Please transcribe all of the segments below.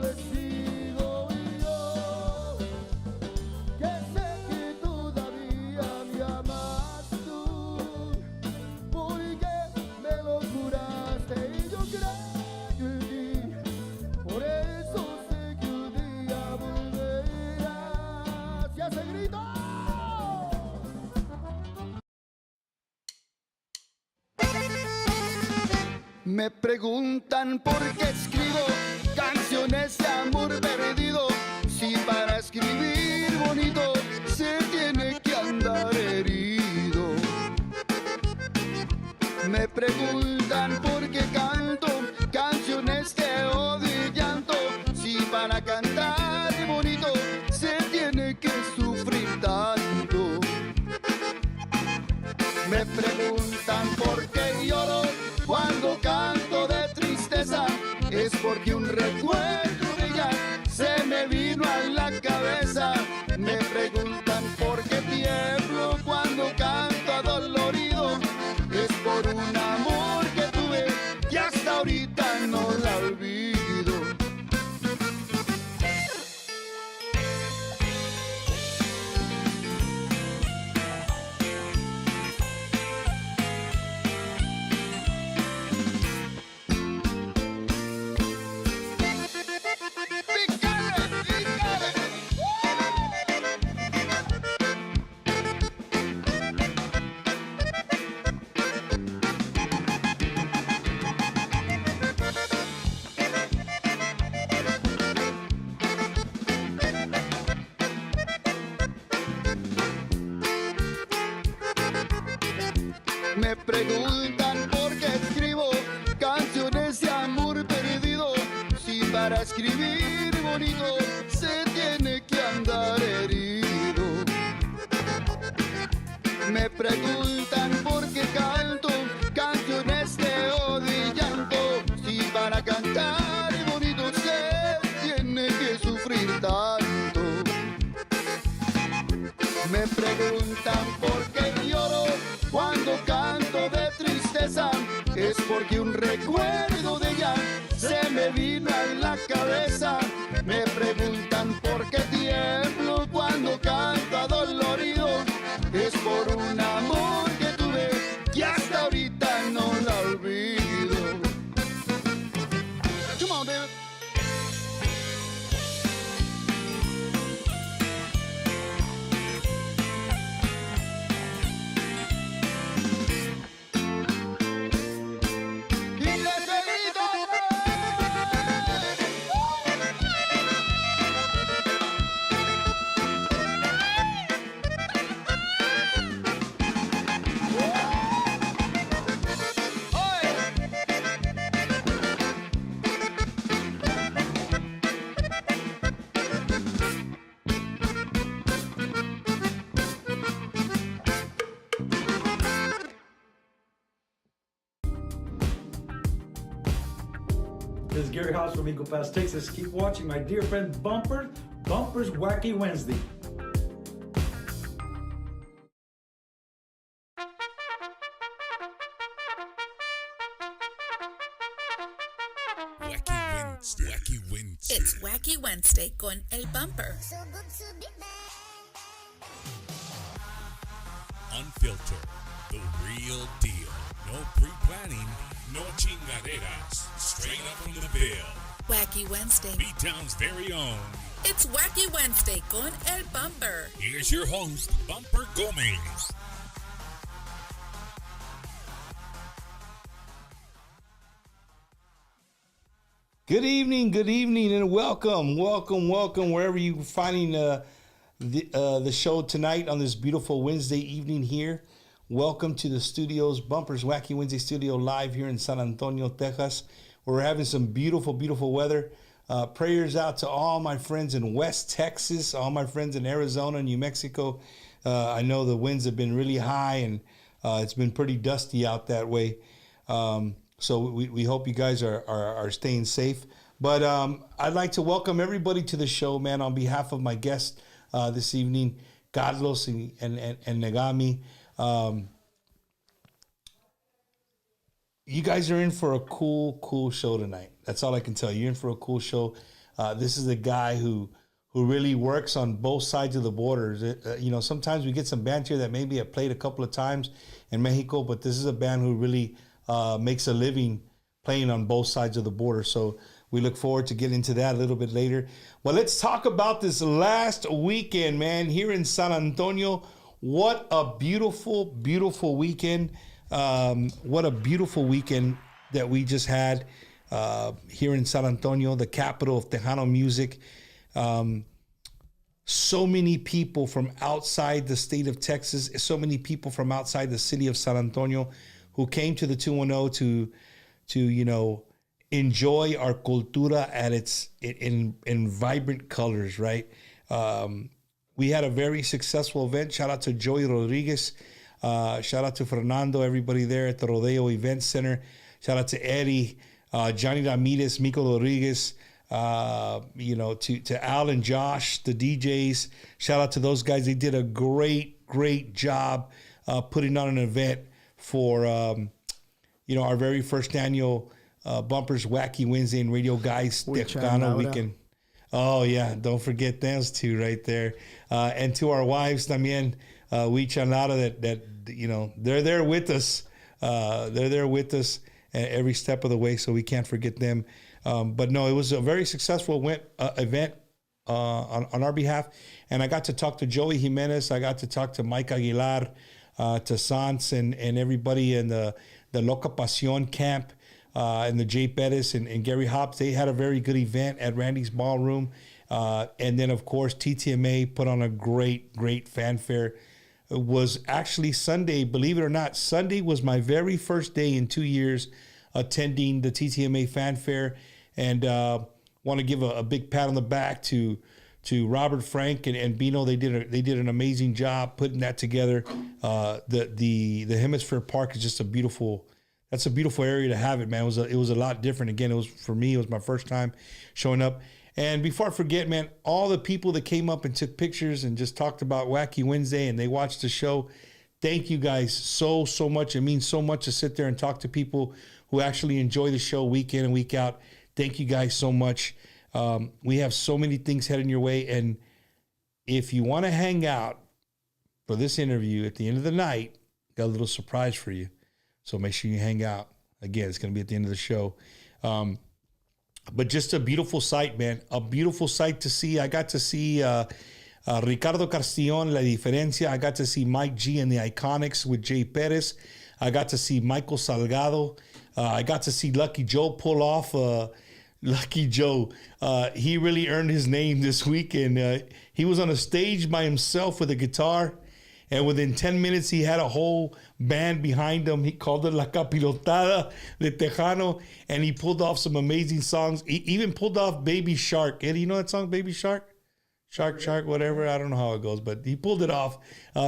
le sigo yo, que sé que todavía me amas tú, porque me lo juraste y yo creo en ti, por eso sé que un día volverás. ¡Y ese grito! Me preguntan por qué escribo canciones de amor perdido, si para escribir bonito se tiene que andar herido. Me preguntan por qué canto canciones de odio y llanto, si para cantar bonito se tiene que sufrir tanto. Me preguntan por qué lloro cuando canto de tristeza, es porque un recuerdo de ella se me vino a la cabeza. Me preguntan por qué tiemblo cuando canto adolorido, es por un amor que tuve y hasta ahorita no la olvido. Me preguntan por qué escribo canciones de amor perdido, si para escribir bonito se tiene que andar herido. Me preguntan por qué canto canciones de odio y llanto, si para cantar bonito se tiene que sufrir tanto. Me preguntan por qué lloro cuando canto de tristeza, es porque un recuerdo de ella se me vino a la cabeza. Me preguntan por qué tiemblo cuando canto adolorido, es por un amor que tuve y hasta ahorita no la olvido. Come on, David. This is Gary Haas from Eagle Pass, Texas. Keep watching my dear friend Bumper's Wacky Wednesday. Wacky Wednesday. Wacky Wednesday. It's Wacky Wednesday con El Bumper. Unfiltered. The real deal. No pre-planning. No chingaderas. Straight up from the bill. Wacky Wednesday. B-Town's very own. It's Wacky Wednesday con El Bumper. Here's your host, Bumper Gomez. Good evening, and welcome wherever you're finding the show tonight on this beautiful Wednesday evening here. Welcome to the studios, Bumper's Wacky Wednesday studio live here in San Antonio, Texas, where we're having some beautiful, beautiful weather. Prayers out to all my friends in West Texas, all my friends in Arizona, New Mexico. I know the winds have been really high and it's been pretty dusty out that way. So we hope you guys are staying safe. But I'd like to welcome everybody to the show, man, on behalf of my guest this evening, Carlos and Negami. You guys are in for a cool show tonight. That's all I can tell you. You're in for a cool show. This is a guy who really works on both sides of the borders. Sometimes we get some bands here that maybe have played a couple of times in Mexico, but this is a band who really makes a living playing on both sides of the border. So we look forward to getting into that a little bit later. Well, let's talk about this last weekend, man, here in San Antonio. What a beautiful, beautiful weekend. What a beautiful weekend that we just had here in San Antonio, the capital of Tejano music. So many people from outside the state of Texas, so many people from outside the city of San Antonio who came to the 210 to enjoy our cultura at its in vibrant colors, right? We had a very successful event. Shout out to Joey Rodriguez. Shout out to Fernando, everybody there at the Rodeo Event Center. Shout out to Eddie, Johnny Ramirez, Mico Rodriguez, to Al and Josh, the DJs. Shout out to those guys. They did a great job putting on an event for, our very first annual Bumpers Wacky Wednesday and Radio Guys Tejano weekend. Oh, yeah. Don't forget those two right there. And to our wives, también, Wicha and Lara, that they're there with us. They're there with us every step of the way, so we can't forget them. But no, it was a very successful event on our behalf. And I got to talk to Joey Jimenez. I got to talk to Mike Aguilar, to Sans and everybody in the Loca Pasión camp, and the Jay Pettis and Gary Hobbs. They had a very good event at Randy's Ballroom. And then, of course, TTMA put on a great fanfare. It was actually Sunday, believe it or not. Sunday was my very first day in 2 years attending the TTMA fanfare. And want to give a big pat on the back to Robert Frank and Bino. They did an amazing job putting that together. The Hemisphere Park is just a beautiful area to have it, man. It was a lot different. Again, it was my first time showing up. And before I forget, man, all the people that came up and took pictures and just talked about Wacky Wednesday and they watched the show, thank you guys so much. It means so much to sit there and talk to people who actually enjoy the show week in and week out. Thank you guys so much. We have so many things heading your way. And if you want to hang out for this interview at the end of the night, got a little surprise for you. So make sure you hang out. Again, it's going to be at the end of the show. But just a beautiful sight, man. A beautiful sight to see. I got to see Ricardo Castillon, La Diferencia. I got to see Mike G and the Iconics with Jay Perez. I got to see Michael Salgado. I got to see Lucky Joe pull off. Lucky Joe, he really earned his name this weekend. He was on a stage by himself with a guitar. And within 10 minutes, he had a whole band behind him. He called it La Capirotada de Tejano. And he pulled off some amazing songs. He even pulled off Baby Shark. Eddie, you know that song, Baby Shark? Shark, whatever. I don't know how it goes. But he pulled it off.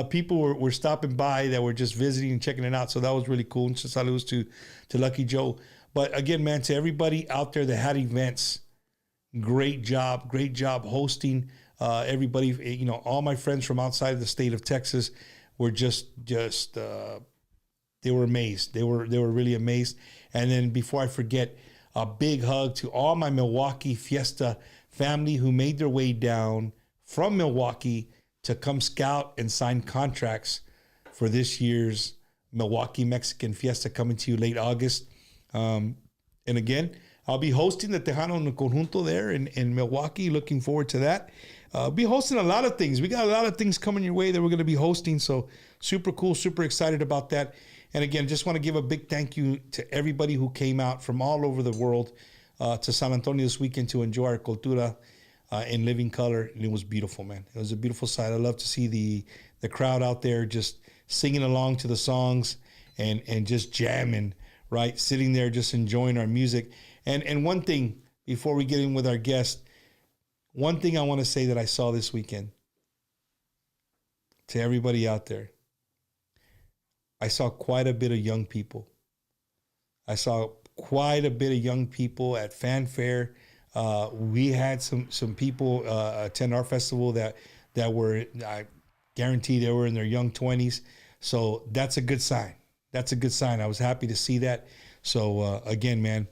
People were stopping by that were just visiting and checking it out. So that was really cool. And saludos to Lucky Joe. But again, man, to everybody out there that had events, great job hosting. Everybody, all my friends from outside of the state of Texas were just they were amazed. They were really amazed. And then before I forget, a big hug to all my Milwaukee Fiesta family who made their way down from Milwaukee to come scout and sign contracts for this year's Milwaukee Mexican Fiesta coming to you late August. And again, I'll be hosting the Tejano no Conjunto there in Milwaukee. Looking forward to that. Be hosting a lot of things. We got a lot of things coming your way that we're going to be hosting. So super cool, super excited about that. And again, just want to give a big thank you to everybody who came out from all over the world to San Antonio this weekend to enjoy our cultura in living color. And it was beautiful, man. It was a beautiful sight. I love to see the crowd out there just singing along to the songs and just jamming, right? Sitting there just enjoying our music. And one thing before we get in with our guest, one thing I want to say that I saw this weekend to everybody out there, I saw quite a bit of young people. I saw quite a bit of young people at Fanfare. We had some people attend our festival that were, I guarantee they were in their young 20s. So that's a good sign. That's a good sign. I was happy to see that. So again, man,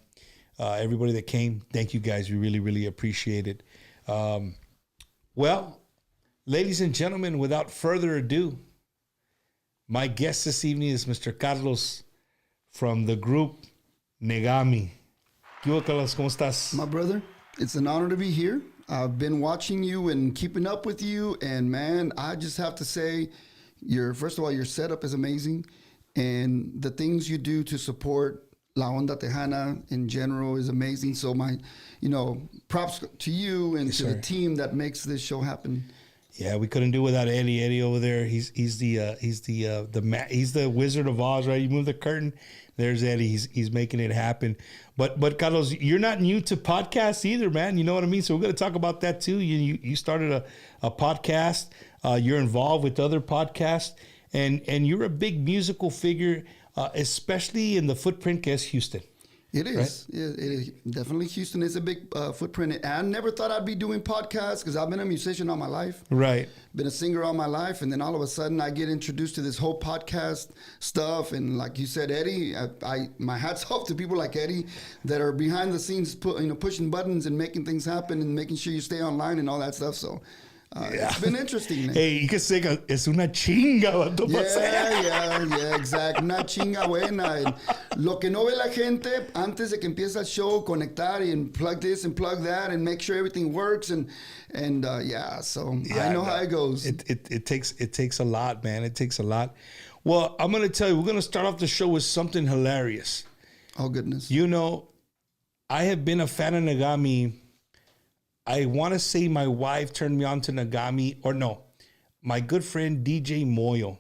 everybody that came. Thank you guys. We really, really appreciate it. Well, ladies and gentlemen, without further ado, my guest this evening is Mr. Carlos from the group Negami. ¿Qué hubo, Carlos? ¿Cómo estás? My brother, it's an honor to be here. I've been watching you and keeping up with you, and man, I just have to say, first of all, your setup is amazing, and the things you do to support La Onda Tejana in general is amazing. So props to you and to the team that makes this show happen. Yeah, we couldn't do without Eddie. Eddie over there, he's the Wizard of Oz, right? You move the curtain, there's Eddie. He's making it happen. But Carlos, you're not new to podcasts either, man. You know what I mean? So we're going to talk about that too. You started a podcast. You're involved with other podcasts, and you're a big musical figure, especially in the footprint que es Houston. It is. Right? Yeah, it is. Definitely Houston is a big footprint. I never thought I'd be doing podcasts because I've been a musician all my life. Right. Been a singer all my life. And then all of a sudden I get introduced to this whole podcast stuff. And like you said, Eddie, my hat's off to people like Eddie that are behind the scenes, pushing buttons and making things happen and making sure you stay online and all that stuff. So it's been interesting. Man. Hey, you can say es una chinga. Yeah, exactly. Una chinga buena. And lo que no ve la gente antes de que empieza el show, conectar and plug this and plug that and make sure everything works so I know how it goes. It takes a lot, man. It takes a lot. Well, I'm gonna tell you, we're gonna start off the show with something hilarious. Oh goodness. I have been a fan of Negami. I want to say my wife turned me on to Negami, or no, my good friend DJ Moyo.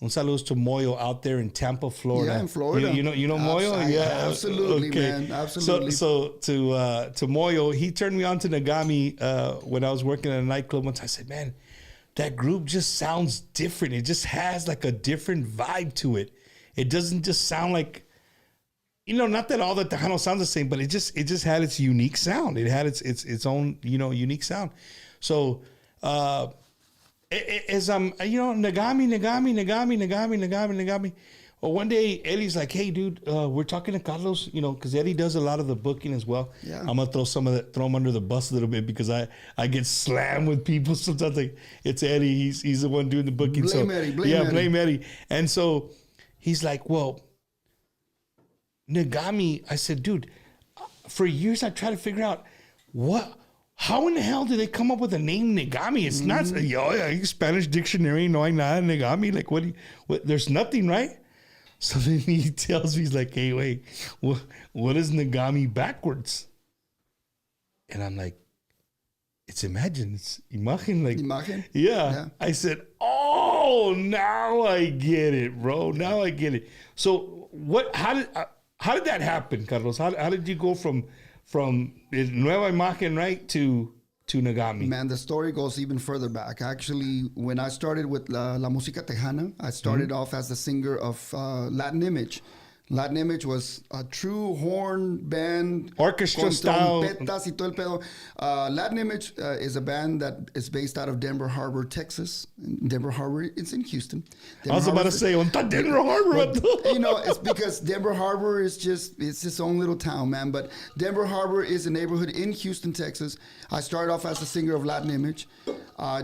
Un saludos to Moyo out there in Tampa, Florida. Yeah, in Florida. You know Moyo? Yeah, absolutely, okay. Man, absolutely. So to Moyo, he turned me on to Negami when I was working at a nightclub once. I said, man, that group just sounds different. It just has like a different vibe to it. It doesn't just sound like, not that all the Tejano sounds the same, but it just had its unique sound. It had its own, unique sound. So, as I'm, Negami. Well, one day Eddie's like, hey, dude, we're talking to Carlos, because Eddie does a lot of the booking as well. Yeah. I'm gonna throw him under the bus a little bit because I get slammed with people sometimes. Like it's Eddie, he's the one doing the booking. Blame Eddie. And so he's like, well, Negami, I said, dude, for years I tried to figure out how in the hell did they come up with the name Negami? It's not, Spanish dictionary, no hay nada, Negami. Like, what, there's nothing, right? So then he tells me, he's like, hey, wait, what is Negami backwards? And I'm like, it's imagine, it's imagen. Like, imagen? Yeah. I said, oh, now I get it, bro. Now I get it. So how did that happen, Carlos? How did you go from Nueva Imagen, right, to Negami? Man, the story goes even further back. Actually, when I started with La Música Tejana, I started off as the singer of Latin Image. Latin Image was a true horn band. Orchestra style. Trompetas y todo el pedo. Latin Image is a band that is based out of Denver Harbor, Texas. Denver Harbor, it's in Houston. I was about to say, Denver Harbor. It's because Denver Harbor is it's its own little town, man. But Denver Harbor is a neighborhood in Houston, Texas. I started off as a singer of Latin Image.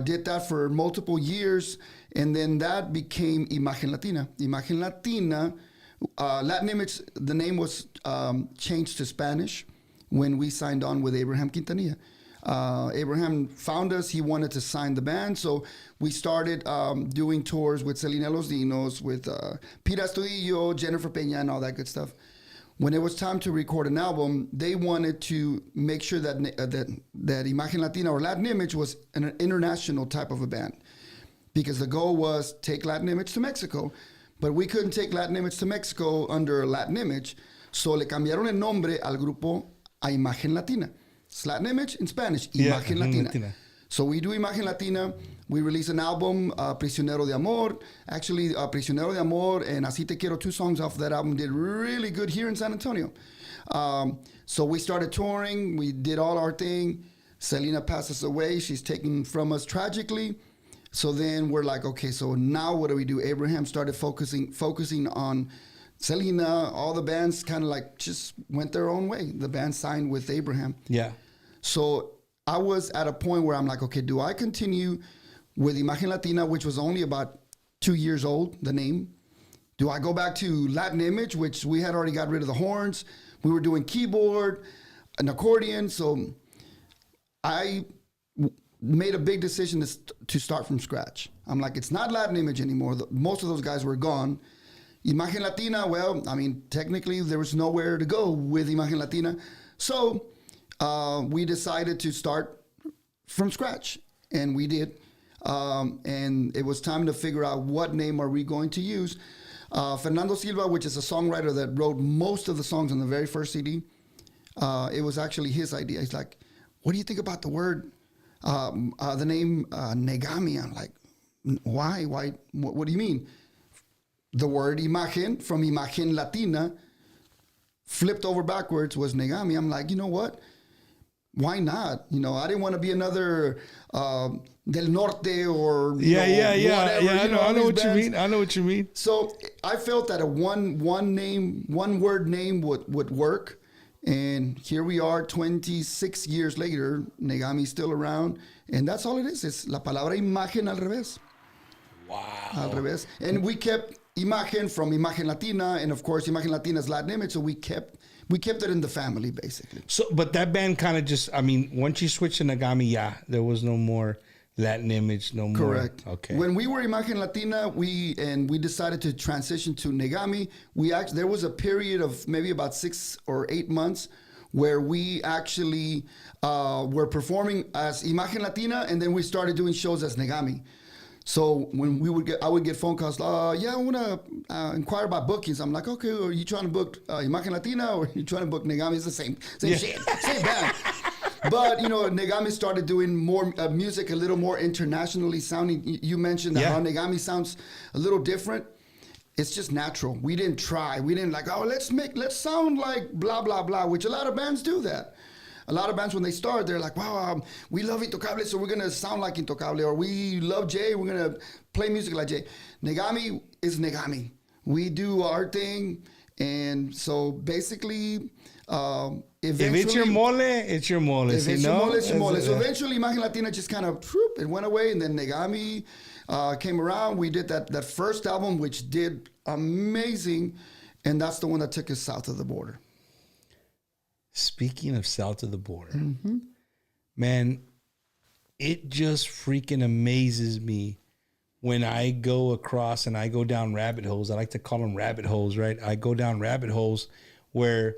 Did that for multiple years. And then that became Imagen Latina. Imagen Latina... Latin Image, the name was changed to Spanish when we signed on with Abraham Quintanilla. Abraham found us. He wanted to sign the band. So we started doing tours with Selena Los Dinos, with Pira Estudillo, Jennifer Peña, and all that good stuff. When it was time to record an album, they wanted to make sure that Imagen Latina or Latin Image was an international type of a band. Because the goal was take Latin Image to Mexico. But we couldn't take Latin Image to Mexico under Latin Image, so le cambiaron el nombre al grupo a Imagen Latina. It's Latin Image in Spanish, Imagen Latina. So we do Imagen Latina. We release an album, Prisionero de Amor. Actually, Prisionero de Amor and Así Te Quiero, 2 songs off that album, did really good here in San Antonio. So we started touring. We did all our thing. Selena passes away. She's taken from us tragically. So then we're like, okay, so now what do we do? Abraham started focusing on Selena, all the bands kind of like just went their own way. The band signed with Abraham. Yeah. So I was at a point where I'm like, okay, do I continue with Imagen Latina, which was only about 2 years old, the name? Do I go back to Latin Image, which we had already got rid of the horns? We were doing keyboard, an accordion. So I made a big decision to start from scratch. I'm like, it's not Latin Image anymore. Most of those guys were gone. Imagen Latina, well, I mean, technically there was nowhere to go with Imagen Latina. So we decided to start from scratch, and we did. And it was time to figure out what name are we going to use. Fernando Silva, which is a songwriter that wrote most of the songs on the very first CD, it was actually his idea. He's like, what do you think about the word, the name Negami? I'm like, why? What do you mean? The word imagen from Imagen Latina flipped over backwards was Negami. I'm like, you know what? Why not? You know, I didn't want to be another Del Norte or whatever. I know what you mean. I know what you mean. So I felt that a one word name would work. And here we are 26 years later, Negami's still around. And that's all it is. It's la palabra imagen al revés. Wow. Al revés. And we kept Imagen from Imagen Latina. And of course, Imagen Latina is Latin Image. So we kept it in the family, basically. So, but that band kind of just, I mean, once you switched to Negami, there was no more Latin Image, no more. Correct. Okay. When we were Imagen Latina, we decided to transition to Negami. There was a period of maybe about 6 or 8 months where we actually were performing as Imagen Latina, and then we started doing shows as Negami. So when I would get phone calls. I want to inquire about bookings. I'm like, okay, are you trying to book Imagen Latina or are you trying to book Negami? It's the same shit, same band. But Negami started doing more music, a little more internationally sounding. You mentioned how Negami sounds a little different. It's just natural. We didn't try. We didn't like, let's sound like blah blah blah, which a lot of bands do that. A lot of bands, when they start, they're like, wow, we love Intocable, so we're going to sound like Intocable. Or we love Jay, we're going to play music like Jay. Negami is Negami. We do our thing. And so basically, eventually... If it's your mole, it's your mole. If it's your mole, it's your mole. So eventually, Imagen Latina just kind of, it went away. And then Negami came around. We did that first album, which did amazing. And that's the one that took us south of the border. Speaking of south of the border, man, it just freaking amazes me when I go across and I go down rabbit holes. I like to call them rabbit holes, right? I go down rabbit holes where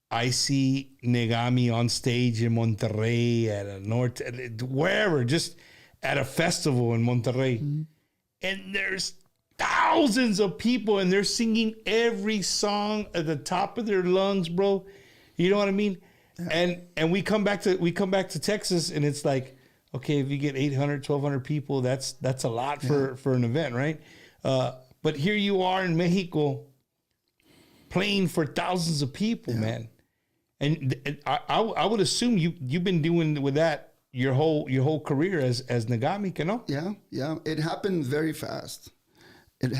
I see Negami on stage in Monterrey, at a north, wherever, just at a festival in Monterrey. And there's thousands of people and they're singing every song at the top of their lungs, bro. You know what I mean? Yeah. And we come back to Texas and it's like, okay, if you get 800, 1,200 people, that's a lot for an event, right? But here you are in Mexico playing for thousands of people, man. And I would assume you've been doing with that your whole career as Negami, ¿no? Yeah. It happened very fast. El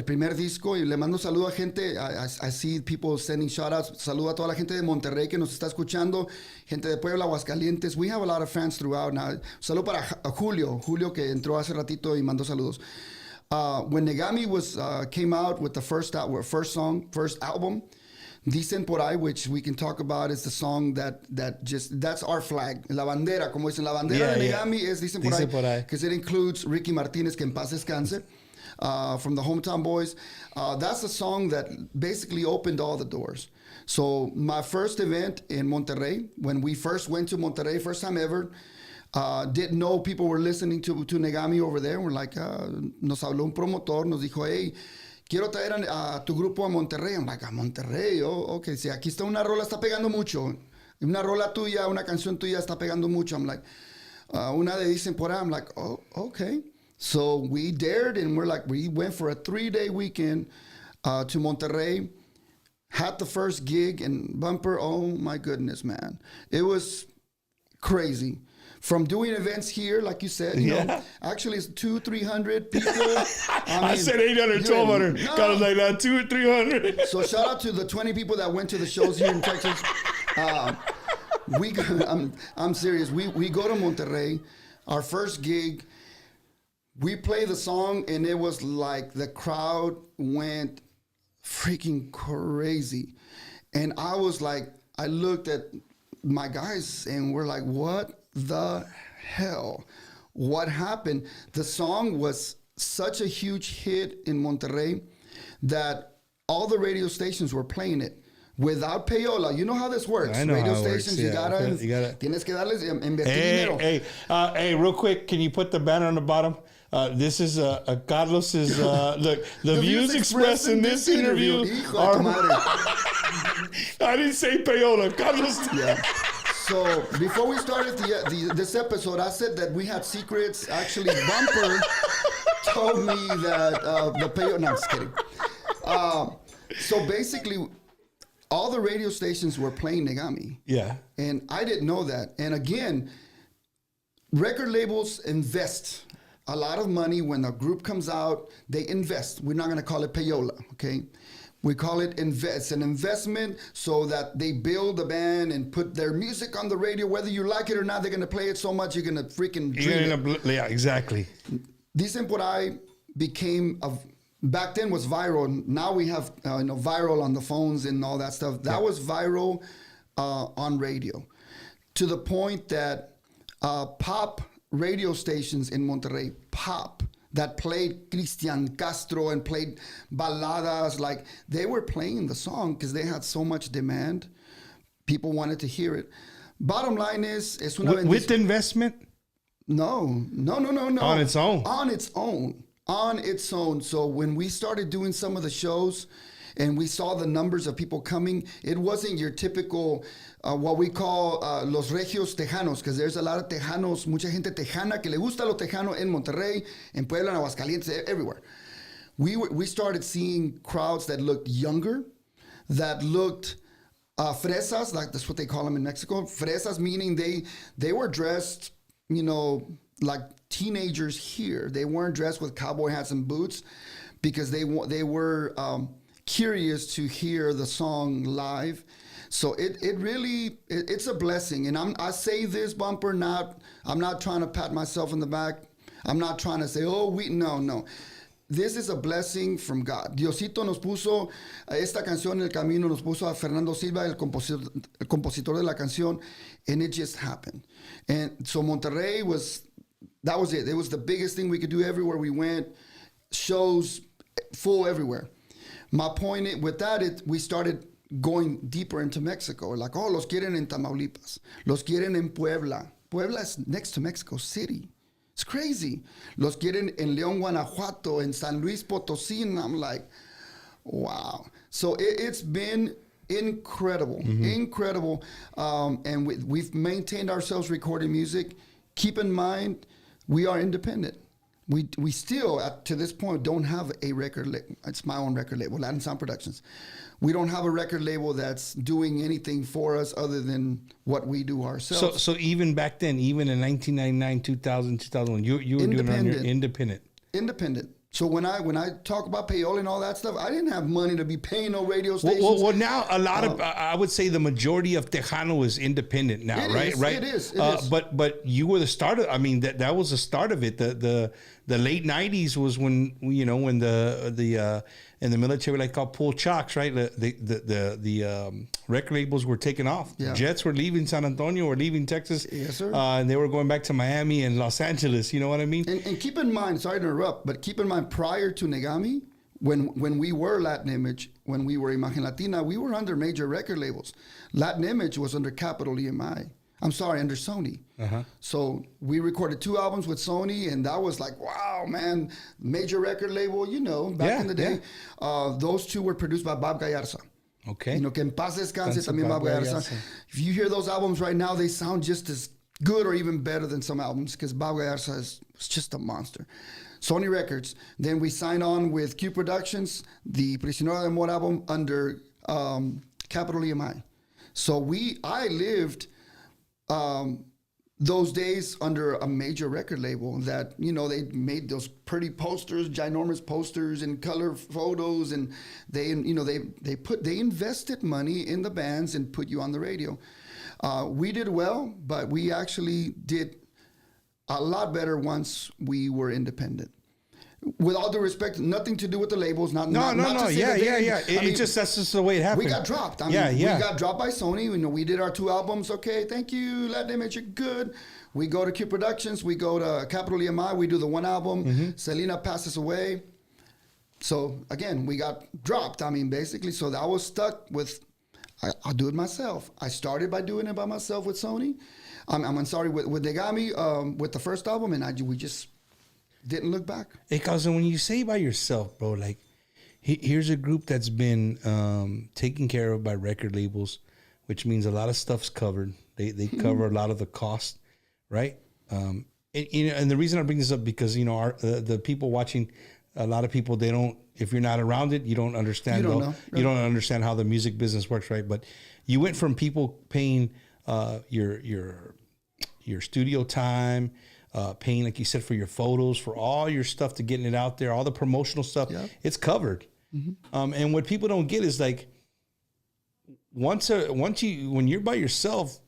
primer disco, y le mando saludo a gente. I see people sending shout outs. Saludo a toda la gente de Monterrey que nos está escuchando, gente de Puebla, Aguascalientes. We have a lot of fans throughout now. Saludo para Julio que entró hace ratito y mandó saludos. When Negami came out with the first album, Dicen por ahí, which we can talk about, is the song that's our flag. La bandera, como dicen, la bandera de Negami es Dicen por ahí, because it includes Ricky Martinez, que en paz descanse, from the Hometown Boys. That's a song that basically opened all the doors. So my first event in Monterrey, when we first went to Monterrey, first time ever, didn't know people were listening to Negami over there. We're like, nos habló un promotor, nos dijo, hey, quiero traer a tu grupo a Monterrey. I'm like, a Monterrey, okay. Si aquí está una rola, está pegando mucho. Una rola tuya, una canción tuya está pegando mucho. I'm like, una de Dicen por ahí. I'm like, oh, okay. So we dared, and we went for a 3-day weekend to Monterrey. Had the first gig, and Bumper, oh my goodness, man. It was crazy. From doing events here, like you said, you know, actually it's 200-300 people. I said 800, 1,200. No. Got it like that, 200 or 300. So shout out to the 20 people that went to the shows here in Texas. I'm serious. We go to Monterrey, our first gig. We play the song, and it was like the crowd went freaking crazy. And I was like, I looked at my guys, and we're like, what the hell? What happened? The song was such a huge hit in Monterrey that all the radio stations were playing it without payola. You know how this works. I know radio how it stations, works. you gotta tienes que darles invertir dinero. Hey, real quick, can you put the banner on the bottom? This is Carlos's, look, the views expressed in this interview are... I didn't say payola, Carlos. Yeah. So before we started this episode, I said that we had secrets. Actually, Bumper told me that the payola... No, I'm just kidding. So basically, all the radio stations were playing Negami. Yeah. And I didn't know that. And again, record labels invest a lot of money when a group comes out. They invest. We're not going to call it payola, okay? We call it invest. An investment so that they build a band and put their music on the radio. Whether you like it or not, they're going to play it so much you're going to freaking dream it. Yeah, exactly. Dicen por ahí became back then was viral. Now we have viral on the phones and all that stuff. That was viral on radio, to the point that pop radio stations in Monterrey, pop, that played Cristian Castro and played baladas, like they were playing the song because they had so much demand. People wanted to hear it. Bottom line is una with investment? No. On its own. On its own. So when we started doing some of the shows and we saw the numbers of people coming, it wasn't your typical, what we call los regios tejanos, because there's a lot of tejanos, mucha gente tejana que le gusta lo tejano en Monterrey, en Puebla, en Aguascalientes, everywhere. We started seeing crowds that looked younger, that looked fresas, like that's what they call them in Mexico. Fresas meaning they were dressed, like teenagers here. They weren't dressed with cowboy hats and boots because they were curious to hear the song live. So it really it's a blessing. And I say this, Bumper, I'm not trying to pat myself in the back. I'm not trying to say, no. This is a blessing from God. Diosito nos puso esta canción en el camino, nos puso a Fernando Silva, el compositor de la canción, and it just happened. And so Monterrey that was it. It was the biggest thing we could do everywhere we went. Shows full everywhere. My point with that, we started going deeper into Mexico. Like, los quieren en Tamaulipas. Los quieren en Puebla. Puebla is next to Mexico City. It's crazy. Los quieren en León, Guanajuato, en San Luis Potosí. And I'm like, wow. So it's been incredible, incredible. And we've maintained ourselves recording music. Keep in mind, we are independent. We still, to this point, don't have a record label. It's my own record label, Latin Sound Productions. We don't have a record label that's doing anything for us other than what we do ourselves. So even back then, even in 1999, 2000, 2001, you were doing it on your independent. Independent. So when I talk about payola and all that stuff, I didn't have money to be paying no radio stations. Well, now a lot of I would say the majority of Tejano is independent now, right? Right. It is. But you were the start of. I mean, that was the start of it. The late '90s was when when the in the military, like called pull chocks, right? The record labels were taking off. Yeah. Jets were leaving San Antonio or leaving Texas. Yes, sir. And they were going back to Miami and Los Angeles. You know what I mean? And keep in mind, sorry to interrupt, but keep in mind, prior to Negami, when we were Latin Image, when we were Imagen Latina, we were under major record labels. Latin Image was under Capitol EMI. I'm sorry, under Sony. Uh-huh. So we recorded 2 albums with Sony, and that was like, wow, man, major record label, back in the day. Yeah. Those 2 were produced by Bob Gallarza. Okay. Que en paz descanse también Bob Gallarza. If you hear those albums right now, they sound just as good or even better than some albums because Bob Gallarza is just a monster. Sony Records. Then we signed on with Q Productions, the Prisionero de Amor album under Capitol EMI. So I lived those days under a major record label that, you know, they made those pretty posters, ginormous posters and color photos, and they, you know, they invested money in the bands and put you on the radio. We did well, but we actually did a lot better once we were independent. With all due respect, nothing to do with the labels. Not No. to say that they- I mean, That's just the way it happened. we got dropped. I mean, we got dropped by Sony. You know, we did our 2 albums. Okay, thank you. Latin Image, you're good. We go to Q Productions. We go to Capital EMI. We do the 1 album. Selena passes away. So again, we got dropped. I mean, basically, so I was stuck with, I'll do it myself. I started by doing it by myself with Sony. I'm sorry, with Negami, with the first album, and we just didn't look back. Hey, cousin, when you say by yourself, bro, like, here's a group that's been taken care of by record labels, which means a lot of stuff's covered. They cover a lot of the cost, right? And the reason I bring this up because, you know, the people watching, a lot of people, they don't, if you're not around it, you don't understand. You don't know. You don't understand how the music business works, right? But you went from people paying your studio time, paying, like you said, for your photos, for all your stuff to getting it out there, all the promotional stuff, it's covered. And what people don't get is like, when you're by yourself,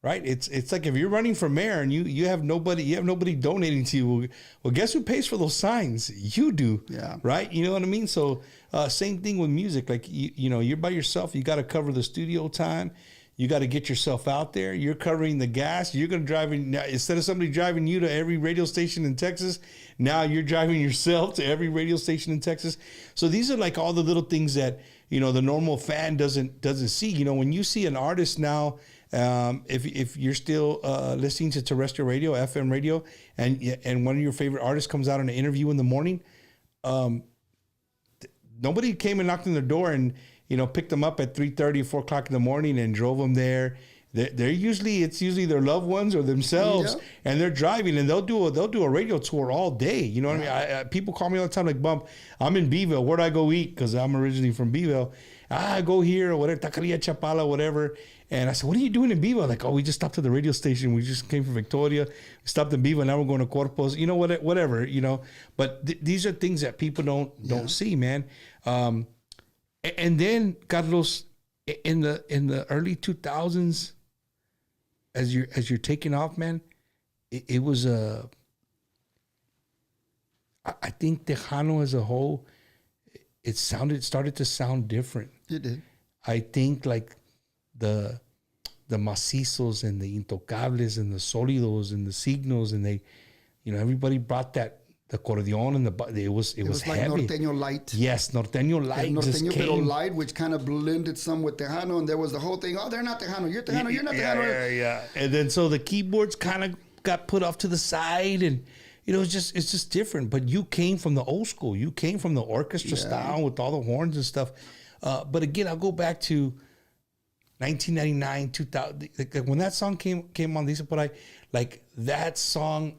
right? It's like if you're running for mayor and you have nobody donating to you. Well, guess who pays for those signs? You do, right? You know what I mean? So same thing with music. Like you know, you're by yourself. You got to cover the studio time. You got to get yourself out there. You're covering the gas. You're going to drive instead of somebody driving you to every radio station in Texas, now you're driving yourself to every radio station in Texas. So these are like all the little things that, you know, the normal fan doesn't see. You know, when you see an artist now, if you're still listening to terrestrial radio, FM radio, and one of your favorite artists comes out on an interview in the morning, nobody came and knocked on their door and, you know, picked them up at 3:30, 4 o'clock in the morning and drove them there. It's usually their loved ones or themselves, and they're driving, and they'll do a radio tour all day. You know what I mean? People call me all the time like, Bump, I'm in Beeville. Where'd I go eat? Because I'm originally from Beeville. I go here or whatever, Taqueria Chapala, whatever. And I said, what are you doing in Beeville? Like, oh, we just stopped at the radio station. We just came from Victoria. We stopped in Beeville. Now we're going to Corpus. You know, whatever, you know. But these are things that people don't see, man. And then, Carlos, in the early 2000s, as you're taking off, man, it was I think Tejano as a whole, it started to sound different. It did. I think like the macizos and the intocables and the sólidos and the signos, and they, you know, everybody brought the acordeon and it was like heavy. Norteño Light. Yes, Norteño Light. Norteño Pero Light, which kind of blended some with Tejano, and there was the whole thing. Oh, they're not Tejano. You're Tejano. You're not Tejano. Yeah. And then so the keyboards kind of got put off to the side, and you know, it's just different. But you came from the old school. You came from the orchestra style with all the horns and stuff. But again, I'll go back to 1999, 2000. Like when that song came on, Lisa, but I like that song.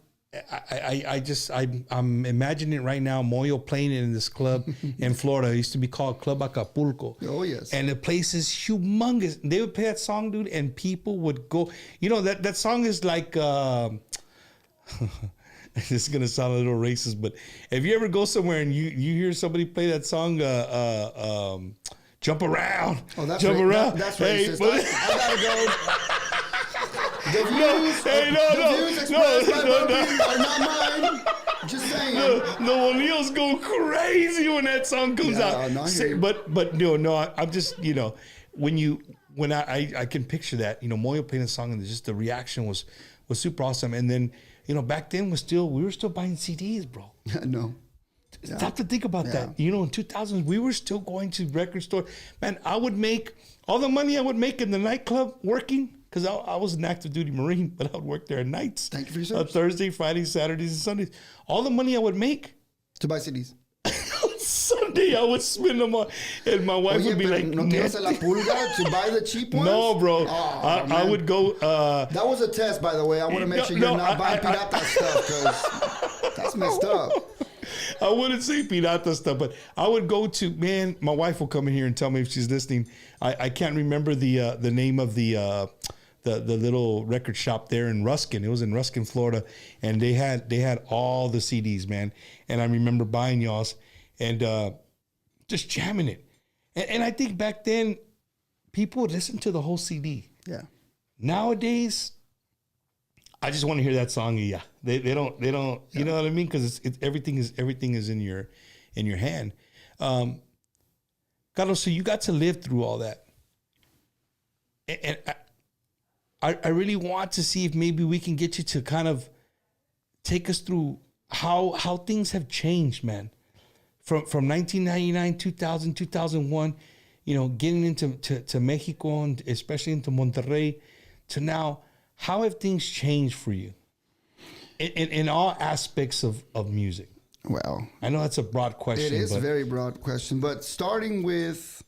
I'm imagining it right now, Moyo playing it in this club in Florida. It used to be called Club Acapulco. Oh, yes. And the place is humongous. They would play that song, dude, and people would go. You know, that song is like, this is going to sound a little racist, but if you ever go somewhere and you hear somebody play that song, Jump Around. Oh, that's Jump Around. That's racist. I gotta go. The views, no, views expressed by Bumpy are not mine. Just saying. The O'Neills go crazy when that song comes out. But no, I'm just, you know, when I can picture that, you know, Moyo playing a song and just the reaction was super awesome. And then, you know, back then we were still buying CDs, bro. No. Stop to think about that. You know, in 2000s, we were still going to record store. Man, I would make all the money I would make in the nightclub working, because I was an active duty Marine, but I would work there at nights. Thank you for your service. Thursday, Fridays, Saturdays, and Sundays. All the money I would make to buy CDs. Sunday, I would spend them on, and my wife would be like, "No tienes la pulga to buy the cheap ones?" No, bro. Oh, I would go. That was a test, by the way. I want to make sure you're not buying pirata stuff, because that's messed up. I wouldn't say pirata stuff, but I would go to, man, my wife will come in here and tell me if she's listening. I can't remember the name of the the little record shop there in Ruskin. It was in Ruskin, Florida, and they had all the CDs, man. And I remember buying y'all's and just jamming it. And I think back then, people would listen to the whole CD. Yeah. Nowadays, I just want to hear that song. Yeah, they don't. You know what I mean? Because it's everything is in your hand. Carlos, so you got to live through all that, and I really want to see if maybe we can get you to kind of take us through how things have changed, man. From 1999, 2000, 2001, you know, getting into to Mexico and especially into Monterrey, to now. How have things changed for you in all aspects of music? Well, I know that's a broad question. It is a very broad question, but starting with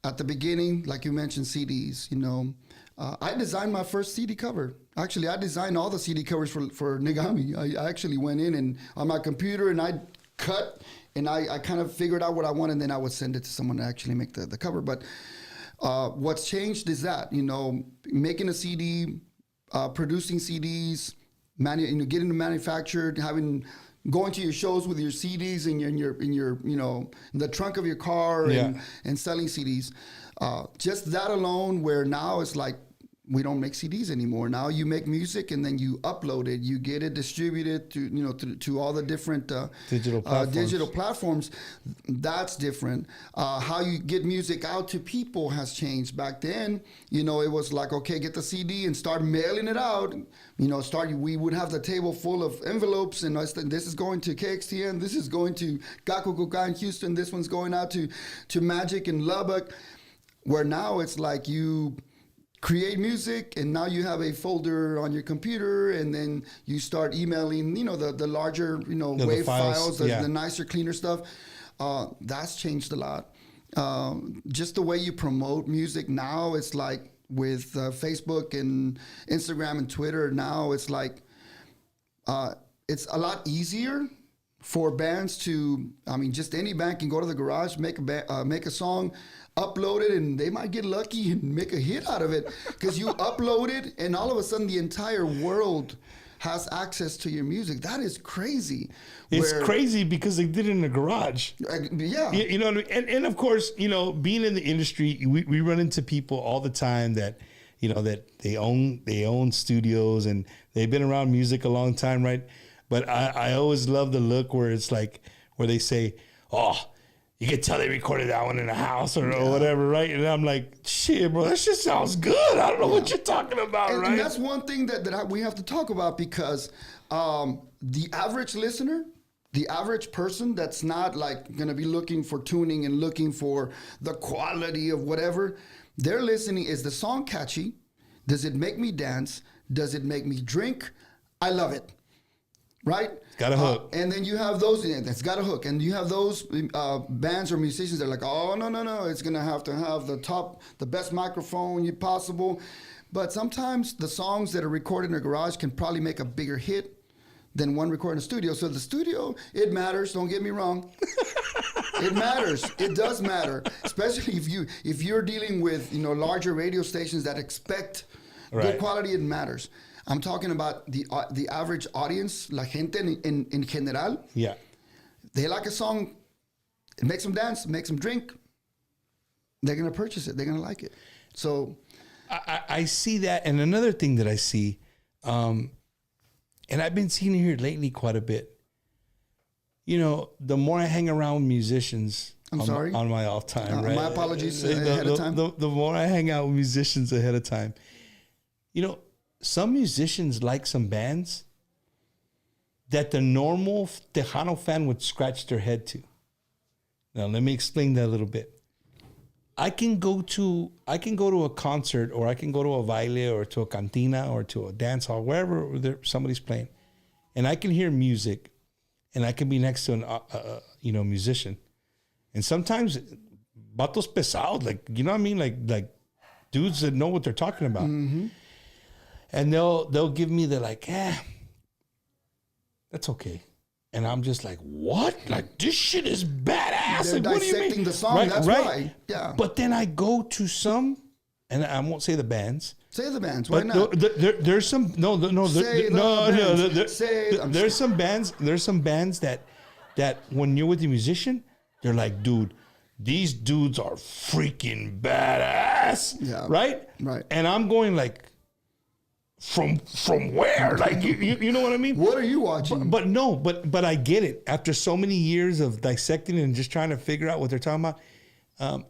at the beginning, like you mentioned, CDs, you know, I designed my first CD cover. Actually, I designed all the CD covers for Negami. I actually went in and on my computer and I cut and I kind of figured out what I wanted and then I would send it to someone to actually make the cover. But what's changed is that, you know, making a CD, producing CDs, getting them manufactured, going to your shows with your CDs in your you know, in the trunk of your car and selling CDs. Just that alone, where now it's like we don't make CDs anymore. Now you make music and then you upload it, you get it distributed to all the different digital platforms. That's different. How you get music out to people has changed. Back then, you know, it was like, okay, get the CD and start mailing it out. You know, we would have the table full of envelopes and this is going to KXTN, this is going to Kakukuka in Houston, this one's going out to Magic in Lubbock. Where now it's like you create music and now you have a folder on your computer and then you start emailing, you know, the larger, you know, WAV files, the nicer, cleaner stuff. That's changed a lot. Just the way you promote music now, it's like with Facebook and Instagram and Twitter now, it's like it's a lot easier for bands to, I mean, just any band can go to the garage, make a song, upload it, and they might get lucky and make a hit out of it because you upload it and all of a sudden the entire world has access to your music. That is crazy. It's crazy because they did it in the garage. Yeah. You know what I mean? And of course, you know, being in the industry, we run into people all the time that, you know, that they own studios and they've been around music a long time, right? But I always love the look where it's like, where they say, oh, you can tell they recorded that one in a house or whatever, right? And I'm like, shit, bro, that shit sounds good. I don't know what you're talking about, right? And that's one thing that we have to talk about because the average listener, the average person that's not like going to be looking for tuning and looking for the quality of whatever, they're listening, is the song catchy? Does it make me dance? Does it make me drink? I love it. Right? It's got a hook. And then you have those, it's got a hook. And you have those bands or musicians that are like, oh, no, it's going to have the best microphone possible. But sometimes the songs that are recorded in a garage can probably make a bigger hit than one recorded in a studio. So the studio, it matters. Don't get me wrong. It matters. It does matter, especially if you're dealing with, you know, larger radio stations that expect good quality. It matters. I'm talking about the average audience, la gente en general. Yeah. They like a song, it makes them dance, makes them drink. They're going to purchase it. They're going to like it. So I see that. And another thing that I see, and I've been seeing it here lately quite a bit. You know, the more I hang around musicians on my off time, right? My apologies ahead of time. The more I hang out with musicians ahead of time, you know, some musicians like some bands that the normal Tejano fan would scratch their head to. Now, let me explain that a little bit. I can go to a concert, or I can go to a baile, or to a cantina, or to a dance hall, wherever somebody's playing, and I can hear music, and I can be next to an musician, and sometimes vatos pesados, like, you know what I mean, like dudes that know what they're talking about. Mm-hmm. And they'll give me the like, that's okay. And I'm just like, what? Like, this shit is badass. They're like, what do you mean? dissecting the song, that's why. Yeah. But then I go to some, and I won't say the bands, Say the bands. Why But not? there's some there's some bands. There's some bands that when you're with the musician, they're like, dude, these dudes are freaking badass. Yeah. Right. Right. And I'm going like, from where? Like you know what I mean? What are you watching? But I get it. After so many years of dissecting and just trying to figure out what they're talking about,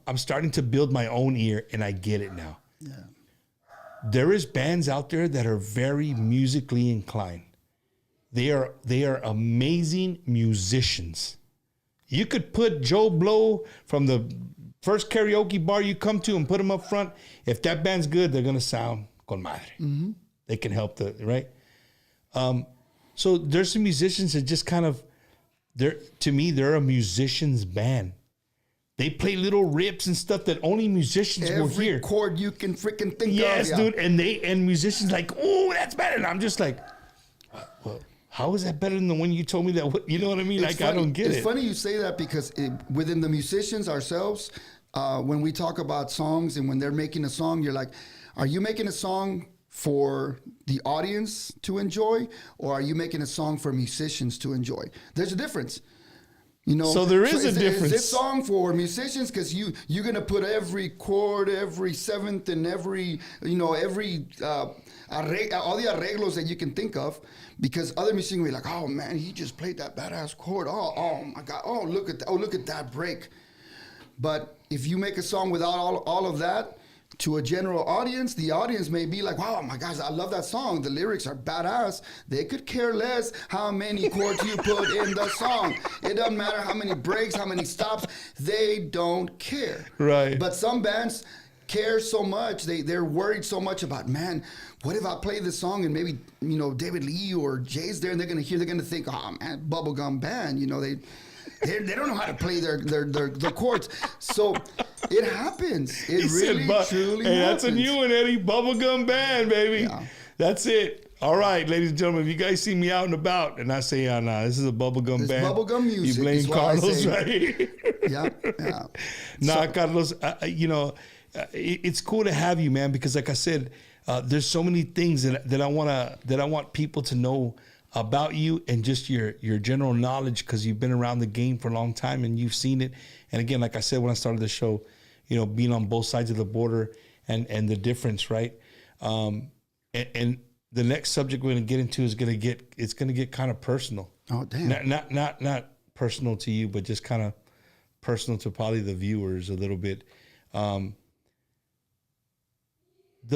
I'm starting to build my own ear, and I get it now. Yeah. There is bands out there that are very musically inclined. They are amazing musicians. You could put Joe Blow from the first karaoke bar you come to and put him up front. If that band's good, they're gonna sound con madre. Mm-hmm. They can help right. So there's some musicians that just kind of, they're a musician's band. They play little rips and stuff that only musicians will hear. Every chord you can freaking think of. Yes, dude. And musicians like, oh, that's better. And I'm just like, well, how is that better than the one you told me that? You know what I mean? It's like, funny. I don't get it. It's funny you say that because within the musicians ourselves, when we talk about songs and when they're making a song, you're like, are you making a song for the audience to enjoy, or are you making a song for musicians to enjoy? There's a difference. You know, so there is a difference. Is this song for musicians because you're gonna put every chord, every seventh, and every all the arreglos that you can think of, because other musicians will be like, oh man, he just played that badass chord. Oh my god. Oh look at that break. But if you make a song without all of that, to a general audience, the audience may be like, wow, my guys, I love that song. The lyrics are badass. They could care less how many chords you put in the song. It doesn't matter how many breaks, how many stops. They don't care. Right. But some bands care so much. They're worried so much about, man, what if I play this song and maybe, David Lee or Jay's there and they're going to think, oh, man, bubblegum band, they don't know how to play their chords. So it happens. It really, truly hey, happens. that's a new one, Eddie. Bubblegum band, baby. Yeah. That's it. All right, ladies and gentlemen, if you guys see me out and about and I say, nah, this is a bubblegum band. Bubblegum music. You blame Carlos, right? Yeah. Nah, Carlos, it's cool to have you, man, because like I said, there's so many things that I want people to know about you and just your general knowledge, because you've been around the game for a long time and you've seen it. And again, like I said when I started the show, being on both sides of the border and the difference, right? And the next subject we're gonna get into is gonna get kind of personal. Oh damn! Not personal to you, but just kind of personal to probably the viewers a little bit. The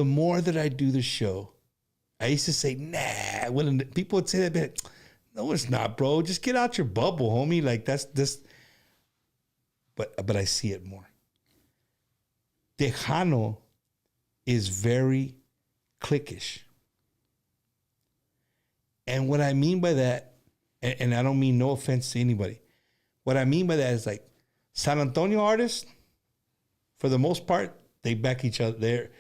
more that I do the show, I used to say, nah. When people would say that, but no, it's not, bro. Just get out your bubble, homie. Like that's this. But I see it more. Tejano is very cliquish. And what I mean by that, and I don't mean no offense to anybody, what I mean by that is like San Antonio artists, for the most part, they back each other.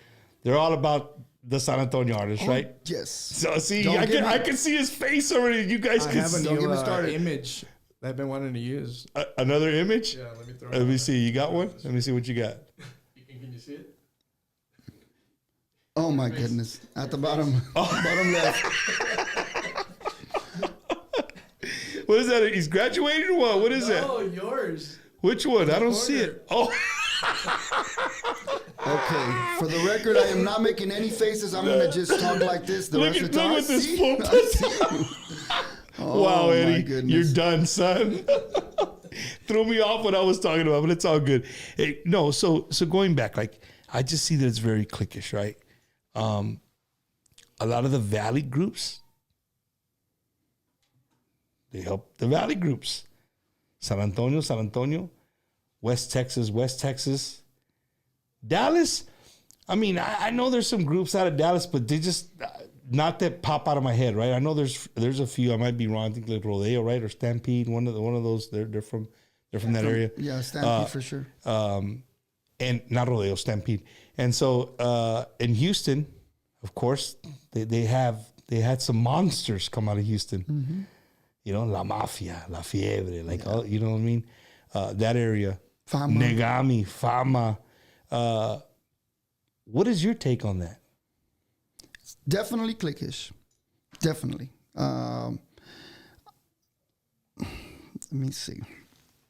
They're all about the San Antonio artists, right? Yes. So see, I can see his face already. You guys I can have a see. new image that I've been wanting to use. Another image? Yeah, let me throw it. Let me see. You got one? Let me see what you got. Can you see it? Oh my goodness! At the bottom, bottom left. What is that? He's graduated or what? What is that? Oh, yours. Which one? I don't see it. Oh. Okay, for the record, I am not making any faces. I'm gonna just talk like this the rest of the time. Look at this full pussy. Oh, wow, Eddie, my goodness. you're done, son. Threw me off what I was talking about, but it's all good. Hey, no, so going back, like I just see that it's very cliquish, right? A lot of the Valley groups, they help the Valley groups. San Antonio, West Texas. Dallas, I mean, I know there's some groups out of Dallas, but they just not that pop out of my head, right? I know there's a few. I might be wrong. I think like Rodeo, right, or Stampede. One of those. They're from that area. Yeah, Stampede for sure. And not Rodeo, Stampede. And so in Houston, of course, they had some monsters come out of Houston. Mm-hmm. La Mafia, La Fiebre, like all, you know what I mean? That area. Fama. Negami, Fama. What is your take on that? Definitely cliquish. Definitely. Let me see.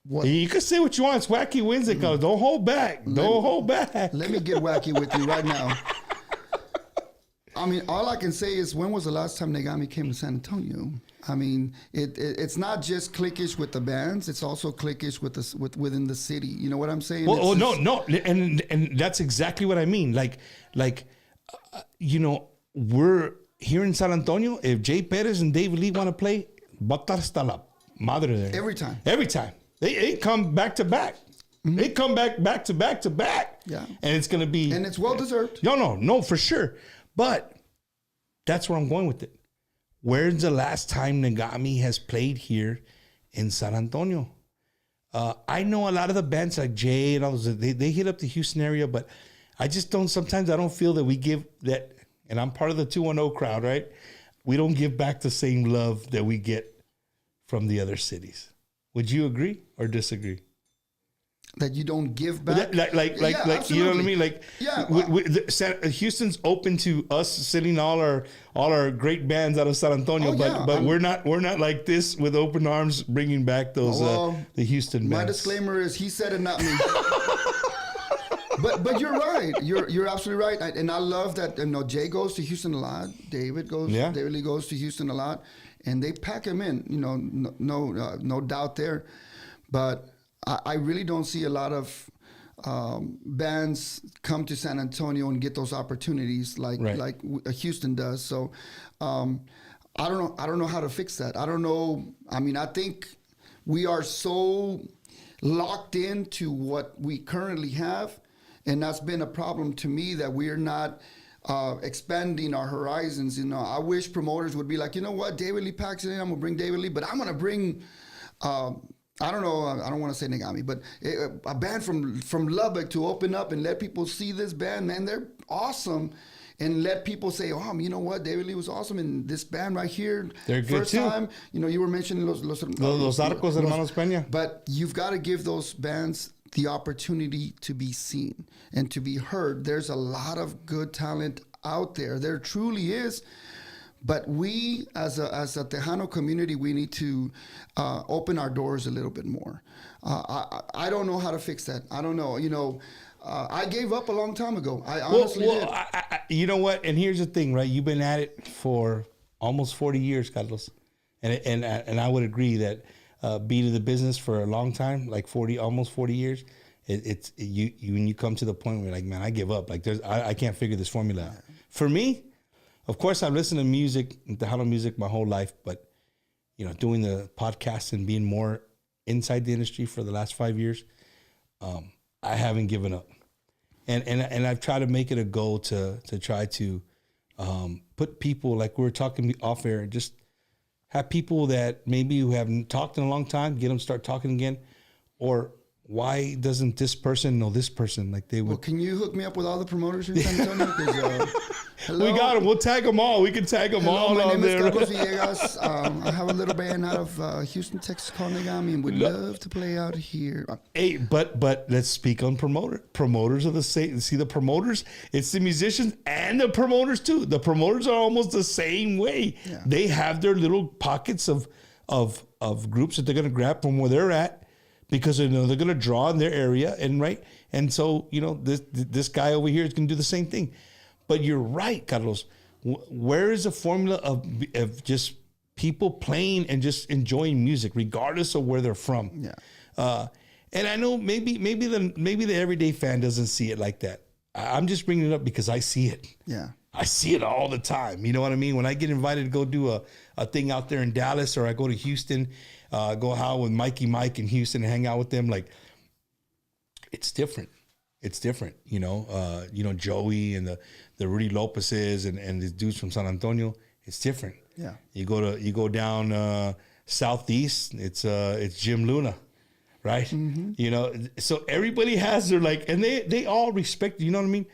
What? You can say what you want. It's Wacky Wednesday, cause don't hold back. Don't hold back. Let me get wacky with you right now. I mean, all I can say is, when was the last time Negami came to San Antonio? I mean, it's not just cliquish with the bands; it's also cliquish with within the city. You know what I'm saying? Well, no, and that's exactly what I mean. We're here in San Antonio. If Jay Perez and David Lee want to play, va a estar hasta la madre there. Every time. They come back to back. Mm-hmm. They come back to back. Yeah, and it's gonna be, and it's well deserved. No, for sure. But that's where I'm going with it. Where's the last time Negami has played here in San Antonio? I know a lot of the bands like Jay and all those, they hit up the Houston area, but I just don't, sometimes I don't feel that we give that, and I'm part of the 210 crowd, right? We don't give back the same love that we get from the other cities. Would you agree or disagree? That you don't give back, like you know what I mean? Like, yeah, Houston's open to us sending all our great bands out of San Antonio, but we're not like this with open arms bringing back those the Houston bands. My disclaimer is, he said it, not me. But you're right. You're absolutely right, and I love that. Jay goes to Houston a lot. David Lee goes to Houston a lot, and they pack him in. No doubt there, but I really don't see a lot of bands come to San Antonio and get those opportunities like Houston does. So I don't know how to fix that. I don't know. I mean, I think we are so locked into what we currently have, and that's been a problem to me, that we're not expanding our horizons. I wish promoters would be like, you know what, David Lee packs it in. I'm gonna bring David Lee, but I'm gonna bring. I don't know. I don't want to say Negami, but a band from Lubbock to open up and let people see this band. Man, they're awesome, and let people say, "Oh, you know what? David Lee was awesome, and this band right here, they're good first too." time, you were mentioning los Arcos Hermanos Peña. But you've got to give those bands the opportunity to be seen and to be heard. There's a lot of good talent out there. There truly is. But we, as a Tejano community, we need to open our doors a little bit more. I don't know how to fix that. I don't know. I gave up a long time ago. I honestly did. You know what? And here's the thing, right? You've been at it for almost 40 years, Carlos, and I would agree that being in the business for a long time, like almost 40 years, it's when you come to the point where you're like, man, I give up. Like I can't figure this formula out. For me. Of course, I've listened to music, Tejano music, my whole life, but doing the podcast and being more inside the industry for the last 5 years, I haven't given up, and I've tried to make it a goal to try to put people, like we were talking off air, just have people that maybe who haven't talked in a long time, get them start talking again, or why doesn't this person know this person? Like they would. Well, can you hook me up with all the promoters in San Antonio? We got them. We'll tag them all. We can tag them all on there. My name is Carlos Villegas. I have a little band out of Houston, Texas called Negami, and we'd love to play out here. Hey, but let's speak on promoters of the same. See, the promoters, it's the musicians and the promoters too. The promoters are almost the same way. Yeah. They have their little pockets of groups that they're going to grab from where they're at, because they're going to draw in their area, and so this guy over here is going to do the same thing. But you're right, Carlos. Where is the formula of just people playing and just enjoying music, regardless of where they're from? Yeah. And I know maybe the everyday fan doesn't see it like that. I'm just bringing it up because I see it. Yeah. I see it all the time. You know what I mean? When I get invited to go do a thing out there in Dallas, or I go to Houston, go out with Mikey Mike in Houston and hang out with them, like, it's different. It's different, Joey and the Rudy Lopez's and the dudes from San Antonio. It's different. Yeah. You go down southeast. It's Jim Luna, right? Mm-hmm. So everybody has their and they all respect. You know what I mean?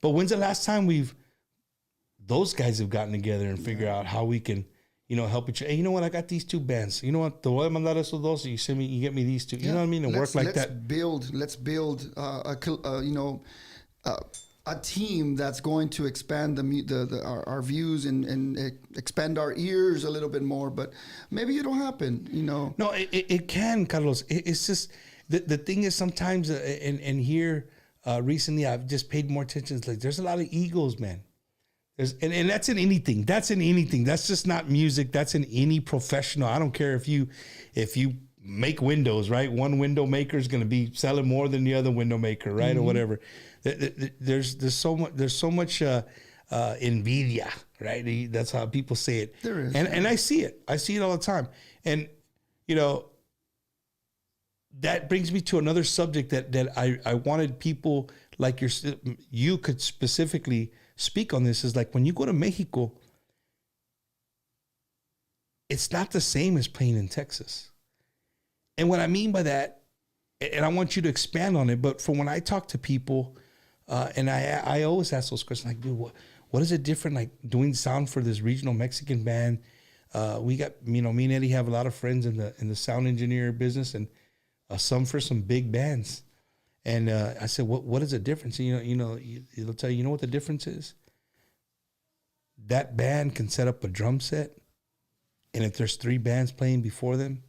But when's the last time those guys have gotten together and figure out how we can help each other? Hey, you know what? I got these two bands. You know what? Te voy a mandar esos dos. You send me. You get me these two. You know what I mean? And work like that. Let's build a team that's going to expand our views and expand our ears a little bit more, but maybe it'll happen, you know. No, it can, Carlos. It's just the thing is sometimes and here recently I've just paid more attention. It's like there's a lot of egos, man. And that's in anything. That's in anything. That's just not music. That's in any professional. I don't care if you make windows, right? One window maker is going to be selling more than the other window maker, right, or whatever. There's so much envidia, right? That's how people say it. There is, and I see it. I see it all the time. And you know, that brings me to another subject that I wanted people like you could specifically speak on. This is like when you go to Mexico, it's not the same as playing in Texas. And what I mean by that, and I want you to expand on it, but from when I talk to people, and I always ask those questions, like, dude, what is it different, like doing sound for this regional Mexican band? We got, you know, me and Eddie have a lot of friends in the sound engineer business, and some for some big bands. And I said, what is the difference? And, it'll tell you, you know what the difference is? That band can set up a drum set, and if there's 3 bands playing before them,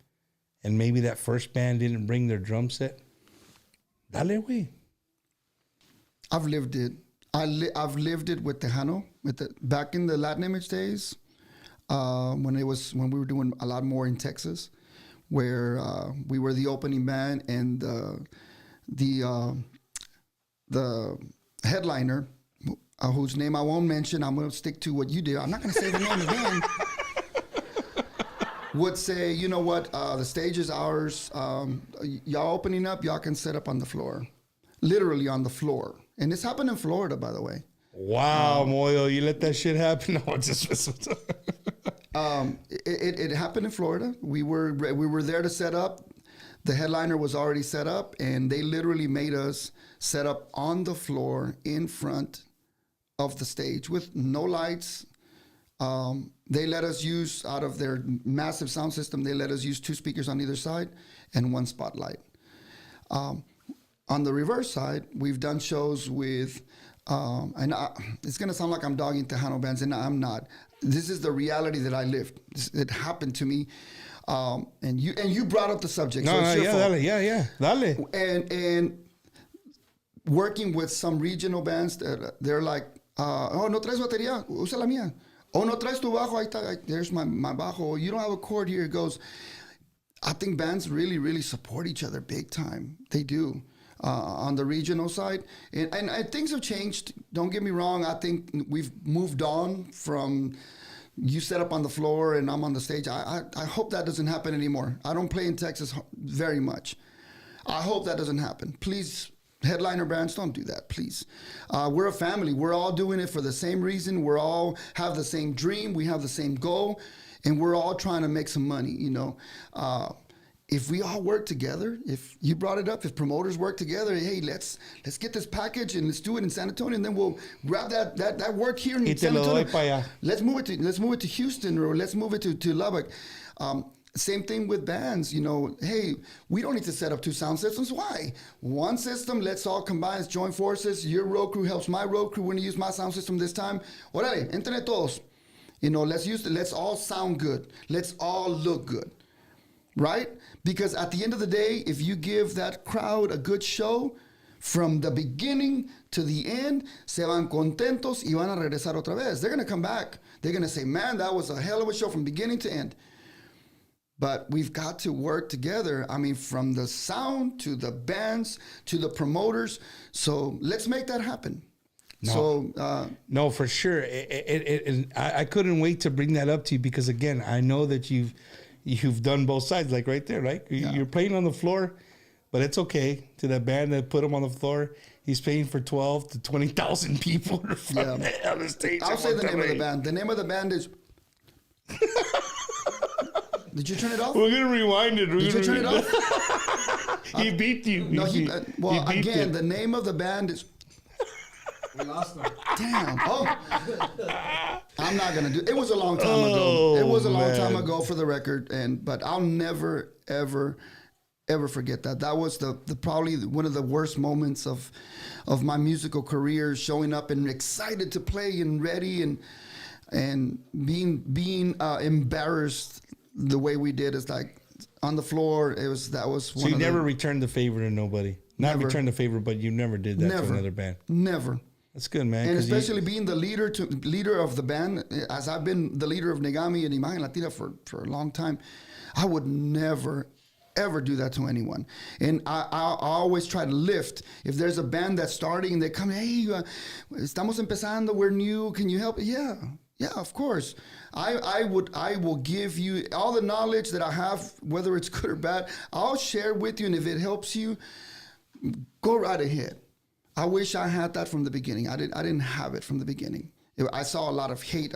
and maybe that first band didn't bring their drum set, dale, güey. I've lived it. I've lived it with Tejano, back in the Latin Image days, when we were doing a lot more in Texas, where we were the opening band, and the headliner, whose name I won't mention. I'm going to stick to what you did. I'm not going to say the name again. Would say, you know what, the stage is ours. Y'all opening up, y'all can set up on the floor, literally on the floor. And this happened in Florida, by the way. Wow, Moyo, you let that shit happen? No, it happened in Florida. We were there to set up. The headliner was already set up, and they literally made us set up on the floor in front of the stage with no lights. They let us use, out of their massive sound system, they let us use 2 speakers on either side and 1 spotlight. On the reverse side, we've done shows with, it's going to sound like I'm dogging Tejano bands, and I'm not. This is the reality that I lived. It happened to me. And you brought up the subject. No, so it's your fault. Dale. And working with some regional bands, they're like, oh, no traes batería, usa la mía. Oh, no traes tu bajo, ahí está, there's my bajo. You don't have a chord here. It goes. I think bands really, really support each other big time. They do. On the regional side. And things have changed. Don't get me wrong. I think we've moved on from you set up on the floor and I'm on the stage. I hope that doesn't happen anymore. I don't play in Texas very much. I hope that doesn't happen. Please, headliner bands, don't do that, please. We're a family. We're all doing it for the same reason. We're all have the same dream. We have the same goal. And we're all trying to make some money, you know. If we all work together, if you brought it up, if promoters work together, hey, let's get this package and let's do it in San Antonio, and then we'll grab that work here in San Antonio. Let's move it to Houston, or let's move it to Lubbock. Same thing with bands, you know. Hey, we don't need to set up 2 sound systems. Why? 1 system. Let's all combine. Let's join forces. Your road crew helps my road crew. We're gonna use my sound system this time. Órale, entre todos. You know, let's all sound good. Let's all look good. Right? Because at the end of the day, if you give that crowd a good show, from the beginning to the end, se van contentos y van a regresar otra vez. They're going to come back. They're going to say, man, that was a hell of a show from beginning to end. But we've got to work together. I mean, from the sound to the bands to the promoters. So let's make that happen. No, for sure. I couldn't wait to bring that up to you because, again, I know that you've done both sides, like right there, right? Yeah. You're playing on the floor, but it's okay. To that band that put him on the floor, he's paying for 12 to 20,000 people on the stage. I'll say the name of the band. The name of the band is... Did you turn it off? We're going to rewind it. Did you turn it off? He beat you. No, again, the name of the band is... We lost them. Damn. Oh. I'm not going to do it. It was a long time ago. It was a long time ago for the record. But I'll never, ever, ever forget that. That was the probably one of the worst moments of my musical career, showing up and excited to play and ready and being embarrassed the way we did. Is like on the floor. That was one. So you of never returned the favor to nobody. Not Never. returned the favor, but you never did that to another band. Never. That's good, man. And 'cause especially being the leader of the band, as I've been the leader of Negami and Imagen Latina for a long time, I would never, ever do that to anyone. And I always try to lift. If there's a band that's starting and they come, hey, estamos empezando, we're new, can you help? Yeah, of course. I will give you all the knowledge that I have, whether it's good or bad. I'll share with you, and if it helps you, go right ahead. I wish I had that from the beginning. I didn't have it from the beginning. I saw a lot of hate,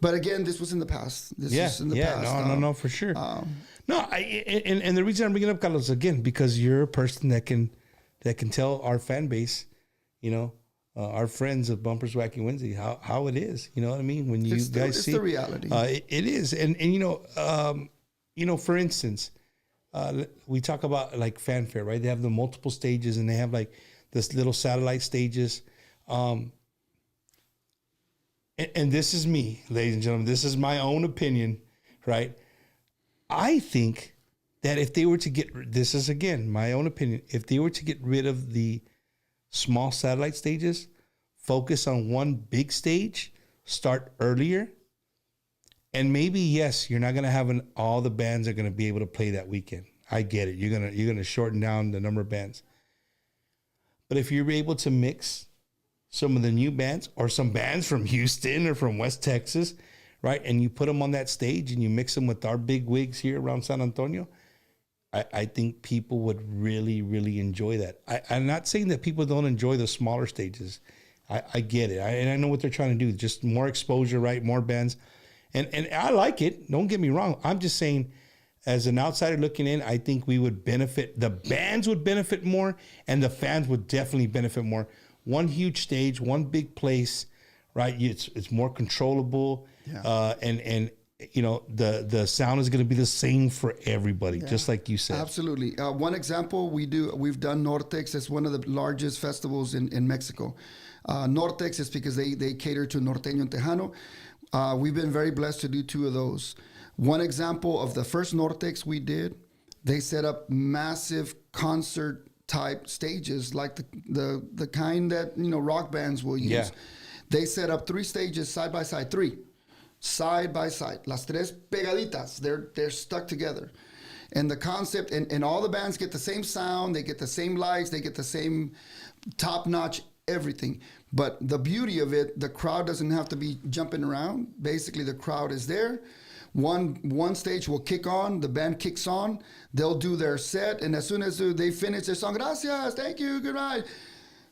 but again, this was in the past. This is in the past. No, for sure. And the reason I'm bringing it up, Carlos, again, because you're a person that can tell our fan base, our friends of Bumpers Wacky Wednesday, how it is. You know what I mean? When you guys see the reality, it is. And for instance, we talk about like fanfare, right? They have the multiple stages, and they have like this little satellite stages. And this is me, ladies and gentlemen. This is my own opinion, right? I think that if they were to this is again my own opinion, if they were to get rid of the small satellite stages, focus on one big stage, start earlier, and maybe yes, you're not gonna have all the bands are gonna be able to play that weekend. I get it. You're gonna shorten down the number of bands. But if you're able to mix some of the new bands or some bands from Houston or from West Texas, right, and you put them on that stage and you mix them with our big wigs here around San Antonio, I think people would really, really enjoy that. I'm not saying that people don't enjoy the smaller stages. I get it. And I know what they're trying to do. Just more exposure, right, more bands. And I like it. Don't get me wrong. I'm just saying, as an outsider looking in, I think we would benefit. The bands would benefit more, and the fans would definitely benefit more. One huge stage, one big place, right? It's more controllable, and the sound is going to be the same for everybody, just like you said. Absolutely. One example we've done Nortex. It's one of the largest festivals in Mexico. Nortex is because they cater to Norteño and Tejano. We've been very blessed to do 2 of those. One example of the first Nortex we did, they set up massive concert type stages like the kind that rock bands will use. Yeah. They set up 3 stages side by side, 3 side by side, las tres pegaditas. They're stuck together, and the concept and all the bands get the same sound, they get the same lights, they get the same top notch everything. But the beauty of it, the crowd doesn't have to be jumping around. Basically, the crowd is there. One stage will kick on, the band kicks on, they'll do their set, and as soon as they finish their song, gracias, thank you, good night,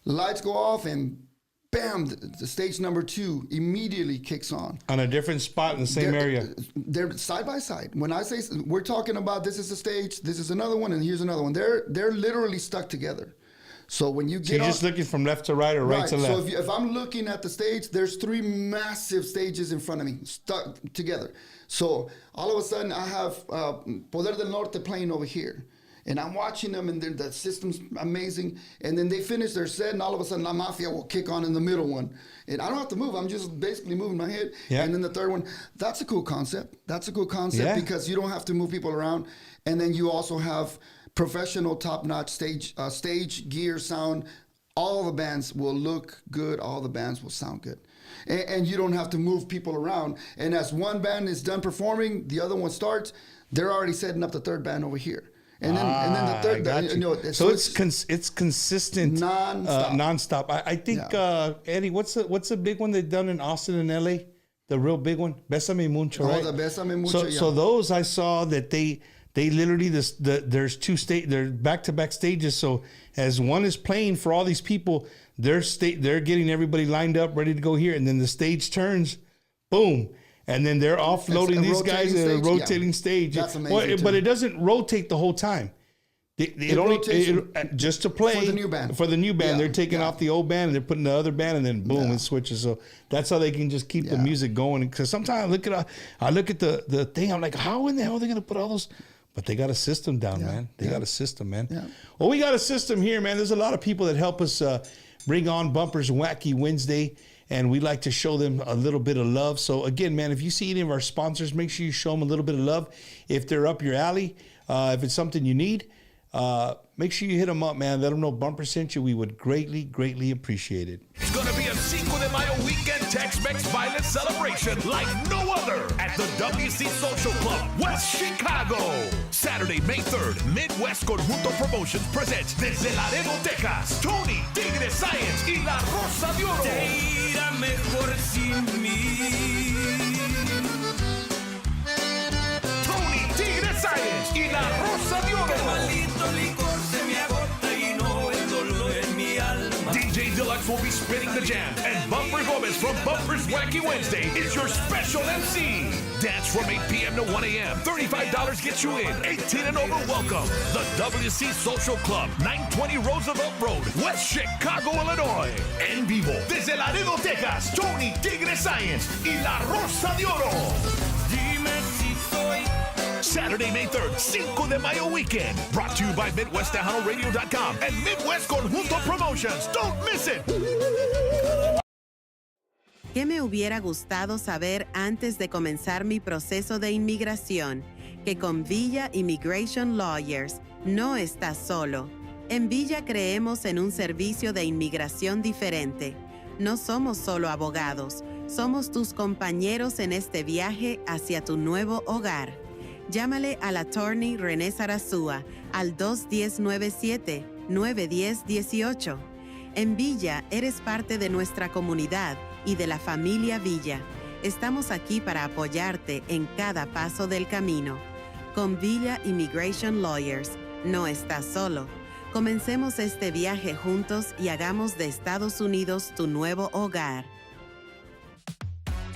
lights go off, and bam, the stage number 2 immediately kicks on. On a different spot in the same area. They're side by side. When I say, we're talking about this is a stage, this is another one, and here's another one. They're literally stuck together. So when you get you're just looking from left to right or right to left. So if I'm looking at the stage, there's 3 massive stages in front of me, stuck together. So all of a sudden, I have Poder del Norte playing over here. And I'm watching them, and the system's amazing. And then they finish their set, and all of a sudden, La Mafia will kick on in the middle one. And I don't have to move. I'm just basically moving my head. Yeah. And then the third one, that's a cool concept. Because you don't have to move people around. And then you also have professional, top-notch stage gear, sound. All the bands will look good. All the bands will sound good. And you don't have to move people around. And as one band is done performing, the other one starts, they're already setting up the third band over here. And then the third, so it's consistent, nonstop. I think Eddie, what's the big one they've done in Austin and LA? The real big one, Bésame Mucho, right? Oh, the Bésame Mucho. So those I saw that they literally there's 2 they're back-to-back stages. So as one is playing for all these people, they're getting everybody lined up, ready to go here, and then the stage turns, boom. And then they're offloading these guys in a rotating stage. That's amazing. But it doesn't rotate the whole time. It only just to play for the new band. They're taking off the old band and they're putting the other band, and then boom, it switches. So that's how they can just keep the music going. Because sometimes I look at the thing, I'm like, how in the hell are they going to put all those But they got a system down, Yeah, man. They yeah. got a system, man. Yeah. Well, we got a system here, man. There's a lot of people that help us bring on Bumpers Wacky Wednesday, and we like to show them a little bit of love. So, again, man, if you see any of our sponsors, make sure you show them a little bit of love. If they're up your alley, if it's something you need, make sure you hit them up, man. Let them know Bumper sent you. We would greatly, greatly appreciate it. It's gonna be a Cinco de Mayo weekend Tex-Mex violent celebration like no other at the WC Social Club, West Chicago. Saturday, May 3rd, Midwest Conjunto Promotions presents desde Laredo, Texas, Tony, Tigre Science y La Rosa de Oro. Te irá mejor sin mí. Tony, Tigre Science y La Rosa de Oro. Maldito licor se me agota y no el dolor en mi alma. DJ Deluxe will be spinning the jam, and Bumper Gomez from Bumper's Wacky Wednesday is your special MC. Dance from 8 p.m. to 1 a.m. $35 gets you in. 18 and over welcome. The WC Social Club, 920 Roosevelt Road, West Chicago, Illinois. En vivo, desde Laredo, Texas, Tony, Tigre Science y La Rosa de Oro. Dime si soy. Saturday, May 3rd, Cinco de Mayo weekend. Brought to you by MidwestTejanoRadio.com and Midwest Conjunto Promotions. Don't miss it. ¿Qué me hubiera gustado saber antes de comenzar mi proceso de inmigración? Que con Villa Immigration Lawyers no estás solo. En Villa creemos en un servicio de inmigración diferente. No somos solo abogados, somos tus compañeros en este viaje hacia tu nuevo hogar. Llámale al attorney René Sarasúa al 210-97-910-18. En Villa eres parte de nuestra comunidad y de la familia Villa. Estamos aquí para apoyarte en cada paso del camino. Con Villa Immigration Lawyers, no estás solo. Comencemos este viaje juntos y hagamos de Estados Unidos tu nuevo hogar.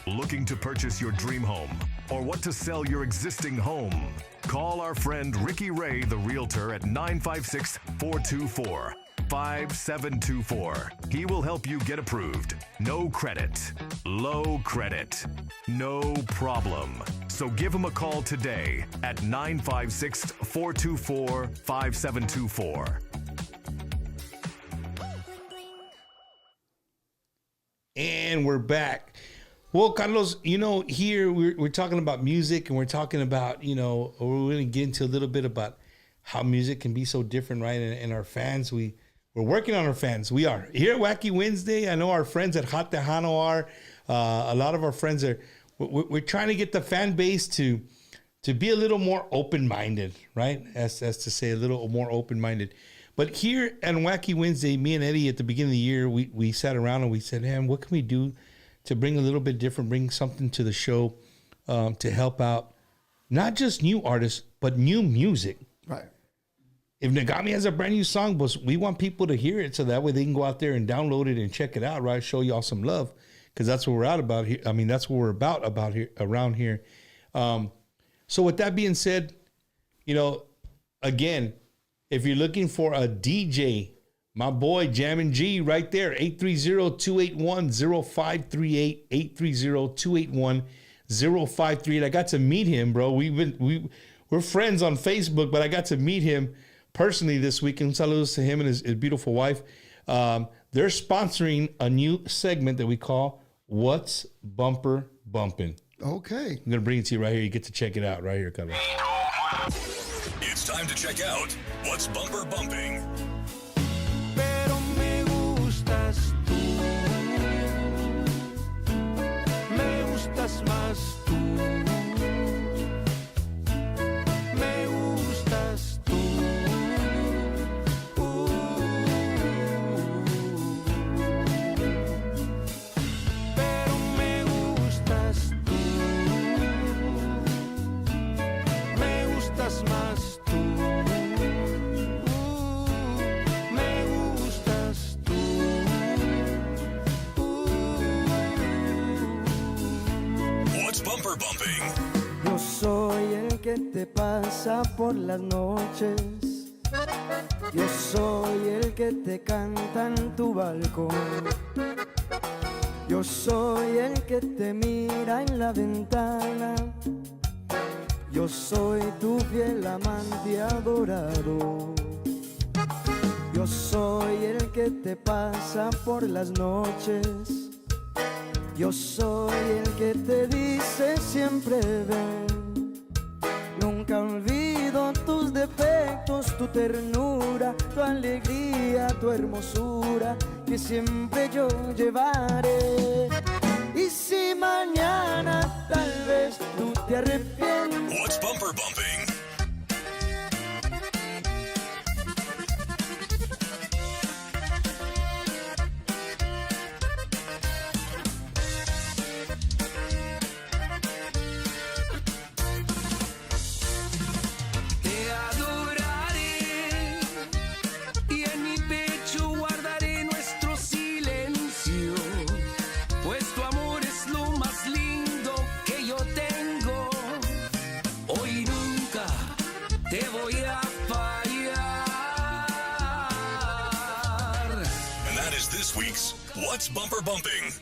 Looking to purchase your dream home or want to sell your existing home? Call our friend Ricky Ray, the realtor, at 956-424-5724. He will help you get approved. No credit, low credit, no problem. So give him a call today at 956-424-5724. And we're back. Well, Carlos, you know, here we're talking about music, and we're talking about, you know, we're going to get into a little bit about how music can be so different, right? And our fans, we're working on our fans. We are. Here at Wacky Wednesday, I know our friends at Hot Tejano are. A lot of our friends are. We're trying to get the fan base to be a little more open-minded, right? As to say, a little more open-minded. But here at Wacky Wednesday, me and Eddie at the beginning of the year, we sat around and we said, man, what can we do to bring a little bit different, bring something to the show to help out not just new artists, but new music. Right. If Negami has a brand new song, but we want people to hear it so that way they can go out there and download it and check it out, right? Show y'all some love, because that's what we're out about here. I mean, that's what we're about here, around here. So with that being said, you know, again, if you're looking for a DJ, my boy Jammin' G right there, 830-281-0538, 830-281-0538. I got to meet him, bro. We're friends on Facebook, but I got to meet him personally this week. And saludos to him and his beautiful wife. They're sponsoring a new segment that we call What's Bumper Bumpin'. Okay. I'm going to bring it to you right here. You get to check it out right here, Carlos. It's time to check out What's Bumper Bumping. Pero me gustas tú, me gustas más tú, me gustas tú. Pero me gustas tú, me gustas más tú. Bumper Bumping. Yo soy el que te pasa por las noches. Yo soy el que te canta en tu balcón. Yo soy el que te mira en la ventana. Yo soy tu fiel amante adorado. Yo soy el que te pasa por las noches. Yo soy el que te dice siempre ven. Nunca olvido tus defectos, tu ternura, tu alegría, tu hermosura, que siempre yo llevaré. Y si mañana tal vez tú te arrepientes. What's bumper bumping? Te adoraré y en mi pecho guardaré nuestro silencio, pues tu amor es lo más lindo que yo tengo. Hoy nunca te voy a fallar. And that is this week's What's Bumper Bumping.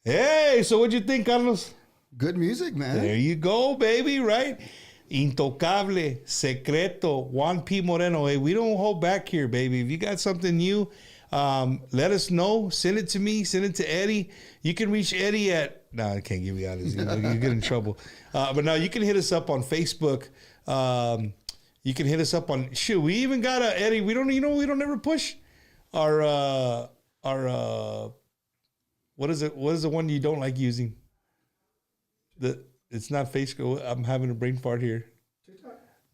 Hey, so what'd you think, Carlos? Good music, man. There you go, baby, right? Intocable, Secreto, Juan P. Moreno. Hey, we don't hold back here, baby. If you got something new, let us know. Send it to me. Send it to Eddie. You can reach Eddie at... No, I can't give you out. You get in trouble. But no, you can hit us up on Facebook. You can hit us up on... Shoot, we even got a... Eddie, we don't ever push our what is it? What is the one you don't like using? It's not Facebook. I'm having a brain fart here.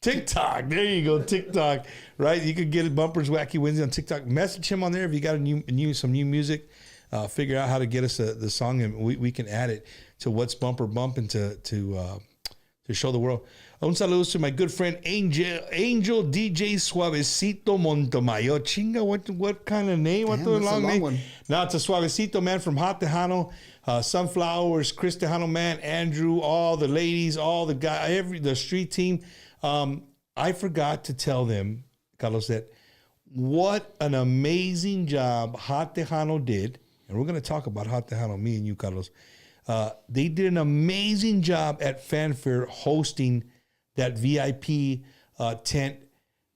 TikTok. There you go. TikTok. Right? You could get it, Bumpers Wacky Wednesday on TikTok. Message him on there if you got some new music. Figure out how to get us the song, and we can add it to What's Bumper Bumping to show the world. Un saludo to my good friend Angel DJ Suavecito Montemayor. Chinga, what kind of name? What the long name? One. Now it's a Suavecito, man, from Hot Tejano, Sunflowers, Chris Tejano, man, Andrew, all the ladies, all the guys, the street team. I forgot to tell them, Carlos, that what an amazing job Hot Tejano did. And we're going to talk about Hot Tejano, me and you, Carlos. They did an amazing job at Fanfare hosting that VIP tent.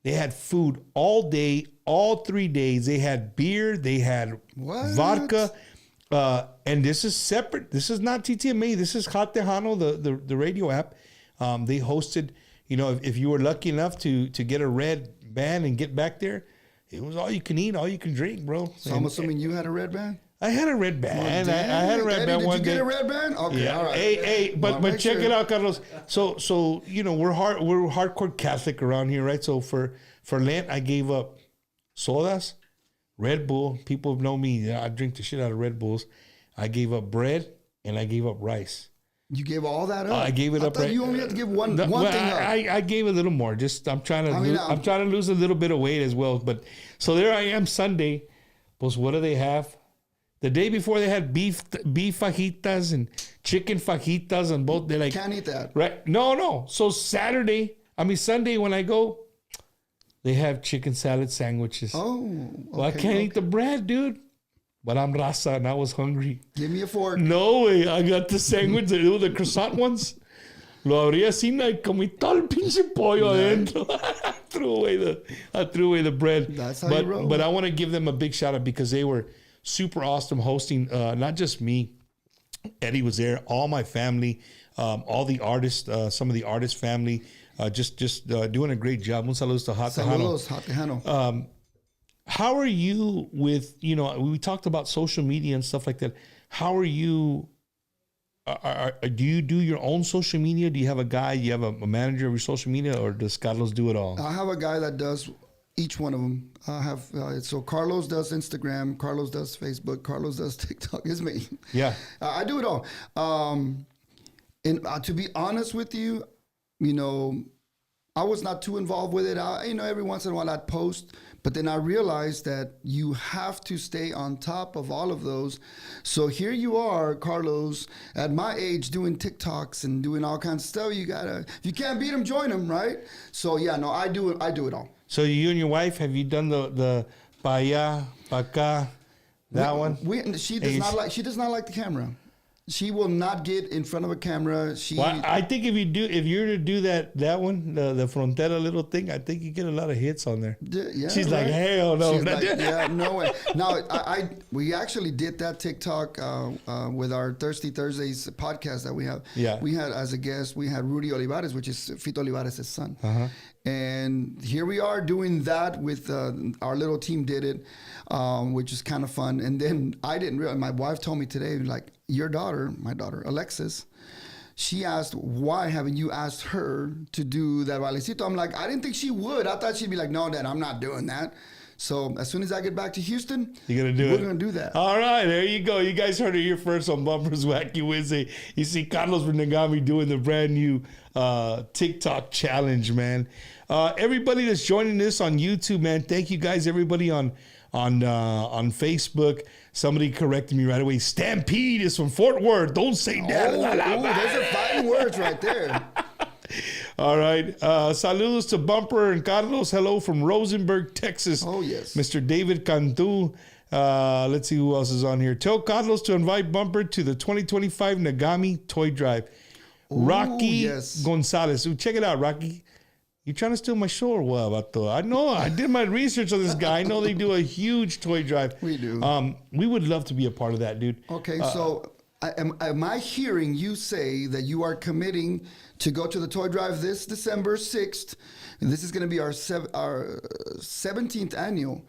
They had food all day, all 3 days. They had beer. They had vodka. And this is separate. This is not TTMA. This is Hot Tejano, the radio app. They hosted, if you were lucky enough to get a red band and get back there, it was all you can eat, all you can drink, bro. So I'm assuming you had a red band? I had a red band. Well, I had a red band one day. Did you get a red band? Okay, yeah. all right. Hey, but check it out, Carlos. So we're hardcore Catholic around here, right? So for Lent, I gave up sodas, Red Bull. People know me. I drink the shit out of Red Bulls. I gave up bread and I gave up rice. You gave all that up? I gave it up. Right. You only have to give one thing up. I gave a little more. Just I'm trying to lose a little bit of weight as well. But so there I am Sunday. Pues what do they have? The day before they had beef fajitas and chicken fajitas and both. They're like, can't eat that. Right? No. So Sunday when I go, they have chicken salad sandwiches. Oh, okay, well, I can't eat the bread, dude. But I'm rasa and I was hungry. Give me a fork. No way. I got the sandwich, the croissant ones. Lo abrí así y comí todo el pinche pollo adentro. I threw away the bread. That's how you roll. But I want to give them a big shout out because they were super awesome hosting. Not just me. Eddie was there. All my family. All the artists. Some of the artist family. Just doing a great job. Un saludos to Hot Tejano. Saludos, Hot Tejano. How are you with, we talked about social media and stuff like that. How are you, do you do your own social media? Do you have a guy, you have a manager of your social media, or does Carlos do it all? I have a guy that does each one of them. I have, so Carlos does Instagram, Carlos does Facebook, Carlos does TikTok. It's me. Yeah. I do it all. And to be honest with you, I was not too involved with it. Every once in a while I'd post, but then I realized that you have to stay on top of all of those. So here you are, Carlos, at my age doing TikToks and doing all kinds of stuff. If you can't beat them, join them, right? So yeah, no, I do it all. So you and your wife, have you done the pa allá, pa acá, that one? She does not like the camera. She will not get in front of a camera. Well, I think if you're to do that one, the Frontera little thing, I think you get a lot of hits on there. Yeah, she's like, hell no. She's like, yeah, no way. Now, we actually did that TikTok with our Thirsty Thursdays podcast that we have. Yeah. We had, as a guest, we had Rudy Olivares, which is Fito Olivares' son. Uh-huh. And here we are doing that with our little team did it, which is kind of fun. And then I didn't realize, my wife told me today, like, my daughter, Alexis, she asked, why haven't you asked her to do that bailecito? I'm like, I didn't think she would. I thought she'd be like, no, Dad, I'm not doing that. So as soon as I get back to Houston, we're going to do that. All right, there you go. You guys heard it here first on Bumpers Wacky Wednesday. You see Carlos from Negami doing the brand new TikTok challenge, man. Everybody that's joining this on YouTube, man, thank you guys. Everybody on Facebook. Somebody corrected me right away. Stampede is from Fort Worth. Don't say that. Those are fighting words right there. All right. Saludos to Bumper and Carlos. Hello from Rosenberg, Texas. Oh, yes. Mr. David Cantu. Let's see who else is on here. Tell Carlos to invite Bumper to the 2025 Negami Toy Drive. Ooh, Rocky yes. Gonzalez. Ooh, check it out, Rocky. You trying to steal my show or what, Vato? I know. I did my research on this guy. I know they do a huge toy drive. We do. We would love to be a part of that, dude. Okay, so am I hearing you say that you are committing to go to the toy drive this December 6th? And this is going to be our 17th annual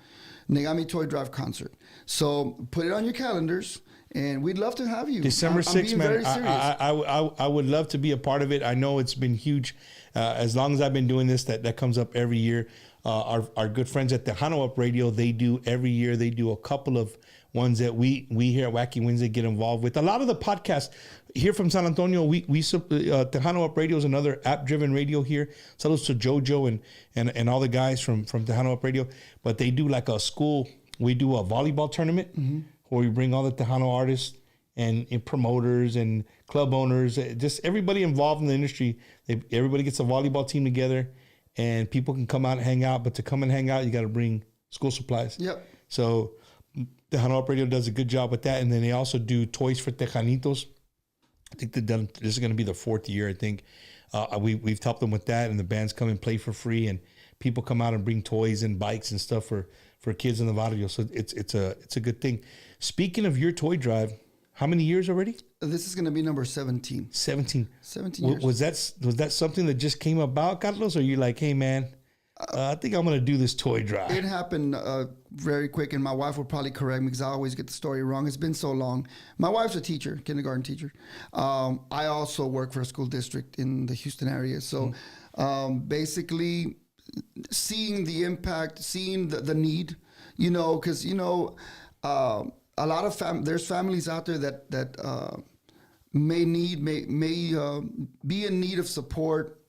Negami Toy Drive concert. So put it on your calendars. And we'd love to have you. December 6th, man. Very serious. I would love to be a part of it. I know it's been huge. As long as I've been doing this, that comes up every year. Our good friends at Tejano Up Radio, they do every year. They do a couple of ones that we here at Wacky Wednesday get involved with. A lot of the podcasts here from San Antonio, Tejano Up Radio is another app-driven radio here. Saludos to JoJo and all the guys from Tejano Up Radio. But they do like a school. We do a volleyball tournament. Mm-hmm. Where we bring all the Tejano artists and promoters and club owners, just everybody involved in the industry. Everybody gets a volleyball team together, and people can come out and hang out. But to come and hang out, you got to bring school supplies. Yep. So Tejano Up Radio does a good job with that, and then they also do toys for Tejanitos. I think they've done. This is going to be the 4th year. I think we've helped them with that, and the bands come and play for free, and people come out and bring toys and bikes and stuff for kids in the barrio. So it's a good thing. Speaking of your toy drive, how many years already? This is going to be number 17. 17 years. Was that something that just came about, Carlos? Or you like, hey man, I think I'm going to do this toy drive? It happened very quick, and my wife will probably correct me because I always get the story wrong. It's been so long. My wife's a teacher, kindergarten teacher. I also work for a school district in the Houston area. So basically seeing the impact, seeing the need, because, a lot of there's families out there that may be in need of support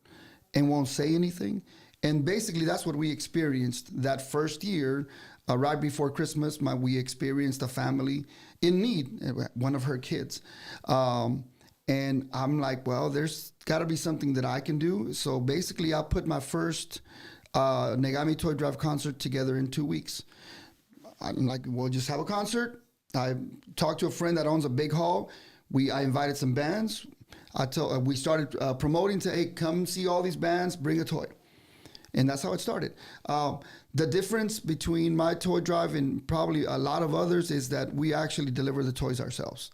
and won't say anything. And basically, that's what we experienced that first year, right before Christmas. We experienced a family in need, one of her kids. And I'm like, well, there's got to be something that I can do. So basically, I put my first Negami Toy Drive concert together in 2 weeks. I'm like, we'll just have a concert. I talked to a friend that owns a big hall. I invited some bands. We started promoting to, hey, come see all these bands, bring a toy. And that's how it started. The difference between my toy drive and probably a lot of others is that we actually deliver the toys ourselves.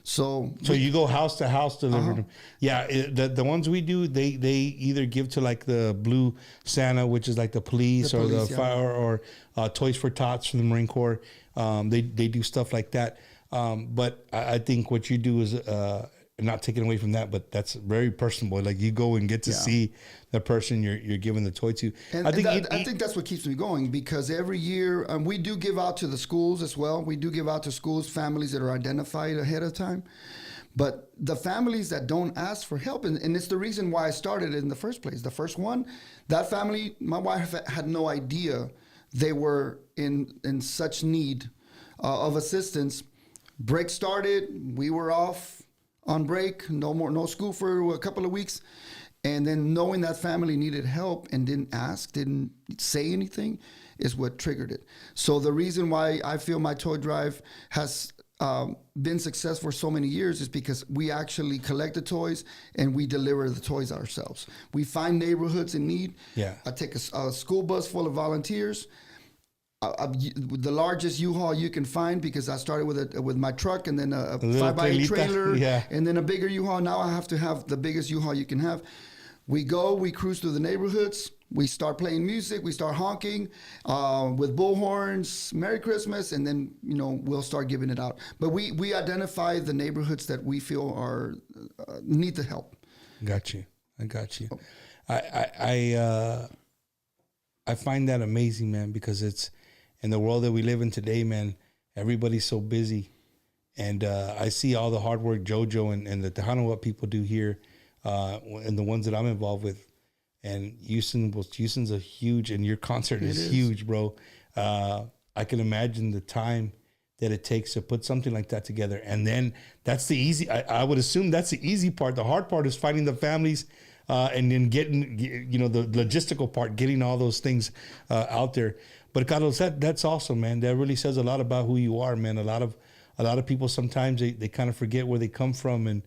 So you go house to house deliver them. Yeah, the ones we do, they either give to like the Blue Santa, which is like the police or the fire, or Toys for Tots from the Marine Corps. They do stuff like that. But I think what you do is not taking away from that, but that's very personable. Like you go and get to see the person you're giving the toy to. And I think that's what keeps me going, because every year we do give out to the schools as well. We do give out to schools, families that are identified ahead of time. But the families that don't ask for help, and it's the reason why I started it in the first place. The first one, that family, my wife had no idea they were in such need of assistance. Break started, we were off on break, no school for a couple of weeks. And then knowing that family needed help and didn't ask, didn't say anything, is what triggered it. So the reason why I feel my toy drive has been successful for so many years is because we actually collect the toys and we deliver the toys ourselves. We find neighborhoods in need. Yeah. I take a school bus full of volunteers. The largest U-Haul you can find, because I started with my truck and then a 5x8 trailer, yeah, and then a bigger U-Haul. Now I have to have the biggest U-Haul you can have. We cruise through the neighborhoods. We start playing music. We start honking with bullhorns, Merry Christmas, and then we'll start giving it out. But we identify the neighborhoods that we feel are need the help. Got you. I got you. I find that amazing, man, because it's in the world that we live in today, man. Everybody's so busy, and I see all the hard work JoJo and the Tejano, what people do here, and the ones that I'm involved with. And Houston's a huge, and your concert is huge, bro. I can imagine the time that it takes to put something like that together. And then that's the easy, I would assume that's the easy part. The hard part is finding the families and then getting, the logistical part, getting all those things out there. But Carlos, that's awesome, man. That really says a lot about who you are, man. A lot of people sometimes they kind of forget where they come from, and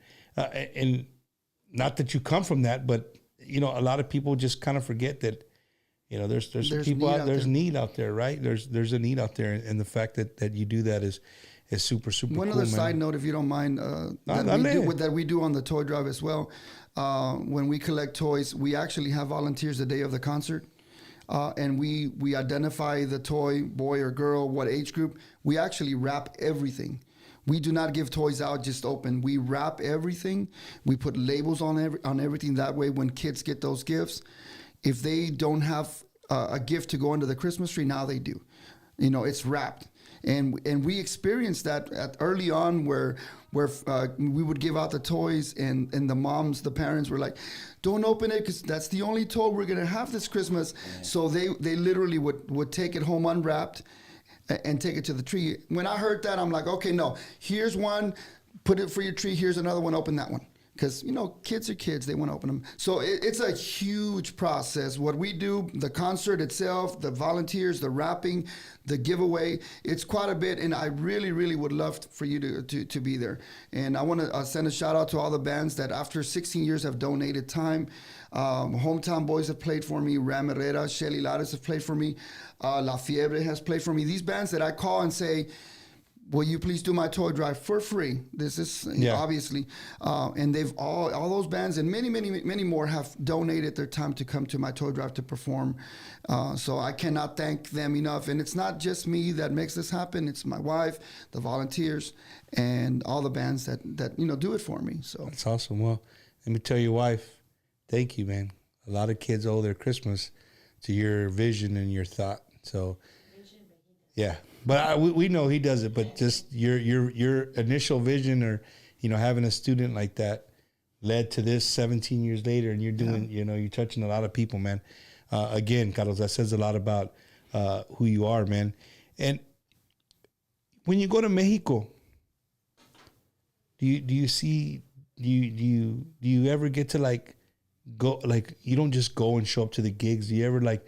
not that you come from that, but a lot of people just kind of forget that, there's people out there's need out there, right? There's a need out there, and the fact that you do that is super, super One cool, other man. side note, if you don't mind, that we do on the toy drive as well. When we collect toys, we actually have volunteers the day of the concert, and we identify the toy, boy or girl, what age group. We actually wrap everything. We do not give toys out just open. We wrap everything. We put labels on everything. That way, when kids get those gifts, if they don't have a gift to go under the Christmas tree, now they do. It's wrapped. And we experienced that early on where we would give out the toys, and the parents were like, don't open it because that's the only toy we're going to have this Christmas. So they literally would take it home unwrapped and take it to the tree. When I heard that, I'm like, okay, no, here's one, put it for your tree. Here's another one, open that one. Because, kids are kids, they want to open them. So it's a huge process. What we do, the concert itself, the volunteers, the wrapping, the giveaway, it's quite a bit. And I really, really would love for you to be there. And I want to send a shout out to all the bands that after 16 years have donated time. Hometown Boys have played for me. Ram Herrera, Shelly Lares have played for me. La Fiebre has played for me. These bands that I call and say, will you please do my toy drive for free? This is obviously, and they've all those bands and many, many, many more have donated their time to come to my toy drive to perform. So I cannot thank them enough. And it's not just me that makes this happen. It's my wife, the volunteers, and all the bands that do it for me. So that's awesome. Well, let me tell your wife, thank you, man. A lot of kids owe their Christmas to your vision and your thought. So, yeah. But we know he does it. But just your initial vision, or having a student like that, led to this 17 years later, and you're doing, you're touching a lot of people, man. Again, Carlos, that says a lot about who you are, man. And when you go to Mexico, do you ever get to go, you don't just go and show up to the gigs? Do you ever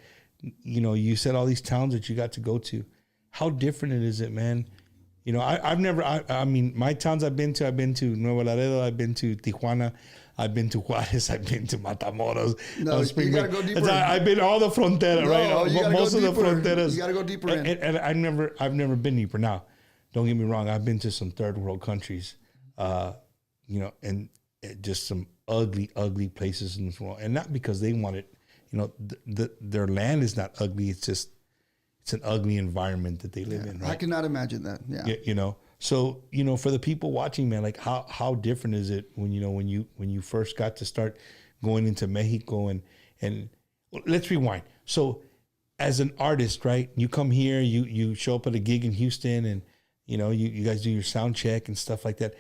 you said all these towns that you got to go to. How different is it, man? I've never, I mean, my towns I've been to Nuevo Laredo, I've been to Tijuana, I've been to Juarez, I've been to Matamoros. No, you gotta go deeper. I've been all the frontera, right? Most of the fronteras. You gotta go deeper in. And I've never been deeper. Now, don't get me wrong, I've been to some third world countries, and just some ugly, ugly places in this world. And not because they want it, their land is not ugly, it's just, it's an ugly environment that they live in, right? I cannot imagine that. Yeah. So, for the people watching, man, how different is it when you first got to start going into Mexico and let's rewind. So as an artist, right, you come here, you show up at a gig in Houston, and, you guys do your sound check and stuff like that.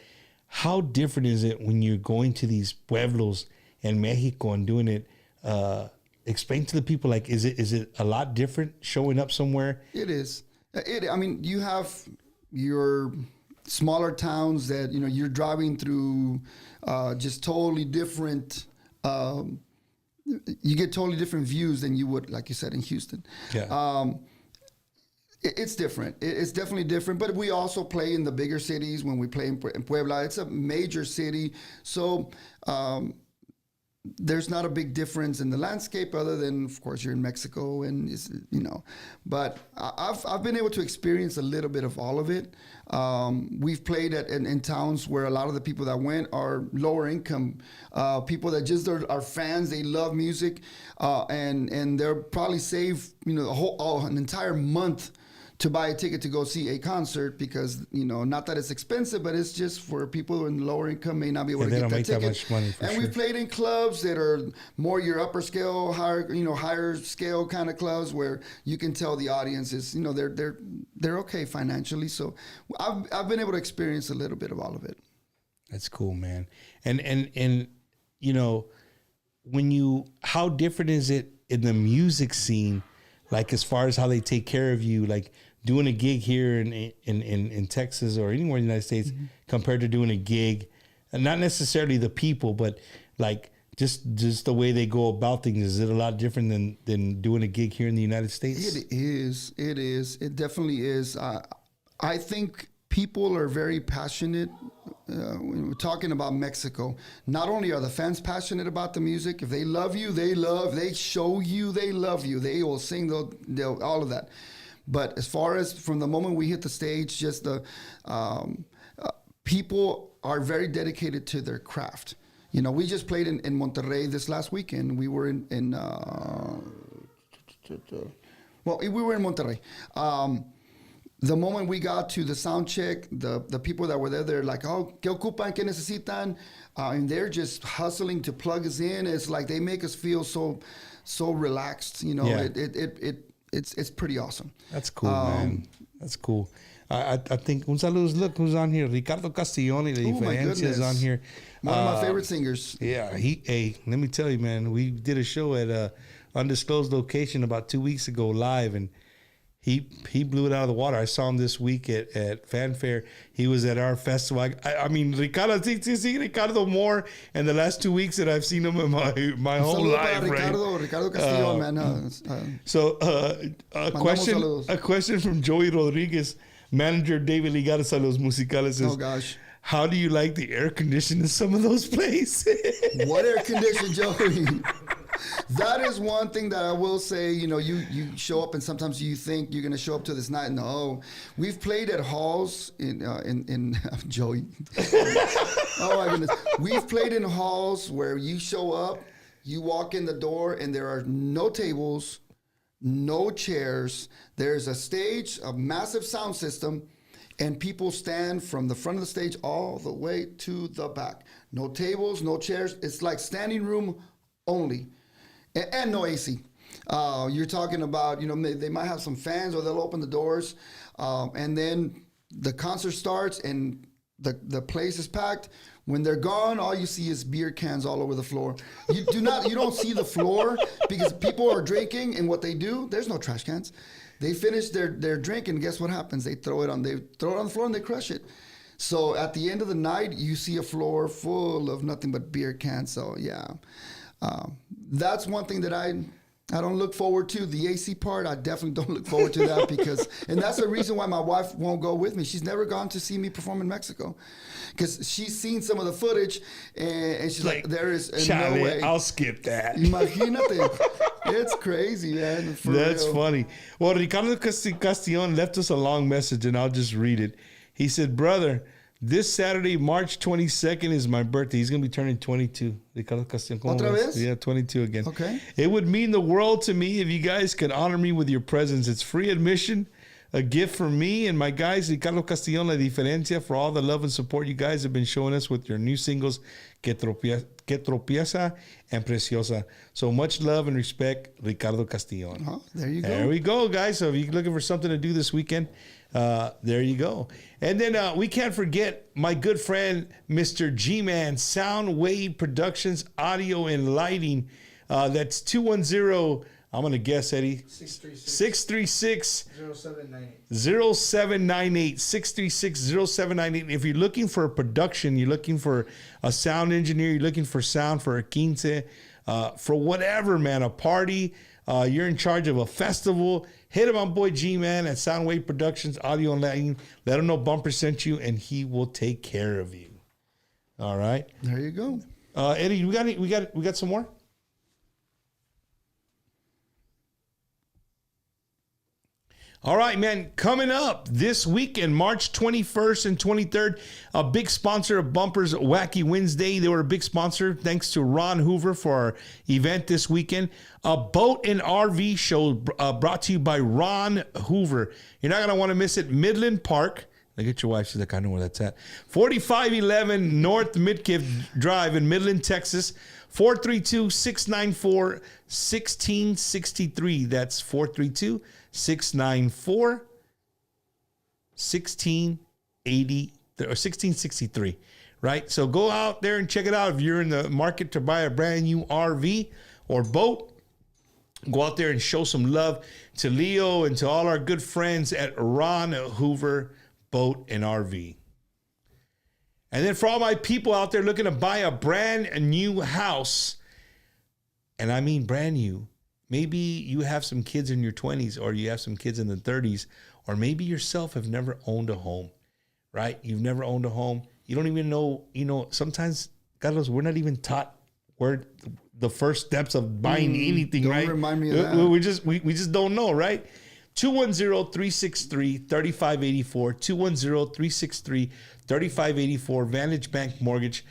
How different is it when you're going to these pueblos in Mexico and doing it, explain to the people, is it a lot different showing up somewhere? It is. You have your smaller towns that, you're driving through just totally different, you get totally different views than you would, like you said, in Houston. Yeah. It's different. It's definitely different. But we also play in the bigger cities. When we play in Puebla, it's a major city. So there's not a big difference in the landscape other than, of course, you're in Mexico and, but I've been able to experience a little bit of all of it. We've played in towns where a lot of the people that went are lower income, people that just are fans. They love music, and they'll probably save, an entire month to buy a ticket to go see a concert because, not that it's expensive, but it's just for people in lower income may not be able to get that ticket. That much money and we've played in clubs that are more your upper scale, higher scale kind of clubs where you can tell the audience is, they're okay financially. So I've been able to experience a little bit of all of it. That's cool, man. And how different is it in the music scene? Like as far as how they take care of you, like doing a gig here in Texas or anywhere in the United States compared to doing a gig, and not necessarily the people, but like just the way they go about things. Is it a lot different than doing a gig here in the United States? It is. It definitely is. I think people are very passionate. When we're talking about Mexico, not only are the fans passionate about the music, if they love you, they show you they love you. They will sing, they'll all of that. But as far as from the moment we hit the stage, just the people are very dedicated to their craft. We just played in Monterrey this last weekend. We were we were in Monterrey. The moment we got to the sound check, the people that were there, they're like, oh, ¿qué ocupan? ¿Qué necesitan? And they're just hustling to plug us in. It's like they make us feel so relaxed. Yeah. It's pretty awesome. That's cool, man. That's cool. I think, un saludos, look who's on here. Ricardo Castelloni, de Diferencia is on here. One of my favorite singers. Yeah, let me tell you, man, we did a show at a undisclosed location about 2 weeks ago live, and he blew it out of the water. I saw him this week at Fanfare. He was at our festival. I mean, Ricardo more in the last 2 weeks that I've seen him in my whole life, Ricardo Castillo, man. So a question from Joey Rodriguez, manager David Ligares a los Musicales. Oh gosh. How do you like the air conditioning in some of those places? What air conditioning, Joey? That is one thing that I will say. You show up and sometimes you think you're going to show up to this night. No, we've played at halls in Joey. Oh my goodness, we've played in halls where you show up, you walk in the door, and there are no tables, no chairs. There's a stage, a massive sound system, and people stand from the front of the stage all the way to the back. No tables, no chairs. It's like standing room only. And no AC. You're talking about, they might have some fans or they'll open the doors. And then the concert starts and the place is packed. When they're gone, all you see is beer cans all over the floor. You don't see the floor because people are drinking, and what they do, there's no trash cans. They finish their drink, and guess what happens? They throw it on the floor and they crush it. So at the end of the night, you see a floor full of nothing but beer cans. So yeah. That's one thing that I don't look forward to. The AC part, I definitely don't look forward to that and that's the reason why my wife won't go with me. She's never gone to see me perform in Mexico because she's seen some of the footage and she's like there is no way. I'll skip that. Imagínate. It's crazy, man. That's real. Funny. Well, Ricardo Castellon left us a long message and I'll just read it. He said, brother, this Saturday, March 22nd, is my birthday. He's going to be turning 22. Ricardo Castellon. ¿Otra vez? Yeah, 22 again. Okay. It would mean the world to me if you guys could honor me with your presence. It's free admission, a gift from me and my guys, Ricardo Castellon, La Diferencia, for all the love and support you guys have been showing us with your new singles, Que Tropieza and Preciosa. So much love and respect, Ricardo Castellon. Oh, there you go. There we go, guys. So if you're looking for something to do this weekend, there you go. And then we can't forget my good friend, Mr. G-Man, Sound Wave Productions, Audio and Lighting. That's 210, I'm going to guess, Eddie. 636 0798. 636-0798. If you're looking for a production, you're looking for a sound engineer, you're looking for sound for a quince, for whatever, man, a party, you're in charge of a festival, hit him on Boy G-Man at Soundwave Productions, Audio and Lighting. Let him know Bumper sent you, and he will take care of you. All right. There you go. Eddie, we got some more? All right, man. Coming up this weekend, March 21st and 23rd, a big sponsor of Bumper's Wacky Wednesday. They were a big sponsor. Thanks to Ron Hoover for our event this weekend. A boat and RV show brought to you by Ron Hoover. You're not going to want to miss it. Midland Park. Look at your wife. She's like, I know where that's at. 4511 North Midkiff Drive in Midland, Texas. 432-694-1663. That's 432-694-1680 or 1663. Right? So go out there and check it out. If you're in the market to buy a brand new RV or boat, go out there and show some love to Leo and to all our good friends at Ron Hoover Boat and RV. And then for all my people out there looking to buy a brand new house, and I mean brand new, maybe you have some kids in your 20s or you have some kids in the 30s, or maybe yourself have never owned a home, right? You've never owned a home. You don't even know, sometimes, God knows, we're not even taught where the first steps of buying anything, don't right? Remind me of that. We just don't know, right? 210-363-3584, 210-363-3584, Vantage Bank Mortgage.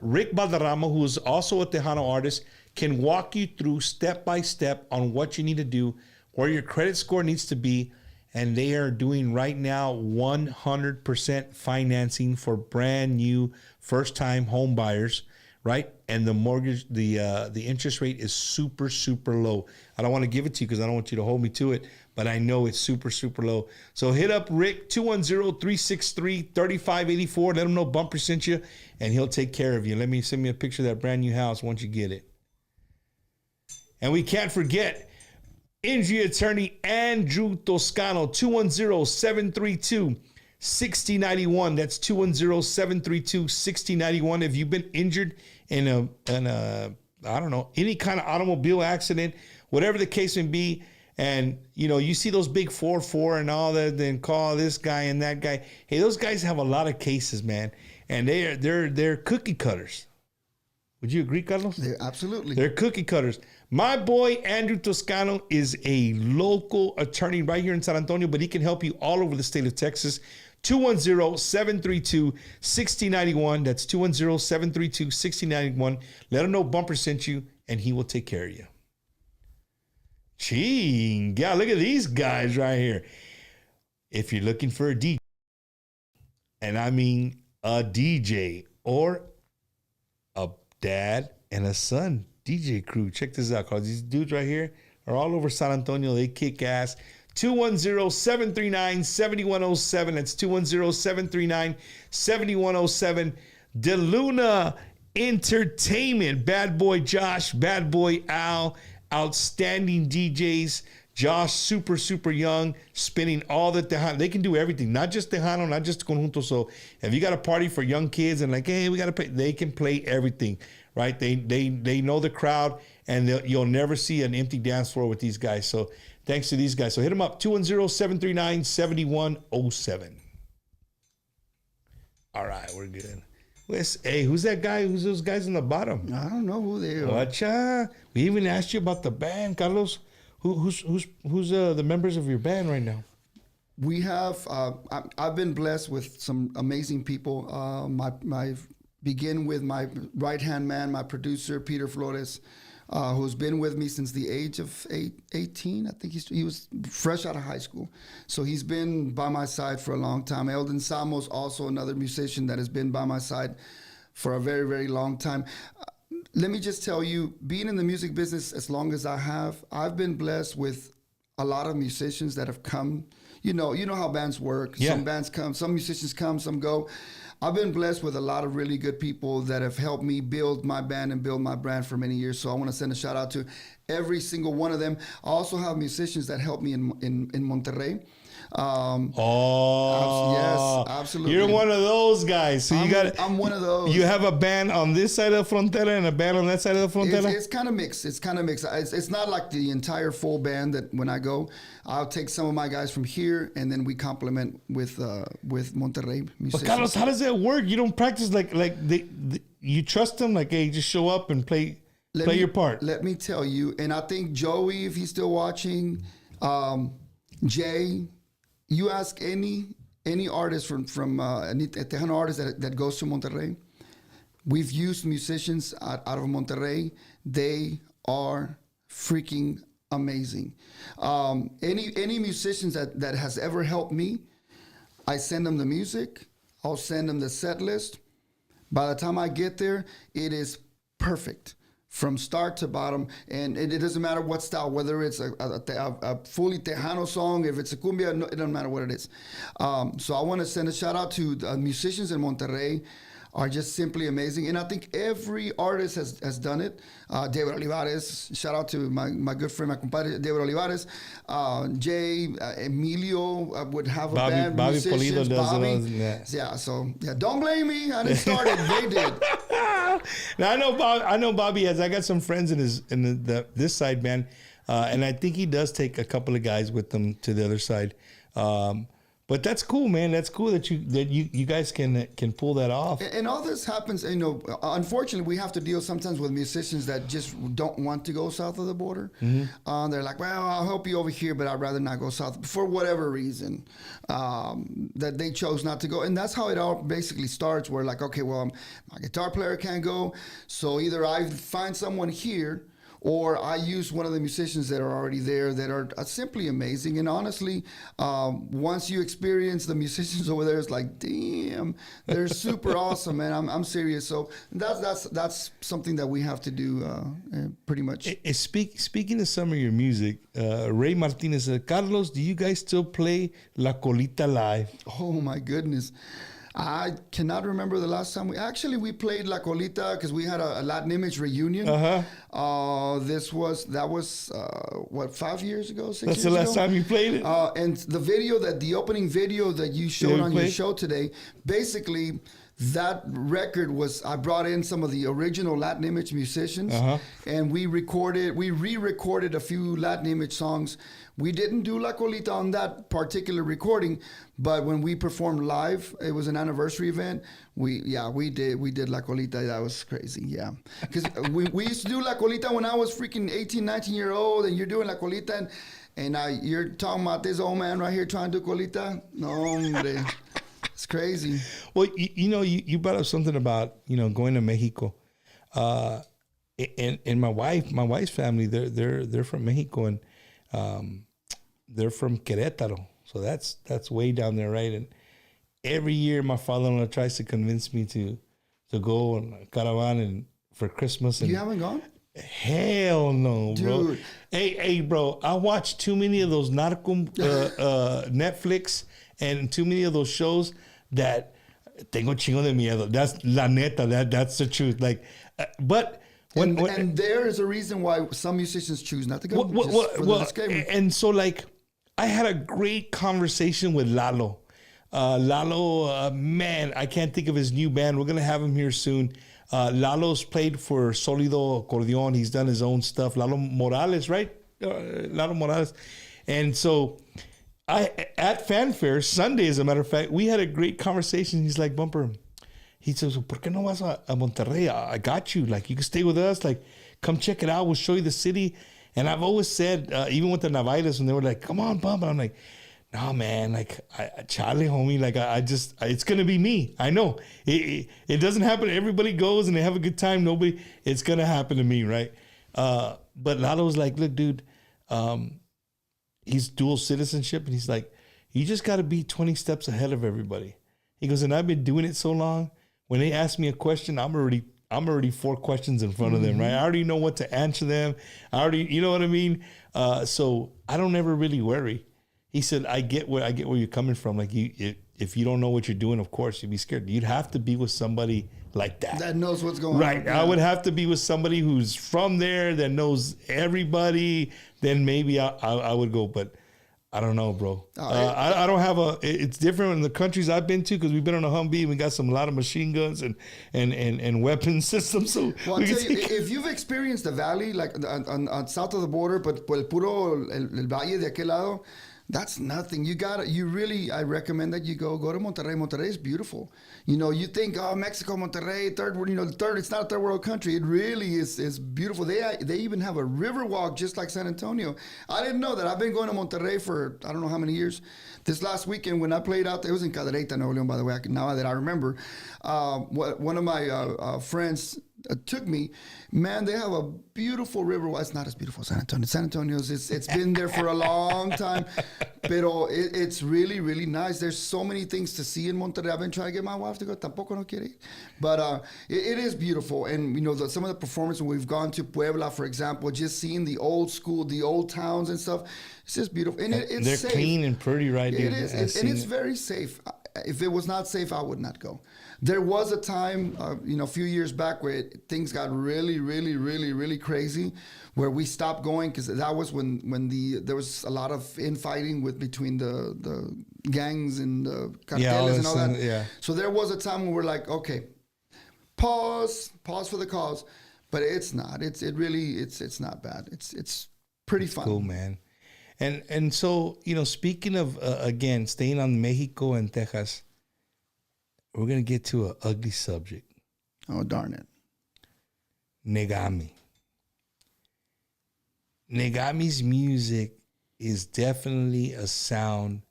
Rick Valderrama, who is also a Tejano artist, can walk you through step by step on what you need to do, where your credit score needs to be, and they are doing right now 100% financing for brand new first-time home buyers, right? And the mortgage, the interest rate is super, super low. I don't want to give it to you because I don't want you to hold me to it, but I know it's super, super low. So hit up Rick, 210-363-3584. Let him know Bumper sent you, and he'll take care of you. Send me a picture of that brand new house once you get it. And we can't forget injury attorney Andrew Toscano, 210-732-6091. That's 210-732-6091. If you've been injured in a I don't know, any kind of automobile accident, whatever the case may be, and you see those big 4-4 and all that, then call this guy and that guy. Hey, those guys have a lot of cases, man, and they're cookie cutters. Would you agree, Carlos? Absolutely. They're cookie cutters. My boy, Andrew Toscano, is a local attorney right here in San Antonio, but he can help you all over the state of Texas. 210-732-6091. That's 210-732-6091. Let him know Bumper sent you, and he will take care of you. Gee, yeah, look at these guys right here. If you're looking for a DJ, and I mean a DJ or a dad and a son DJ crew, check this out, because these dudes right here are all over San Antonio. They kick ass. 210-739-7107. That's 210-739-7107. DeLuna Entertainment. Bad boy Josh, bad boy Al, outstanding DJs. Josh, super, super young, spinning all the Tejano. They can do everything, not just Tejano, not just Conjunto. So if you got a party for young kids and like, hey, we got to play, they can play everything, right? They know the crowd, and you'll never see an empty dance floor with these guys. So thanks to these guys. So hit them up, 210-739-7107. All right, we're good. Hey, who's that guy? Who's those guys in the bottom? I don't know who they are. Watcha. We even asked you about the band, Carlos. Who's the members of your band right now? We have. I've been blessed with some amazing people. Begin with my right hand man, my producer Peter Flores, who's been with me since the age of 18. I think he was fresh out of high school, so he's been by my side for a long time. Eldon Samos, also another musician that has been by my side for a very, very long time. Let me just tell you, being in the music business as long as I have, I've been blessed with a lot of musicians that have come. You know how bands work. Yeah. Some bands come, some musicians come, some go. I've been blessed with a lot of really good people that have helped me build my band and build my brand for many years. So I want to send a shout out to every single one of them. I also have musicians that help me in Monterrey. Yes, absolutely. You're one of those guys. So I'm one of those. You have a band on this side of the frontera and a band on that side of the frontera? It's kind of mixed. It's not like the entire full band that when I go, I'll take some of my guys from here and then we complement with Monterrey musicians. But Carlos, how does that work? You don't practice you trust them? Like, hey, just show up and play your part. Let me tell you, and I think Joey, if he's still watching, Jay, you ask any artist from any Tejano artist that goes to Monterrey, we've used musicians out of Monterrey. They are freaking amazing. Any musicians that has ever helped me, I send them the music. I'll send them the set list. By the time I get there, it is perfect from start to bottom, and it doesn't matter what style, whether it's a fully Tejano song, if it's a cumbia, it doesn't matter what it is. So I want to send a shout out to the musicians in Monterrey. Are just simply amazing, and I think every artist has done it. David Olivares, shout out to my good friend, my compadre David Olivares. Jay, Emilio would have a band. Bobby Musicians, Polido does Bobby. it. So don't blame me. I didn't start it. They did. Now I know Bobby has. I got some friends in this side band, and I think he does take a couple of guys with them to the other side. But that's cool, man. That's cool that you guys can pull that off. And all this happens, unfortunately, we have to deal sometimes with musicians that just don't want to go south of the border. Mm-hmm. They're like, well, I'll help you over here, but I'd rather not go south for whatever reason that they chose not to go. And that's how it all basically starts. Where like, okay, well, my guitar player can't go, so either I find someone here, or I use one of the musicians that are already there that are simply amazing. And honestly, once you experience the musicians over there, it's like, damn, they're super awesome, man. I'm serious. So that's something that we have to do pretty much. Speaking of some of your music, Ray Martinez said, Carlos, do you guys still play La Colita live? Oh, my goodness. I cannot remember the last time we played La Colita because we had a Latin Image reunion. That was 5 years ago, 6 years ago? That's the last time you played it? And the opening video that you showed on your show today, basically that record was, I brought in some of the original Latin Image musicians and we re-recorded a few Latin Image songs. We didn't do La Colita on that particular recording, but when we performed live, it was an anniversary event. We did La Colita. That was crazy, yeah. Because we used to do La Colita when I was freaking 18, 19-year-old, and you're doing La Colita, and you're talking about this old man right here trying to do Colita. No, hombre. It's crazy. Well, you brought up something about, going to Mexico. And my wife's family, they're from Mexico, and they're from Querétaro. So that's way down there, right? And every year my father-in-law tries to convince me to go on a caravan and for Christmas. And you haven't gone? Hell no, bro. Dude. Hey, bro, I watched too many of those narco Netflix and too many of those shows that tengo chingo de miedo. That's la neta. That's the truth. Like, but and there is a reason why some musicians choose not to go. And so like, I had a great conversation with Lalo. Man, I can't think of his new band. We're gonna have him here soon. Lalo's played for Sólido Acordeón. He's done his own stuff. Lalo Morales, right? Lalo Morales. And so at Fanfare, Sunday, as a matter of fact, we had a great conversation. He's like, Bumper, he says, ¿por qué no vas a Monterrey? I got you. Like, you can stay with us. Like, come check it out. We'll show you the city. And I've always said, even with the Navaidas, when they were like, come on, Bumper. I'm like, no, man, like, Charlie, homie, like, it's going to be me. I know. It doesn't happen. Everybody goes and they have a good time. It's going to happen to me, right? But Lalo was like, look, dude, he's dual citizenship. And he's like, you just got to be 20 steps ahead of everybody. He goes, and I've been doing it so long. When they ask me a question, I'm already 4 questions in front of them, right? I already know what to answer them. You know what I mean? So I don't ever really worry. He said, I get where you're coming from. Like, if you don't know what you're doing, of course, you'd be scared. You'd have to be with somebody like that. That knows what's going on. Right. I would have to be with somebody who's from there, that knows everybody. Then maybe I would go. But I don't know, bro. I don't have a. It's different in the countries I've been to because we've been on a Humvee and we got a lot of machine guns and weapon systems. So well, I'll tell you, if you've experienced the valley, like on south of the border, but por el puro el valle de aquel lado, that's nothing. I recommend that you go to Monterrey. Monterrey is beautiful. You know, you think, oh, Mexico, Monterrey, third world, it's not a third world country. It really is beautiful. They even have a river walk just like San Antonio. I didn't know that. I've been going to Monterrey for I don't know how many years. This last weekend when I played out there, it was in Cadereyta, Nuevo León, by the way, now that I remember. One of my friends took me. Man, they have a beautiful river. Well, it's not as beautiful as San Antonio. San Antonio's, it's been there for a long time. Pero it's really, really nice. There's so many things to see in Monterrey. I've been trying to get my wife to go. Tampoco no quiere. But it is beautiful. And, some of the performances we've gone to Puebla, for example, just seeing the old school, the old towns and stuff. It's just beautiful. And it's they're safe. Clean and pretty, right? It is. And it's very safe. If it was not safe, I would not go. There was a time, a few years back where things got really, really, really, really crazy, where we stopped going because that was when there was a lot of infighting between the gangs and the carteles and all that. Yeah. So there was a time when we're like, okay, pause for the cause, but it's not. It's not bad. It's pretty fun. Cool, man. And so, speaking of, again, staying on Mexico and Texas, we're going to get to an ugly subject. Oh, darn it. Negami. Negami's music is definitely a sound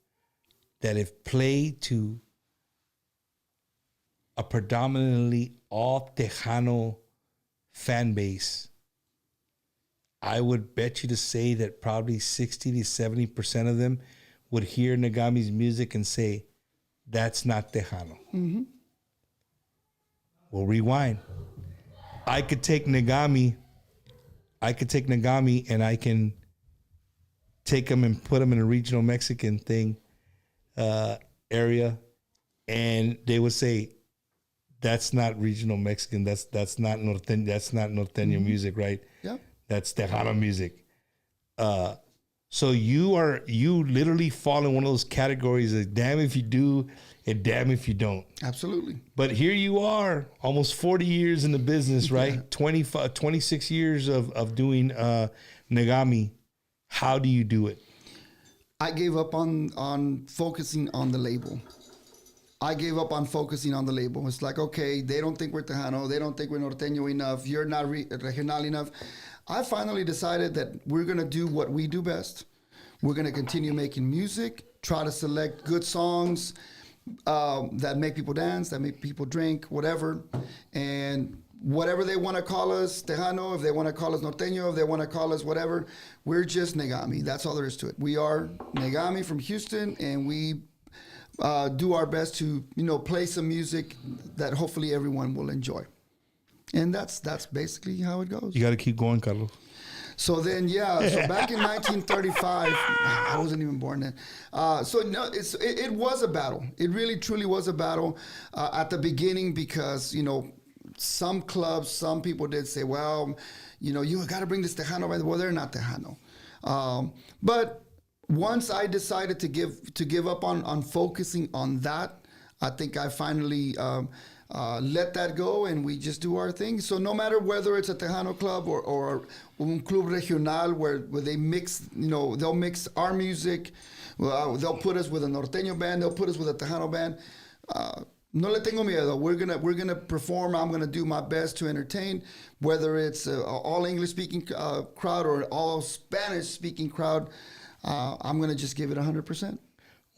that if played to a predominantly all Tejano fan base, I would bet you to say that probably 60 to 70% of them would hear Negami's music and say, that's not Tejano. Mm-hmm. We'll rewind. I could take Negami and I can take him and put him in a regional Mexican thing area, and they would say, that's not regional Mexican. That's not norteño. That's not norteño music, right? Yeah. That's Tejano music. So you literally fall in one of those categories of damn if you do and damn if you don't. Absolutely. But here you are, almost 40 years in the business, right? Yeah. 26 years of doing Negami. How do you do it? I gave up on focusing on the label. It's like, okay, they don't think we're Tejano. They don't think we're norteño enough. You're not regional enough. I finally decided that we're going to do what we do best. We're going to continue making music, try to select good songs that make people dance, that make people drink, whatever. And whatever they want to call us, Tejano, if they want to call us norteño, if they want to call us whatever, we're just Negami. That's all there is to it. We are Negami from Houston, and we do our best to, play some music that hopefully everyone will enjoy. And that's basically how it goes. You got to keep going, Carlos. So then, so back in 1935, I wasn't even born then. It was a battle. It really, truly was a battle at the beginning because, some clubs, some people did say, well, you got to bring this Tejano band. Well, they're not Tejano. But once I decided to give up on focusing on that, I think I finally let that go, and we just do our thing. So no matter whether it's a Tejano club or un club regional where they mix, they'll mix our music. They'll put us with a norteño band. They'll put us with a Tejano band. No le tengo miedo. We're gonna perform. I'm gonna do my best to entertain, whether it's all English speaking crowd or all Spanish speaking crowd. I'm gonna just give it 100%.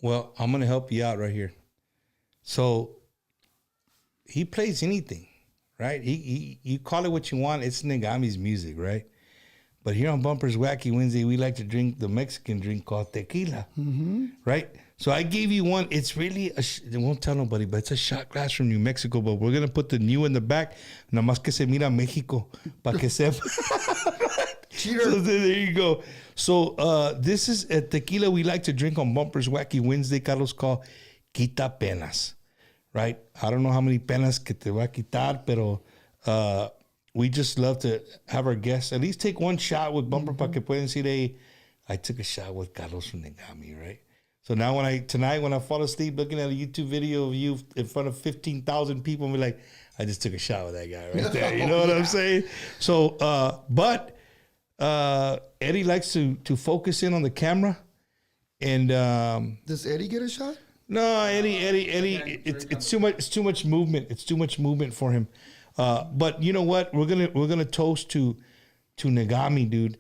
Well, I'm gonna help you out right here. So he plays anything, right? You call it what you want. It's Negami's music, right? But here on Bumper's Wacky Wednesday, we like to drink the Mexican drink called tequila, right? So I gave you one. It's really, they won't tell nobody, but it's a shot glass from New Mexico. But we're going to put the new in the back. Nada más que se mira Mexico. Pa que sepa. Cheater. So there you go. So this is a tequila we like to drink on Bumper's Wacky Wednesday. Carlos called Quita Penas. Right? I don't know how many penas que te va a quitar, pero we just love to have our guests at least take one shot with Bumper para que pueden decir, hey, I took a shot with Carlos from Negami, right? So now tonight when I fall asleep looking at a YouTube video of you in front of 15,000 people, I'm like, I just took a shot with that guy right there. You know what I'm saying? So, but Eddie likes to focus in on the camera, and does Eddie get a shot? No, Eddie. It's too much. It's too much movement. It's too much movement for him. But you know what? We're gonna toast to Negami, dude,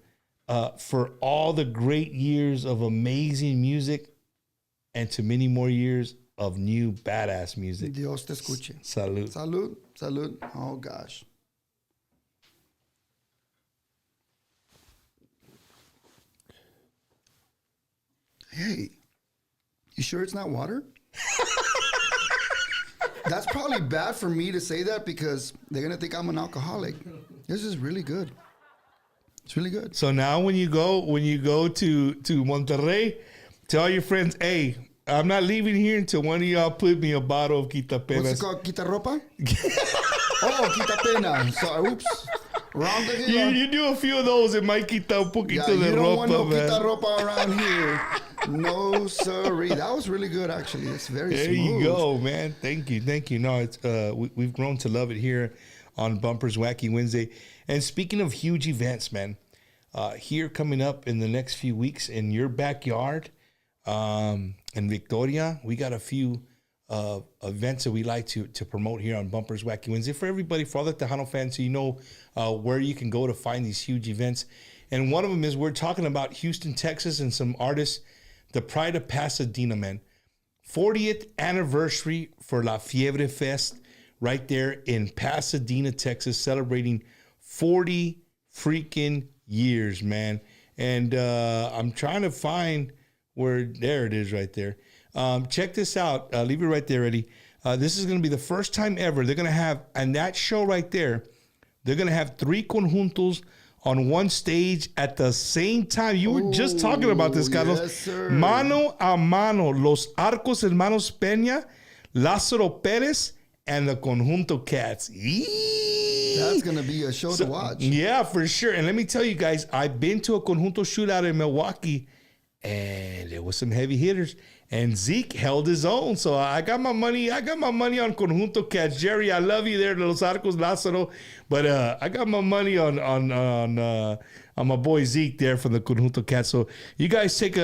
for all the great years of amazing music. And to many more years of new badass music. Dios te escuche. Salud. Salud. Salud. Oh, gosh. Hey, you sure it's not water? That's probably bad for me to say that because they're going to think I'm an alcoholic. This is really good. It's really good. So now when you go to Monterrey, tell your friends, hey, I'm not leaving here until one of y'all put me a bottle of Quita Penas. What's it called? Quita Ropa? Oh, Quita Pena. So, oops. Wrong again. You do a few of those, it might quita un poquito de ropa, you don't want no man. Quita Ropa around here. No, sorry. That was really good, actually. It's very there smooth. There you go, man. Thank you. No, it's we've grown to love it here on Bumper's Wacky Wednesday. And speaking of huge events, man, here coming up in the next few weeks in your backyard, in Victoria, we got a few events that we like to promote here on Bumper's Wacky Wednesday for everybody, for all the Tejano fans, so you know where you can go to find these huge events. And one of them is we're talking about Houston, Texas, and some artists, the Pride of Pasadena, man. 40th anniversary for La Fiebre Fest right there in Pasadena, Texas, celebrating 40 freaking years, man. And I'm trying to find where, there it is right there. Check this out. Leave it right there, Eddie. This is going to be the first time ever. They're going to have, and that show right there, they're going to have 3 conjuntos on one stage at the same time. You were just talking about this, Carlos. Yes, sir. Mano a mano, Los Arcos Hermanos Peña, Lázaro Pérez, and the Conjunto Cats. That's going to be a show to watch. Yeah, for sure. And let me tell you guys, I've been to a Conjunto shootout in Milwaukee, and there was some heavy hitters. And Zeke held his own. So I got my money on Conjunto Cats. Jerry, I love you there, Los Arcos, Lázaro. But I got my money on my boy Zeke there from the Conjunto Cats. So you guys take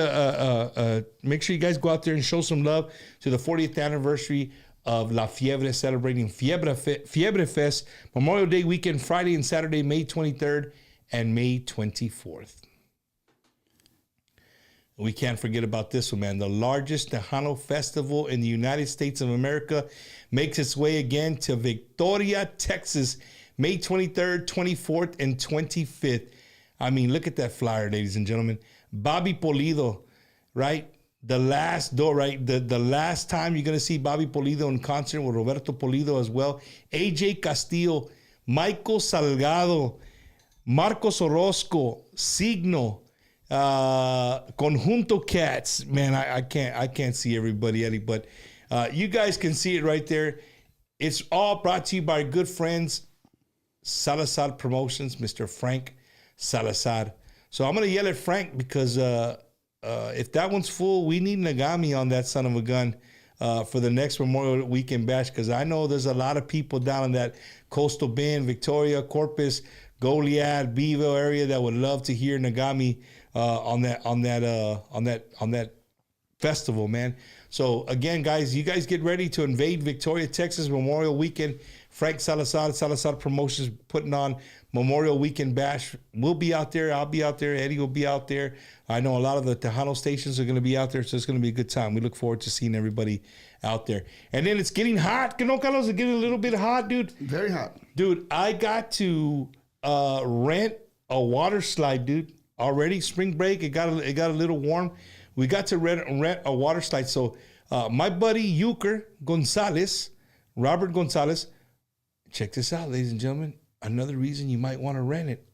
make sure you guys go out there and show some love to the 40th anniversary of La Fiebre, celebrating Fiebre Fest, Memorial Day weekend, Friday and Saturday, May 23rd and May 24th. We can't forget about this one, man. The largest Tejano festival in the United States of America makes its way again to Victoria, Texas, May 23rd, 24th, and 25th. I mean, look at that flyer, ladies and gentlemen. Bobby Pulido, right? The last time you're going to see Bobby Pulido in concert with Roberto Pulido as well. AJ Castillo, Michael Salgado, Marcos Orozco, Signo, Conjunto Cats. Man, I can't see everybody, Eddie, but you guys can see it right there. It's all brought to you by our good friends, Salazar Promotions, Mr. Frank Salazar. So I'm going to yell at Frank because if that one's full, we need Negami on that son of a gun for the next Memorial Weekend bash, because I know there's a lot of people down in that Coastal Bend, Victoria, Corpus, Goliad, Beeville area that would love to hear Negami on that festival, man. So again, guys, you guys get ready to invade Victoria, Texas, Memorial Weekend. Frank Salazar Promotions putting on Memorial Weekend Bash. We'll be out there. I'll be out there. Eddie will be out there. I know a lot of the Tejano stations are going to be out there, so it's going to be a good time. We look forward to seeing everybody out there. And then it's getting hot. You know, Carlos, it's getting a little bit hot, dude. Very hot. Dude, I got to rent a water slide, dude. Already spring break, it got a little warm. We got to rent a water slide. So my buddy Euchre Gonzalez, Robert Gonzalez, check this out, ladies and gentlemen. Another reason you might want to rent it.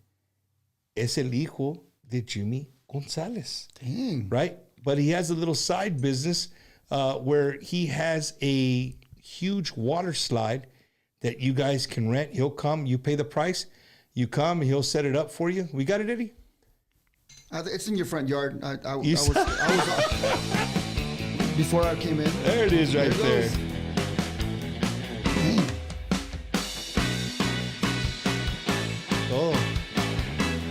Es el hijo de Jimmy Gonzalez. Dang. Right? But he has a little side business where he has a huge water slide that you guys can rent. He'll come, you pay the price, you come, and he'll set it up for you. We got it, Eddie? It's in your front yard. I You was before I came in. There it is right there. Hey. Oh.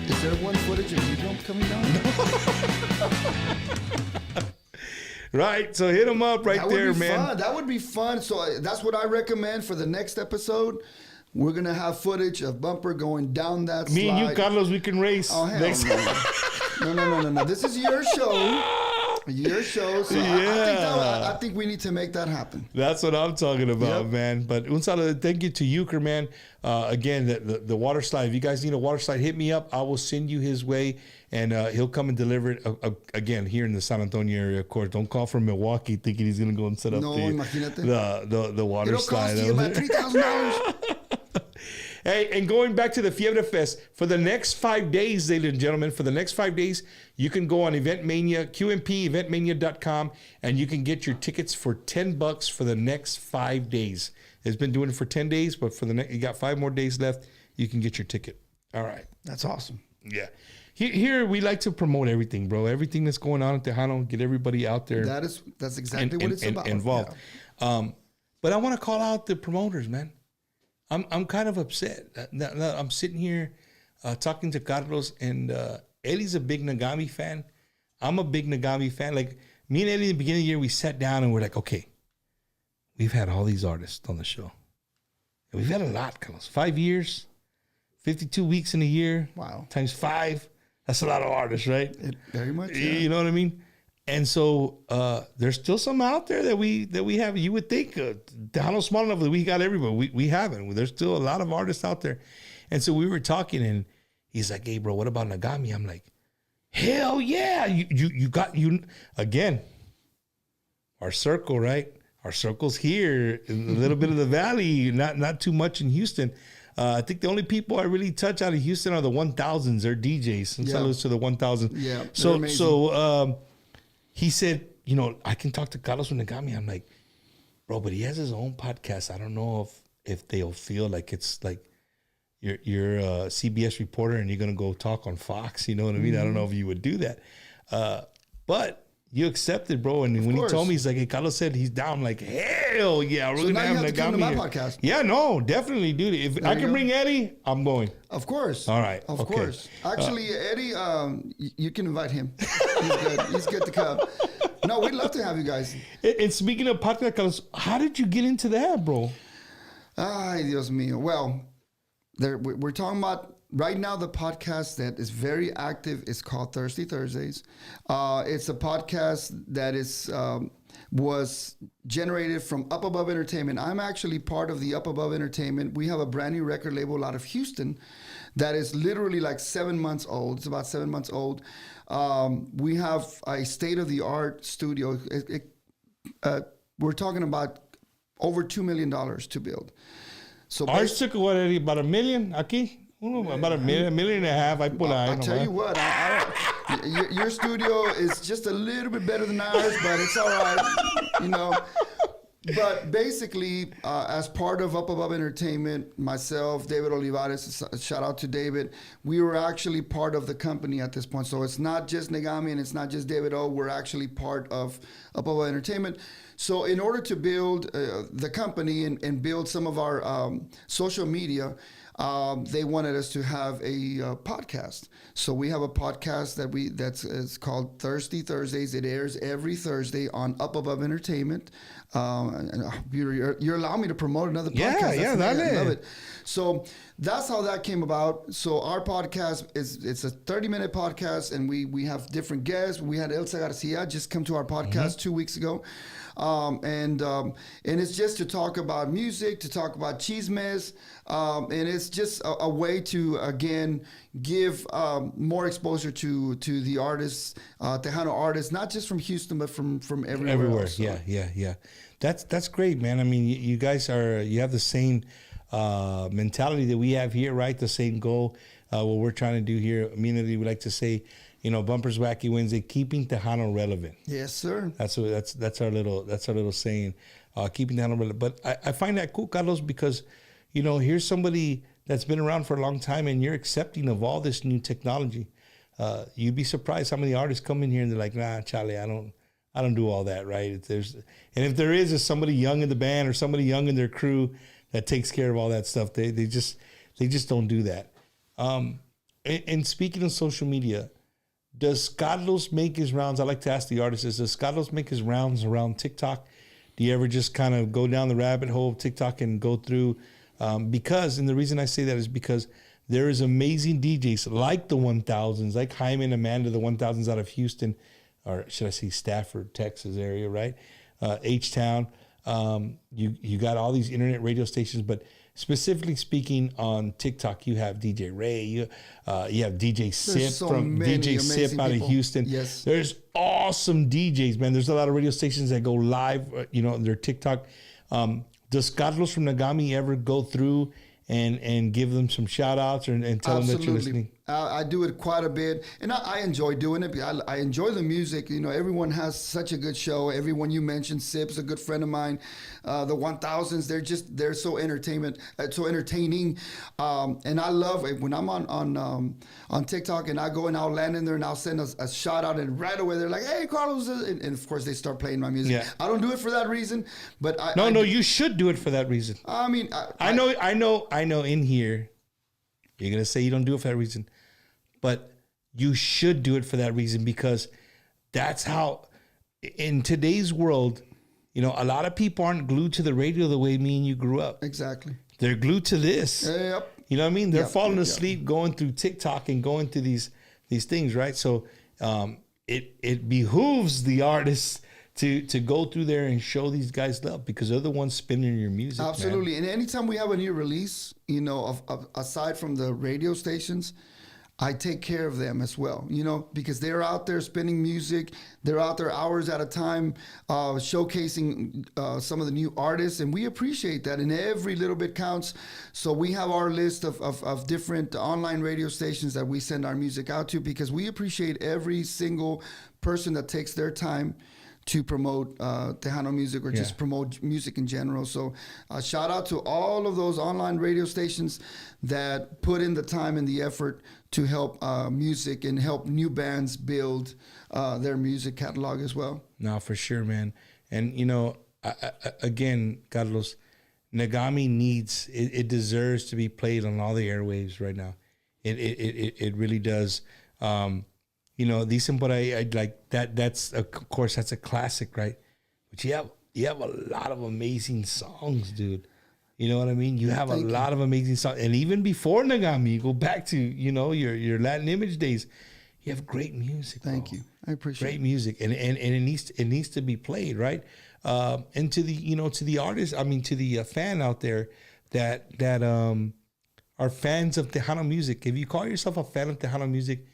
Is there one footage of you coming down? Right, so hit him up right there, man. Fun. That would be fun. So that's what I recommend for the next episode. We're gonna have footage of Bumper going down that slide. Me and you, Carlos, we can race. Oh hell no! This is your show. Your show. So I think we need to make that happen. That's what I'm talking about, man. But un saludo, thank you to Euchre, man. Again, the water slide. If you guys need a water slide, hit me up. I will send you his way, and he'll come and deliver it again here in the San Antonio area. Of course, don't call from Milwaukee thinking he's gonna go and set up the water slide. It'll cost you about $3,000. Hey, and going back to the Fiebre Fest, for the next 5 days, ladies and gentlemen, for the next 5 days, you can go on EventMania, QMP, and you can get your tickets for $10 for the next 5 days. It's been doing it for 10 days, but for the next, you got 5 more days left, you can get your ticket. All right. That's awesome. Yeah. Here we like to promote everything, bro. Everything that's going on at Tejano, get everybody out there. That's exactly what it's about. Involved. Yeah. But I want to call out the promoters, man. I'm kind of upset. Now, I'm sitting here talking to Carlos, and Eddie's a big Negami fan. I'm a big Negami fan. Like, me and Eddie, in the beginning of the year, we sat down and we're like, okay, we've had all these artists on the show. And we've had a lot, Carlos. 5 years, 52 weeks in a year. Wow. Times 5. That's a lot of artists, right? Very much, yeah. You know what I mean? And so there's still some out there that we have. You would think Tejano's small enough that we got everybody. We haven't. There's still a lot of artists out there. And so we were talking, and he's like, "Hey, bro, what about Negami?" I'm like, "Hell yeah! You got again. Our circle, right? Our circle's here, a little bit of the valley, not too much in Houston." I think the only people I really touch out of Houston are the 1000s. They're DJs. And salutes to the 1000s. Yeah. So he said, I can talk to Carlos Negami. I'm like, bro, but he has his own podcast. I don't know if they'll feel like it's like you're a CBS reporter and you're gonna go talk on Fox. You know what I mean? I don't know if you would do that. But you accepted, bro. And when he told me, he's like, hey, Carlos said he's down. I'm like, hell yeah, we're gonna have Negami my here. podcast. Yeah, no, definitely, dude. If I can bring Eddie, I'm going. Of course. All right. Of course. Actually, Eddie, you can invite him. He's good. He's good to come. No, we'd love to have you guys. And speaking of podcast, Carlos, how did you get into that, bro? Ay, Dios mío. Well, we're talking about right now the podcast that is very active is called Thirsty Thursdays. It's a podcast that was generated from Up Above Entertainment. I'm actually part of the Up Above Entertainment. We have a brand new record label out of Houston that is literally like 7 months old. It's about 7 months old. We have a state-of-the-art studio. We're talking about over $2 million to build. So ours took what, Eddie, about $1 million aquí? About $1.5 million. I put I'll tell you what, your studio is just a little bit better than ours, but it's all right, But basically, as part of Up Above Entertainment, myself, David Olivares, shout out to David, we were actually part of the company at this point. So it's not just Negami and it's not just David O. We're actually part of Up Above Entertainment. So in order to build the company and build some of our social media, they wanted us to have a podcast. So we have a podcast that's called Thirsty Thursdays. It airs every Thursday on Up Above Entertainment. You're allowing me to promote another podcast. Yeah, I love it. So that's how that came about. So our podcast it's a 30-minute podcast, and we have different guests. We had Elsa Garcia just come to our podcast 2 weeks ago. And it's just to talk about music, to talk about chismes, and it's just a way to, again, give more exposure to the artists, Tejano artists, not just from Houston, but from everywhere else. So. Yeah. That's great, man. I mean, you guys you have the same mentality that we have here, right? The same goal. What we're trying to do here, immediately we like to say, Bumpers Wacky Wednesday, keeping Tejano relevant. Yes, sir. That's our little saying, keeping Tejano relevant. But I find that cool, Carlos, because here's somebody that's been around for a long time, and you're accepting of all this new technology. you'd be surprised how many artists come in here and they're like, nah, Charlie, I don't do all that, right? And if there is somebody young in the band or somebody young in their crew that takes care of all that stuff, they just don't do that. And speaking of social media, does Carlos make his rounds? I like to ask the artists, does Carlos make his rounds around TikTok? Do you ever just kind of go down the rabbit hole of TikTok and go through? Because, and the reason I say that is because there is amazing DJs like the 1000s, like Jaime and Amanda, the 1000s out of Houston, or should I say Stafford, Texas area, right? H-Town. You got all these internet radio stations, but specifically speaking on TikTok, you have DJ Ray, you have DJ Sip from DJ Sip out of Houston. Yes. There's awesome DJs, man. There's a lot of radio stations that go live, on their TikTok. Does Carlos from Negami ever go through and give them some shout outs and tell them that you're listening? I do it quite a bit, and I enjoy doing it. I enjoy the music. Everyone has such a good show. Everyone you mentioned, Sip's a good friend of mine. The 1000s, they're so entertaining. And I love it when I'm on TikTok and I go and I'll land in there and I'll send a shout out, and right away they're like, "Hey, Carlos," and of course they start playing my music. Yeah. I don't do it for that reason, but you should do it for that reason. I mean, I know. In here, you're gonna say you don't do it for that reason. But you should do it for that reason, because that's how, in today's world, a lot of people aren't glued to the radio the way me and you grew up. Exactly. They're glued to this. Yep. You know what I mean? They're falling asleep going through TikTok and going through these things, right? So it behooves the artists to go through there and show these guys love, because they're the ones spinning your music. Absolutely. Man. And anytime we have a new release, aside from the radio stations, I take care of them as well, because they're out there spinning music. They're out there hours at a time, showcasing some of the new artists, and we appreciate that, and every little bit counts. So we have our list of different online radio stations that we send our music out to, because we appreciate every single person that takes their time to promote Tejano music or just promote music in general. So shout out to all of those online radio stations that put in the time and the effort to help music and help new bands build their music catalog as well. No, for sure, man. And, again, Carlos, Negami needs, it deserves to be played on all the airwaves right now. It really does. Dicen por ahí, like that's of course that's a classic, right? But you have a lot of amazing songs, dude. You know what I mean? You have a lot of amazing songs, and even before Negami, you go back to your Latin Image days. You have great music. Thank you. I appreciate great music, and it needs to be played, right? And to the artist, to the fan out there that are fans of Tejano music. If you call yourself a fan of Tejano music,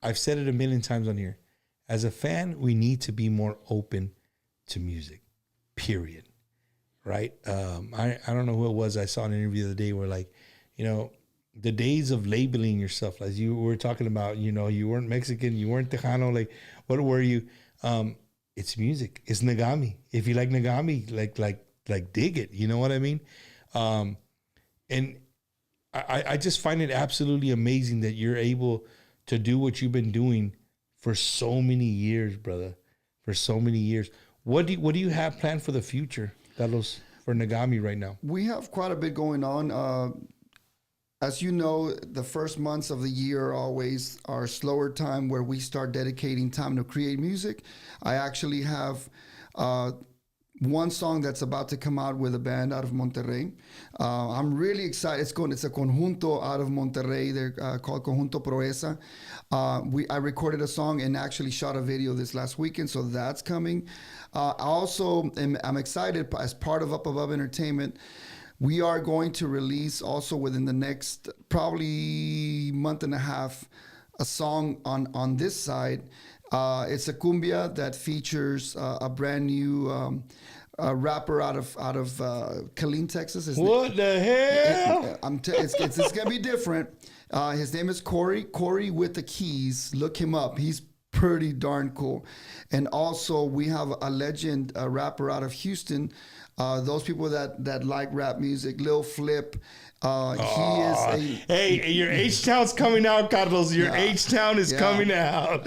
I've said it a million times on here. As a fan, we need to be more open to music, period. Right? I don't know who it was. I saw an interview the other day where, the days of labeling yourself, as you were talking about, you weren't Mexican, you weren't Tejano, like, what were you? It's music. It's Negami. If you like Negami, like dig it. You know what I mean? And I just find it absolutely amazing that you're able to do what you've been doing for so many years, brother. For so many years. What do you have planned for the future, Carlos, for Negami right now? We have quite a bit going on. As you know, the first months of the year are always our slower time where we start dedicating time to create music. I actually have one song that's about to come out with a band out of Monterrey. I'm really excited. It's a conjunto out of Monterrey. They're called Conjunto Proeza. I recorded a song and actually shot a video this last weekend, so that's coming. I'm excited as part of Up Above Entertainment. We are going to release also within the next probably month and a half a song on this side. It's a cumbia that features a brand new rapper out of Killeen, Texas. What the hell? It's gonna be different. His name is Corey. Corey with the Keys. Look him up. He's pretty darn cool. And also we have a legend rapper out of Houston, those people that like rap music. Lil Flip, he is a... Hey, your H-Town's coming out, Carlos. Your H-Town is coming out.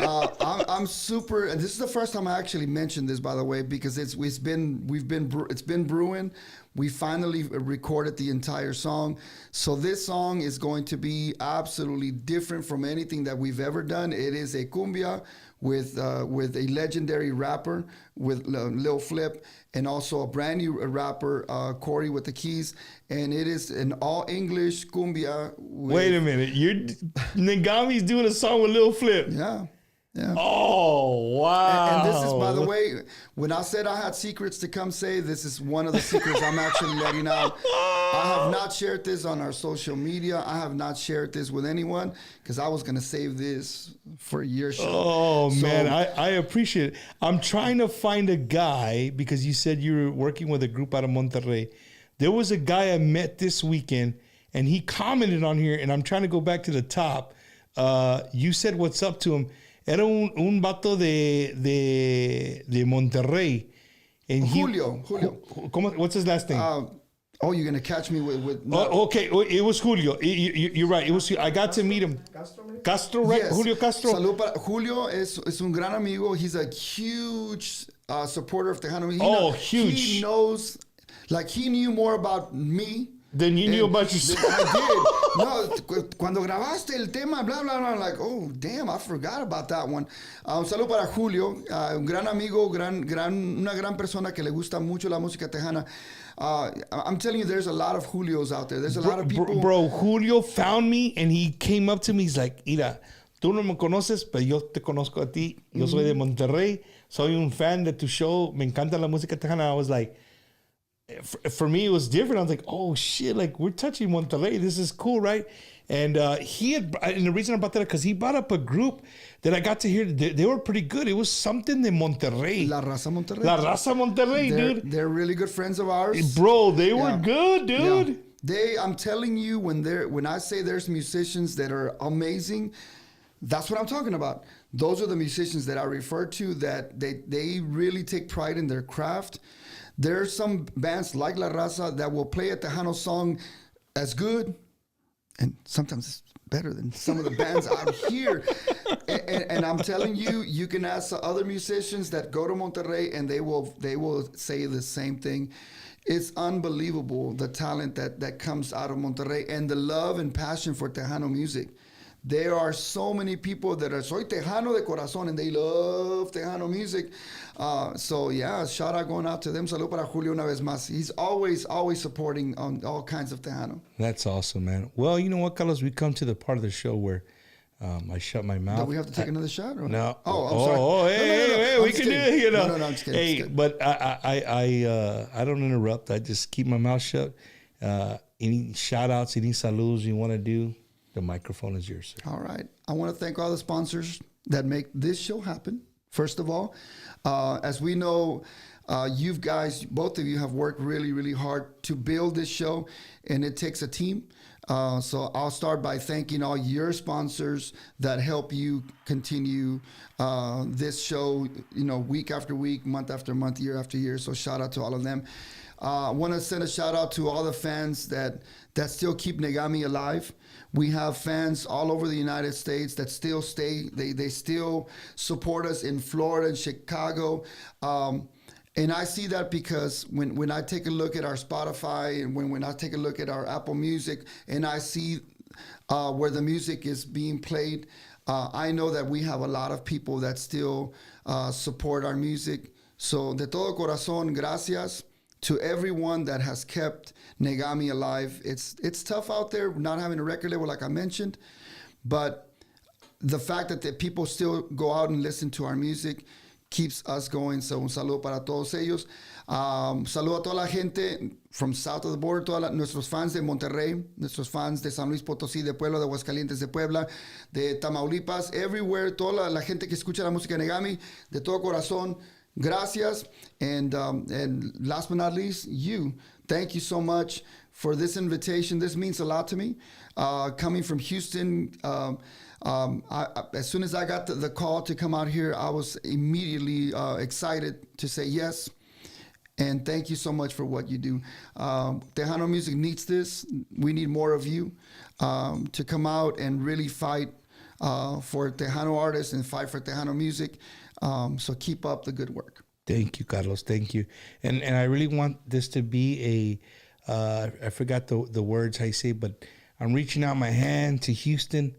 I'm super, and this is the first time I actually mentioned this, by the way, because it's been brewing. We finally recorded the entire song. So this song is going to be absolutely different from anything that we've ever done. It is a cumbia with a legendary rapper, with Lil Flip, and also a brand new rapper, Corey with the keys. And it is an all English cumbia. Wait a minute. Negami's doing a song with Lil Flip. Yeah. Yeah. Oh, wow. And this is, by the way, when I said I had secrets to come say, this is one of the secrets I'm actually letting out. I have not shared this on our social media. I have not shared this with anyone because I was going to save this for your show. Oh, man, I appreciate it. I'm trying to find a guy, because you said you were working with a group out of Monterrey. There was a guy I met this weekend, and he commented on here, and I'm trying to go back to the top. You said what's up to him. Era un vato de Monterrey. And Julio. What's his last name? You're going to catch me with no. Okay, it was Julio. You're right. It was. I got to meet him. Castro, right? Yes. Julio Castro. Julio es un gran amigo. He's a huge supporter of Tejano. Huge. He knows, like he knew more about me Then you knew about yourself. I did. No, cuando grabaste el tema, bla, bla, bla, like, oh, damn, I forgot about that one. Un saludo para Julio, un gran amigo, una gran persona que le gusta mucho la música tejana. I'm telling you, there's a lot of Julios out there. There's a lot of people. Bro, Julio found me and he came up to me. He's like, mira, tú no me conoces, pero yo te conozco a ti. Yo soy de Monterrey. Soy un fan de tu show. Me encanta la música tejana. I was like, for me, it was different. I was like, oh shit, like we're touching Monterrey. This is cool, right? And and the reason I brought that up, because he brought up a group that I got to hear. They were pretty good. It was something de Monterrey. La Raza Monterrey. La Raza Monterrey, dude. They're really good friends of ours. Bro, they were good, dude. Yeah. I'm telling you, when I say there's musicians that are amazing, that's what I'm talking about. Those are the musicians that I refer to, that they really take pride in their craft. There are some bands like La Raza that will play a Tejano song as good, and sometimes it's better than some of the bands out here. And I'm telling you, you can ask other musicians that go to Monterrey, and they will say the same thing. It's unbelievable, the talent that comes out of Monterrey and the love and passion for Tejano music. There are so many people that are soy Tejano de corazón, and they love Tejano music. Shout out going out to them. Salud para Julio una vez más. He's always supporting on all kinds of Tejano. That's awesome, man. Well, you know what, Carlos? We come to the part of the show where I shut my mouth. Do we have to take another shot? Or? No. Oh, I'm sorry. Oh, hey, we can do it, you know. No, I'm just kidding. Hey, but I don't interrupt. I just keep my mouth shut. Any shout outs, any saludos you want to do? The microphone is yours, sir. All right. I want to thank all the sponsors that make this show happen. First of all, as we know, you guys, both of you have worked really, really hard to build this show, and it takes a team. So I'll start by thanking all your sponsors that help you continue this show, week after week, month after month, year after year. So shout out to all of them. I want to send a shout out to all the fans that still keep Negami alive. We have fans all over the United States that still stay. They still support us in Florida and Chicago. And I see that because when I take a look at our Spotify and when I take a look at our Apple Music and I see where the music is being played, I know that we have a lot of people that still support our music. So de todo corazón, gracias to everyone that has kept Negami alive. It's tough out there not having a record label like I mentioned, but the fact that the people still go out and listen to our music keeps us going. So un saludo para todos ellos. Saludo a toda la gente from south of the border, nuestros fans de Monterrey, nuestros fans de San Luis Potosí, de Puebla, de Aguascalientes, de Puebla, de Tamaulipas, everywhere, toda la gente que escucha la música de Negami, de todo corazón. Gracias. And last but not least, you. Thank you so much for this invitation. This means a lot to me. Coming from Houston, as soon as I got the call to come out here, I was immediately excited to say yes. And thank you so much for what you do. Tejano music needs this. We need more of you to come out and really fight for Tejano artists and fight for Tejano music. So keep up the good work. Thank you, Carlos. Thank you. And I really want this to be I forgot the words I say, but I'm reaching out my hand to Houston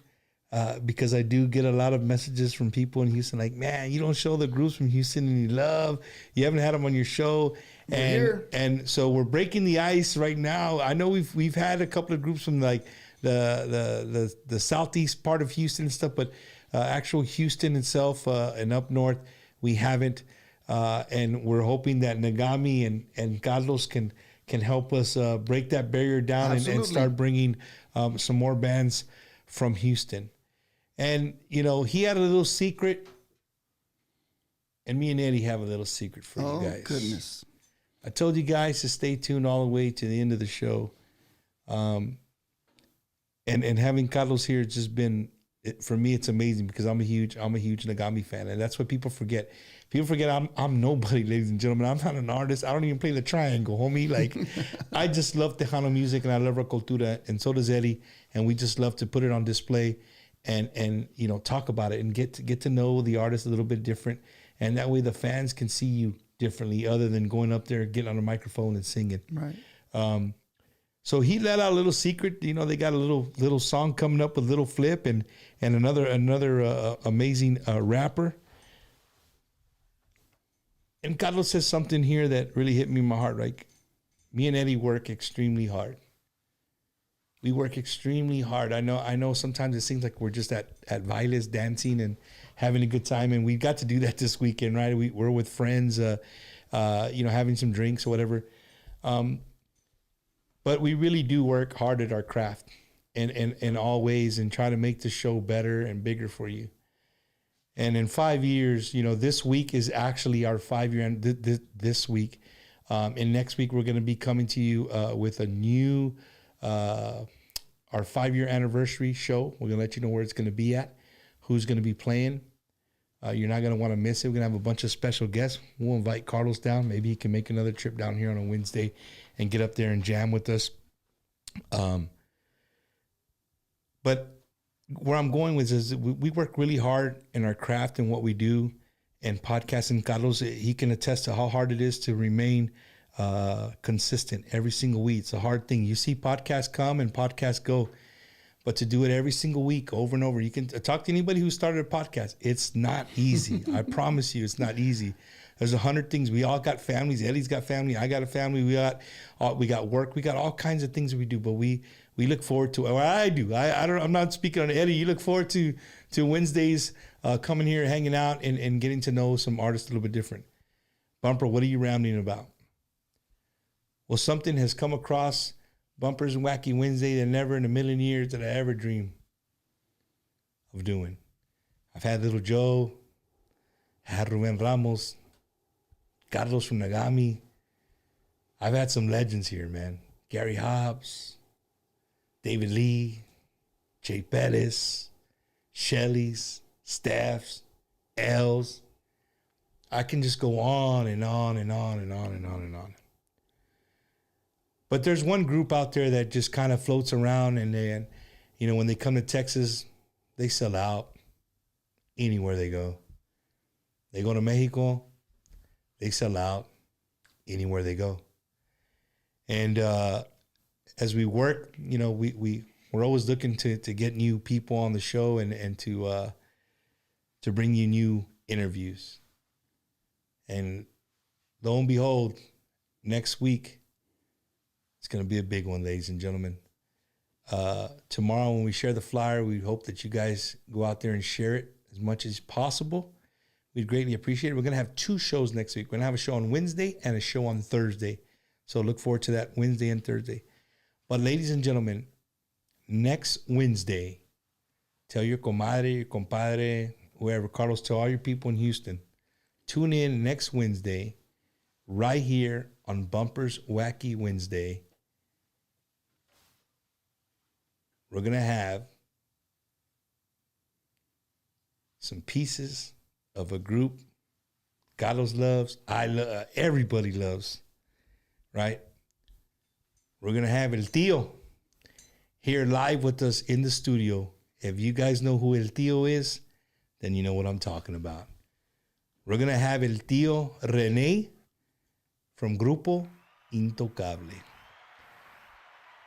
because I do get a lot of messages from people in Houston like, man, you don't show the groups from Houston any love. You haven't had them on your show. And so we're breaking the ice right now. I know we've had a couple of groups from like the southeast part of Houston and stuff, but actual Houston itself and up north, we haven't. And we're hoping that Negami and Carlos can help us break that barrier down and start bringing some more bands from Houston. And, you know, he had a little secret, and me and Eddie have a little secret for you guys. Oh, goodness. I told you guys to stay tuned all the way to the end of the show. And having Carlos here has just been, for me, it's amazing because I'm a huge Negami fan, and that's what people forget. People forget I'm nobody, ladies and gentlemen. I'm not an artist. I don't even play the triangle, homie. Like, I just love Tejano music and I love our cultura, and so does Eddie. And we just love to put it on display and you know, talk about it and get to know the artist a little bit different. And that way the fans can see you differently, other than going up there, getting on a microphone and singing. Right. So he let out a little secret. You know, they got a little song coming up with Little Flip and another amazing rapper. And Carlos says something here that really hit me in my heart. Like, me and Eddie work extremely hard. We work extremely hard. I know sometimes it seems like we're just at Vilas dancing and having a good time. And we got to do that this weekend, right? We're with friends, you know, having some drinks or whatever. But we really do work hard at our craft in all ways and try to make the show better and bigger for you. And in 5 years, you know, this week is actually our 5-year this week. And next week, we're going to be coming to you with a new, our 5-year anniversary show. We're going to let you know where it's going to be at, who's going to be playing. You're not going to want to miss it. We're going to have a bunch of special guests. We'll invite Carlos down. Maybe he can make another trip down here on a Wednesday and get up there and jam with us. But where I'm going with is we work really hard in our craft and what we do, and podcasting. Carlos, he can attest to how hard it is to remain consistent every single week. It's a hard thing. You see podcasts come and podcasts go, but to do it every single week over and over, you can talk to anybody who started a podcast. It's not easy. I promise you, it's not easy. There's 100 things. We all got families. Eddie's got family. I got a family. We got work. We got all kinds of things we do, but we look forward to it. Well, I do. I'm not speaking on Eddie. You look forward to Wednesdays, coming here, hanging out, and getting to know some artists a little bit different. Bumper, what are you rambling about? Well, something has come across Bumpers and Wacky Wednesday that never in a million years did I ever dream of doing. I've had Little Joe, had Ruben Ramos, Carlos from Negami. I've had some legends here, man. Gary Hobbs, David Lee, Jay Pettis, Shelley's, Staffs, L's. I can just go on and on and on and on and on and on. But there's one group out there that just kind of floats around, and then, you know, when they come to Texas, they sell out anywhere they go. They go to Mexico, they sell out anywhere they go. And as we work, you know, we're always looking to get new people on the show and to bring you new interviews. And lo and behold, next week, it's going to be a big one, ladies and gentlemen. Tomorrow when we share the flyer, we hope that you guys go out there and share it as much as possible. We'd greatly appreciate it. We're going to have 2 shows next week. We're going to have a show on Wednesday and a show on Thursday. So look forward to that Wednesday and Thursday. But ladies and gentlemen, next Wednesday, tell your comadre, your compadre, whoever, Carlos, tell all your people in Houston, tune in next Wednesday right here on Bumpers Wacky Wednesday. We're going to have some pieces of a group Carlos loves, I love, everybody loves. right? We're going to have El Tío here live with us in the studio. If you guys know who El Tío is, then you know what I'm talking about. We're going to have El Tío René from Grupo Intocable.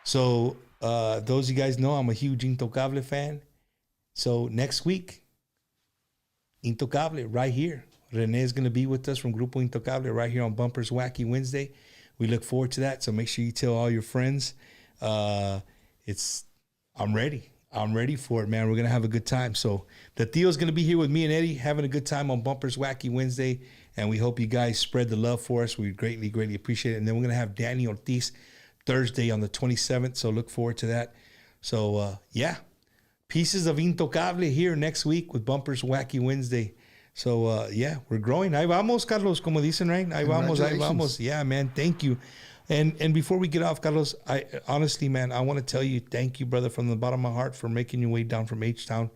So, those of you guys know I'm a huge Intocable fan. So, next week, Intocable right here. René is going to be with us from Grupo Intocable right here on Bumpers Wacky Wednesday. We look forward to that. So, make sure you tell all your friends. I'm ready. I'm ready for it, man. We're going to have a good time. So the Theo's going to be here with me and Eddie having a good time on Bumpers Wacky Wednesday. And we hope you guys spread the love for us. We greatly, greatly appreciate it. And then we're going to have Danny Ortiz Thursday on the 27th. So look forward to that. So, yeah. Pieces of Intocable here next week with Bumpers Wacky Wednesday. So, yeah, we're growing. Ahí vamos, Carlos, como dicen, right? Ahí vamos, ahí vamos. Yeah, man. Thank you. And before we get off, Carlos, I honestly, man, I want to tell you, thank you, brother, from the bottom of my heart for making your way down from H-Town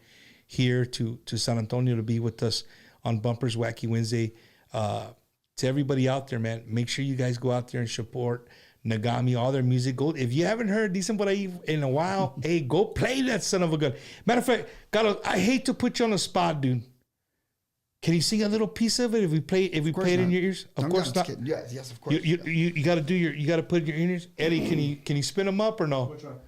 here to San Antonio to be with us on Bumpers Wacky Wednesday. To everybody out there, man, make sure you guys go out there and support Negami, all their music. Go, if you haven't heard Dicen Por Ahí in a while, hey, go play that son of a gun. Matter of fact, Carlos, I hate to put you on the spot, dude. Can you sing a little piece of it if we play it in your ears? Of course not. Yes, of course. You got to you got to put it in your ears. Eddie, can you spin them up or no? Which one?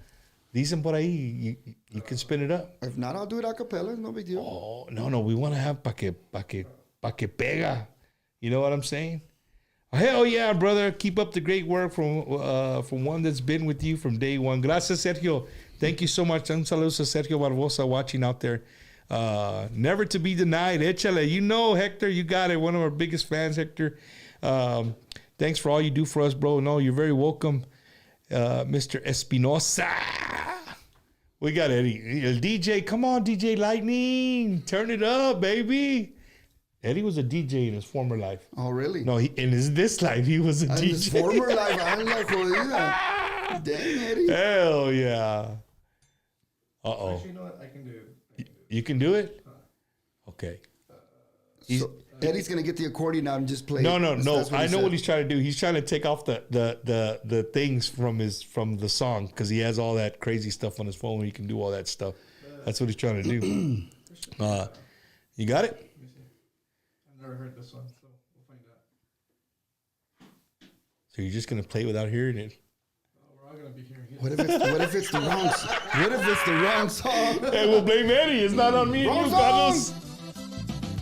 Dicen Por Ahí, you can spin it up. If not, I'll do it a cappella. No big deal. Oh, no, we want to have pa que pega. You know what I'm saying? Hell yeah, brother. Keep up the great work from one that's been with you from day one. Gracias, Sergio. Thank you so much. Un saludo to Sergio Barbosa watching out there. Never to be denied. Échale. You know, Hector, you got it. One of our biggest fans, Hector. Thanks for all you do for us, bro. No, you're very welcome, Mr. Espinosa. We got Eddie. El DJ. Come on, DJ Lightning. Turn it up, baby. Eddie was a DJ in his former life. Oh, really? No, in this life, he was a DJ. In his former life, I'm like, jodida. Dang, Eddie. Hell yeah. Uh-oh. Actually, you know what? I can do it. You can do it? Okay. So Eddie's gonna get the accordion out and just play. No. I know what he's he's trying to do. He's trying to take off the things from the song because he has all that crazy stuff on his phone where he can do all that stuff. That's what he's trying to do. You got it? Let me see. I've never heard this one, so we'll find out. So you're just gonna play without hearing it? We're all gonna be hearing it. What if it's the wrong? What if it's the wrong song? Hey, we'll blame Eddie. It's not on me. Wrong You, song. Carlos.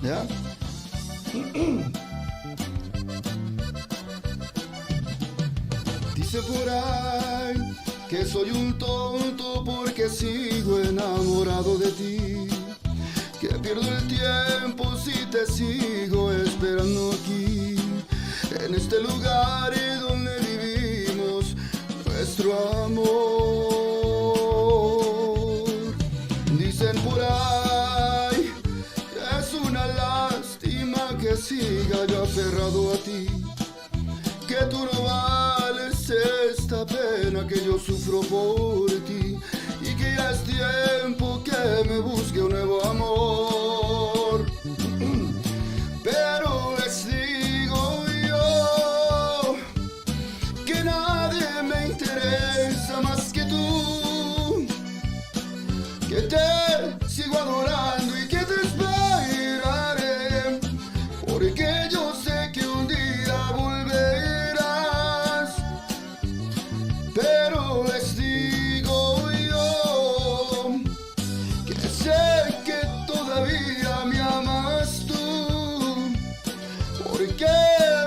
Yeah. Dice por ahí que soy un tonto porque sigo enamorado de ti, que pierdo el tiempo si te sigo esperando aquí, en este lugar donde vivimos nuestro amor. Dicen por ahí que es una lástima que siga yo aferrado a ti, que tú no vales esta pena que yo sufro por ti, y que ya es tiempo que me busque un nuevo amor. Pero les digo yo que nadie me interesa más que tú, que te sigo adorando y que te esperaré, porque yo sé que un día volverás. Pero les digo yo que sé que todavía me amas tú, porque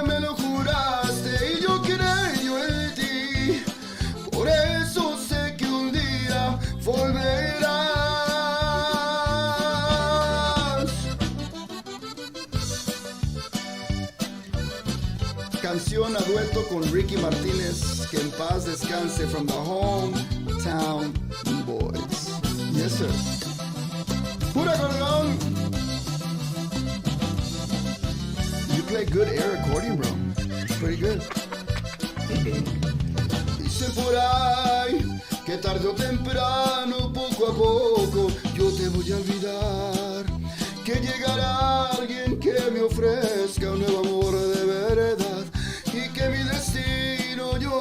me lo juraste y yo creo en ti, por eso sé que un día volverás. Canción a dueto con Ricky Martínez, que en paz descanse, from the Hometown Boys. Yes, sir. Pura acordeón. You play good air accordion, bro. It's pretty good. Dicen por ahí que tarde o temprano, poco a poco, yo te voy a olvidar, que llegará alguien que me ofrezca un nuevo amor de verdad, y que mi destino yo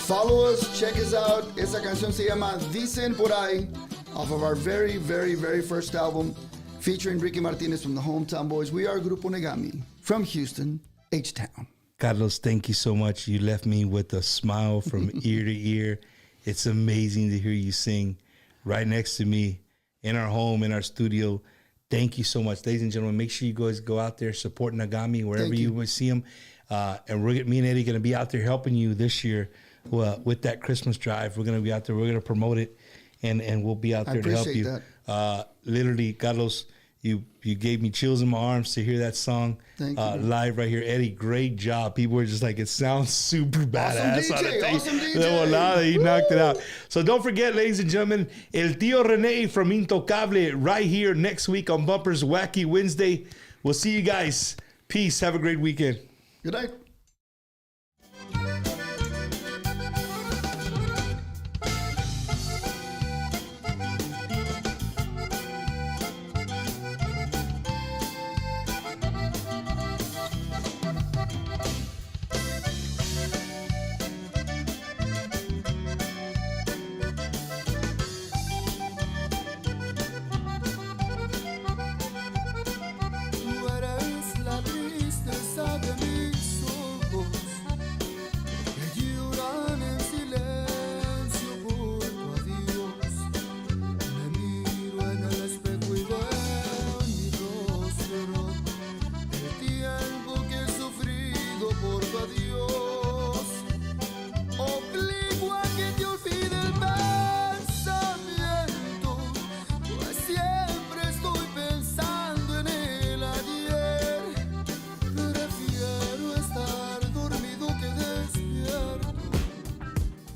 Follow us, check us out. Esa canción se llama Dicen Por Ahí, off of our very, very, very first album, featuring Ricky Martinez from the Hometown Boys. We are Grupo Negami from Houston, H-Town. Carlos, thank you so much. You left me with a smile from ear to ear. It's amazing to hear you sing right next to me in our home, in our studio. Thank you so much. Ladies and gentlemen, make sure you guys go out there, support Negami wherever you will see him. And me and Eddie going to be out there helping you this year with that Christmas drive. We're going to be out there. We're going to promote it, and we'll be out there to help you. Literally, Carlos, you gave me chills in my arms to hear that song live right here. Eddie, great job. People were just like, it sounds super badass. Awesome DJ. He knocked it out. So don't forget, ladies and gentlemen, El Tío René from Intocable right here next week on Bumpers Wacky Wednesday. We'll see you guys. Peace. Have a great weekend. Good night.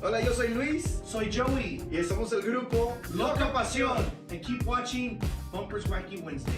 Hola, yo soy Luis. Soy Joey. Y somos el grupo Loca Pasión. And keep watching Bumpers Wacky Wednesday.